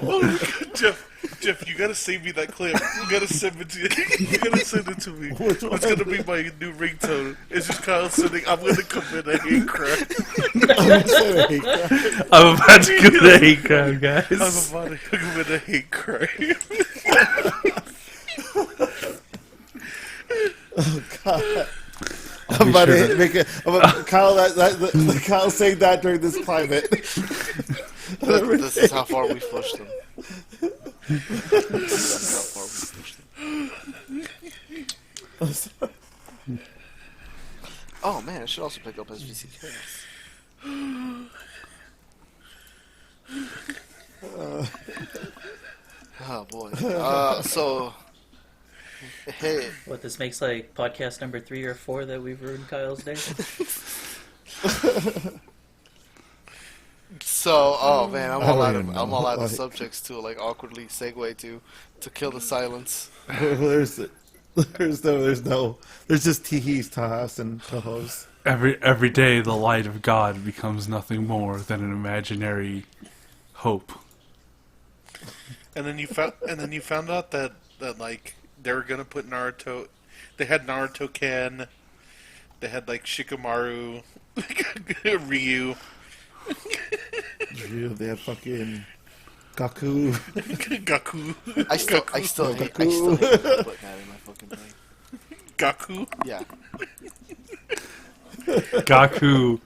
Oh god. Jeff, you gotta save me that clip. You gotta send it to you gotta send it to me. Which one? It's gonna be my new ringtone. It's just Kyle sending, I'm gonna commit a hate crime. I'm about to commit a hate crime, guys. I'm about to commit a hate crime. I'm about to make it. Kyle, Kyle saying that during this climate. This is how far we've pushed them. This is how far we've pushed them. Oh man, I should also pick up SVC Chaos. Oh boy. So, hey. What, this makes like podcast number 3 or 4 that we've ruined Kyle's day? So, oh man, I'm all out of Like- subjects to like awkwardly segue to kill the silence. There's just teehees, tahas, and tohos. Every day, the light of God becomes nothing more than an imaginary hope. And then you found out that like they were gonna put Naruto. They had Naruto Ken. They had like Shikamaru, Ryu. They have fucking Goku. Goku. I still hate putting that in my fucking thing. Goku. Yeah. Gaku.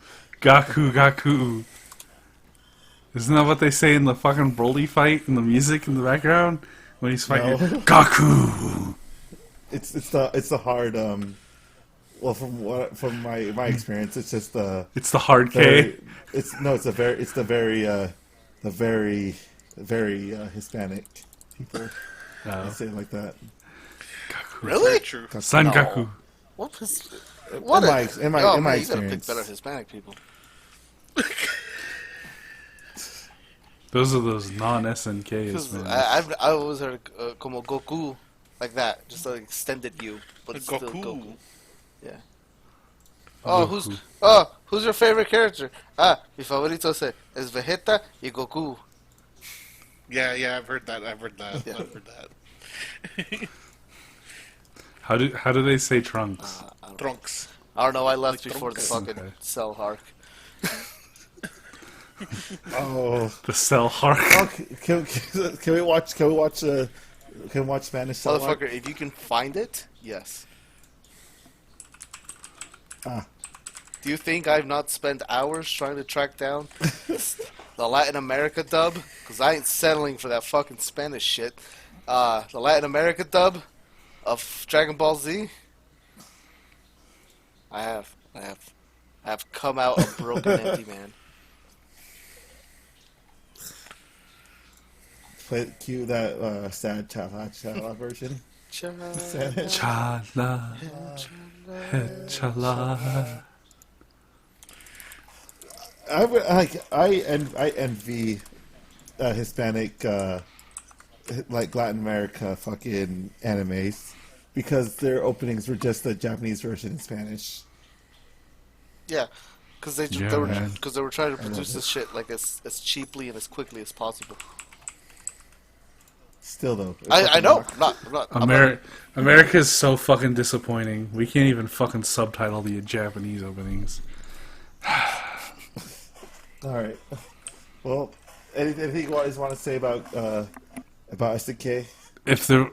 Isn't that what they say in the fucking Broly fight in the music in the background when he's fighting? No. Gaku. It's the hard well from my experience it's just the It's the hard K. it's the very Hispanic people that say it like that. Really? True. Son No. Gaku. What is? In What? my Oh, in my man, you gotta experience, pick better Hispanic people. Those are those non-SNKs, Because man. I always heard como Goku, like that, just an extended U, but it's still Goku. Goku. Yeah. Oh, Goku. who's your favorite character? Mi favorito es Vegeta y Goku. Yeah, I've heard that. Yeah. I've heard that. How do they say Trunks? Trunks. I don't know. I left Like before the Trunks. fucking Okay. Cell arc. The Cell Hark. can we watch Spanish Cell Arc? Motherfucker, if you can find it, yes. Ah. Do you think I've not spent hours trying to track down the Latin America dub? Because I ain't settling for that fucking Spanish shit. The Latin America dub of Dragon Ball Z? I have come out a broken empty man. Cue that sad chala version. Spanish. Chala. Chala. I envy Hispanic like Latin America fucking animes because their openings were just the Japanese version in Spanish. Yeah, because they Yeah, were man. trying to produce this shit like as cheaply and as quickly as possible. Still though, I know. I'm not. America is so fucking disappointing. We can't even fucking subtitle the Japanese openings. All right. Well, anything you guys want to say about SNK If there,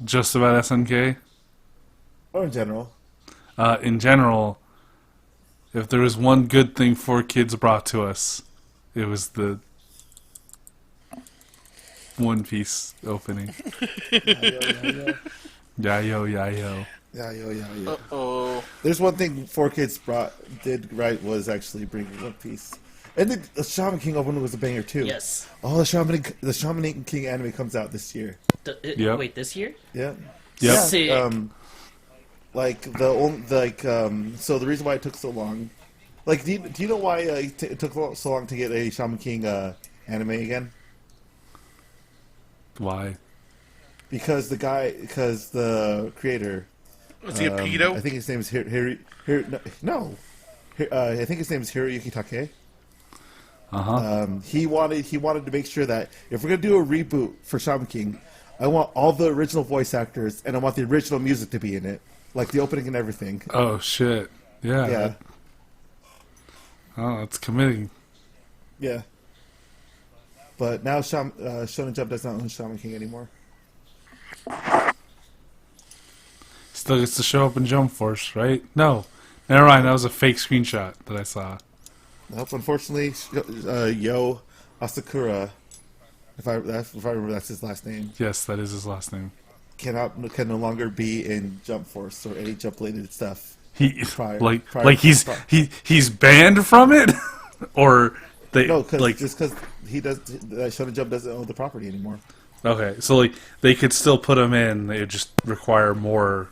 just about SNK. or in general? In general, if there was one good thing 4Kids brought to us, it was the One Piece opening. Yayo, yayo. Yeah. Oh, There's one thing 4Kids did right was actually bring One Piece, and the Shaman King opening was a banger too. Yes. Oh, the Shaman King anime comes out this year. Yep. Wait, this year? Yeah. Yep. Sick. So the reason why it took so long, like, do you know why it took so long to get a Shaman King anime again? Why? Because the creator, Was he a pedo? I think his name is I think his name is Hiroyuki Take. He wanted to make sure that if we're gonna do a reboot for Shaman King, I want all the original voice actors and I want the original music to be in it, like the opening and everything. Oh shit! Yeah. Yeah, Oh, that's committing. yeah. But now Shonen Jump does not own Shaman King anymore. Still gets to show up in Jump Force, right? No. Never mind, that was a fake screenshot that I saw. Nope, unfortunately, Yo Asakura, if I remember that's his last name, Yes, that is his last name. can no longer be in Jump Force or any jump related stuff. He Prior- he's banned from it, or they No, because like he does that Shonen Jump doesn't own the property anymore. okay, so like they could still put him in. They would just require more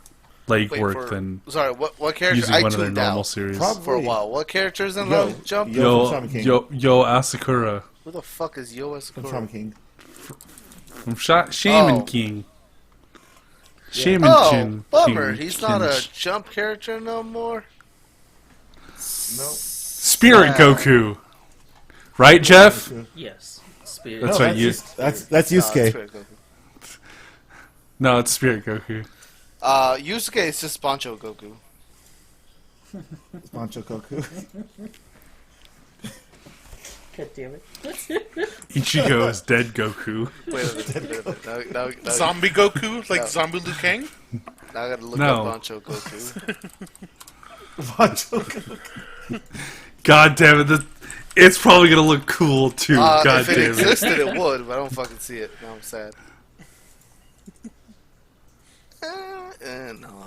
legwork than Sorry, what character? using I one of their tuned normal out series. for a while. What characters in Yo. Jump? Yo from Shaman King. Yo Asakura Who the fuck is Yo From Asakura? Shaman King. from Shaman Oh. King. Shaman Oh, King. bummer. King- He's not a King- Jump character no more. No. Spirit Goku. Right, Jeff? Yes. Spirit. That's No, right. That's No, Yusuke. it's Spirit Goku. No, it's Spirit Goku. Yusuke is just Bancho Goku. Bancho Goku. God damn it. Ichigo is dead Goku. Wait a minute. Now, Zombie Goku, like No. Zombie Liu Kang. now I gotta look No. up Bancho Goku. Bancho Goku. God damn it. It's probably going to look cool, too. God if it damn it. existed, it would, but I don't fucking see it. Now I'm sad. No.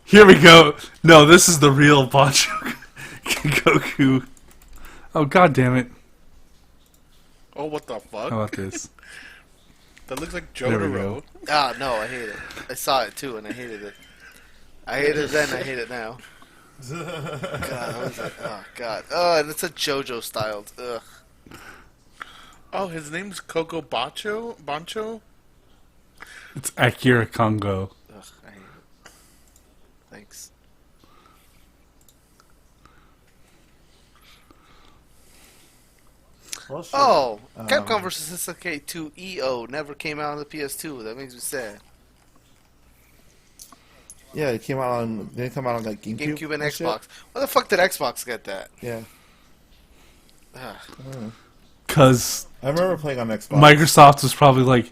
Here we go. No, this is the real Bancho Goku. Oh, god damn it. Oh, what the fuck? How about this? That looks like There we Jotaro. Ah, no, I hate it. I saw it too, and I hated it. I hated it then, I hate it now. God, what was that? Oh, God. Oh, and it's a JoJo styled. Ugh. Oh, his name's Coco Bancho? It's Akira Kongo. Ugh, I hate it. Thanks. Well, sure. Oh, Capcom vs. SNK 2 EO never came out on the PS2. That makes me sad. Yeah, it came out on. Didn't it come out on like GameCube, GameCube and shit? Xbox. Why the fuck did Xbox get that? Yeah, Ugh. Because I remember playing on Xbox. Microsoft was probably like,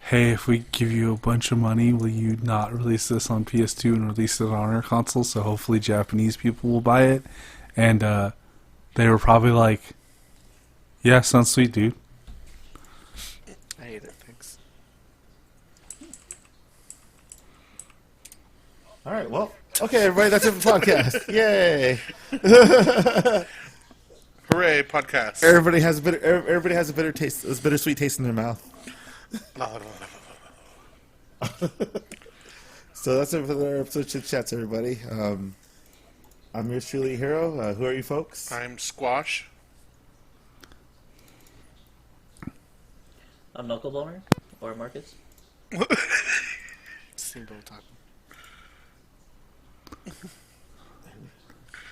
hey, if we give you a bunch of money, will you not release this on PS2 and release it on our console? So hopefully Japanese people will buy it. And they were probably like, yeah, sounds sweet, dude. I hate it. Thanks. All right, well, okay, everybody, that's it for the podcast. Yay! Hooray, podcast. Everybody has a bitter taste, a bittersweet taste in their mouth. So that's it for the episode of Chit Chats, everybody. I'm yours truly, Hero. Who are you folks? I'm Squash. I'm Knuckle Blower or Marcus. Steamboat Taco.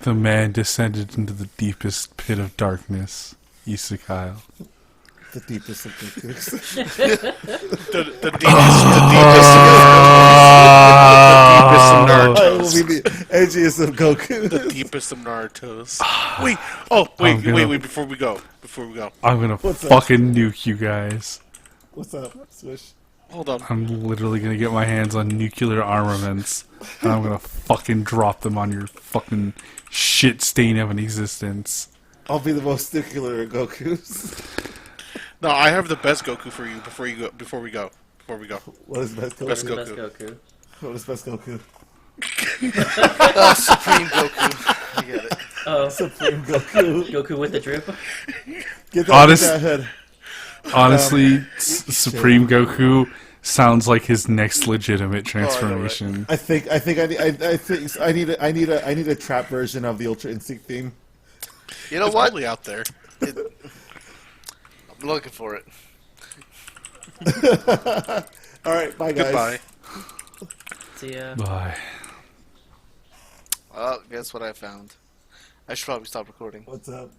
The man descended into the deepest pit of darkness, Isekai. The deepest of Gokus. The deepest of I will Naruto's. be the edgiest of Goku. The deepest of Naruto's. Wait, before we go. I'm gonna What's up? fucking nuke you guys. What's up, Swish? Hold on. I'm literally gonna get my hands on nuclear armaments, and I'm gonna fucking drop them on your fucking shit stain of an existence. I'll be the most nuclear of Gokus. No, I have the best Goku for you before we go. What is best Goku? Best Goku. Best Goku. What is best Goku? Supreme Goku. I get it. Oh, Supreme Goku. Goku with the drip. Get that, Honest- get that head. Honestly, Supreme Goku sounds like his next legitimate know, right? transformation. I think I need a trap version of the Ultra Instinct theme. You know It's what? probably out there. I'm looking for it. All right, bye guys. Goodbye. See ya. Bye. Oh, guess what I found? I should probably stop recording. What's up?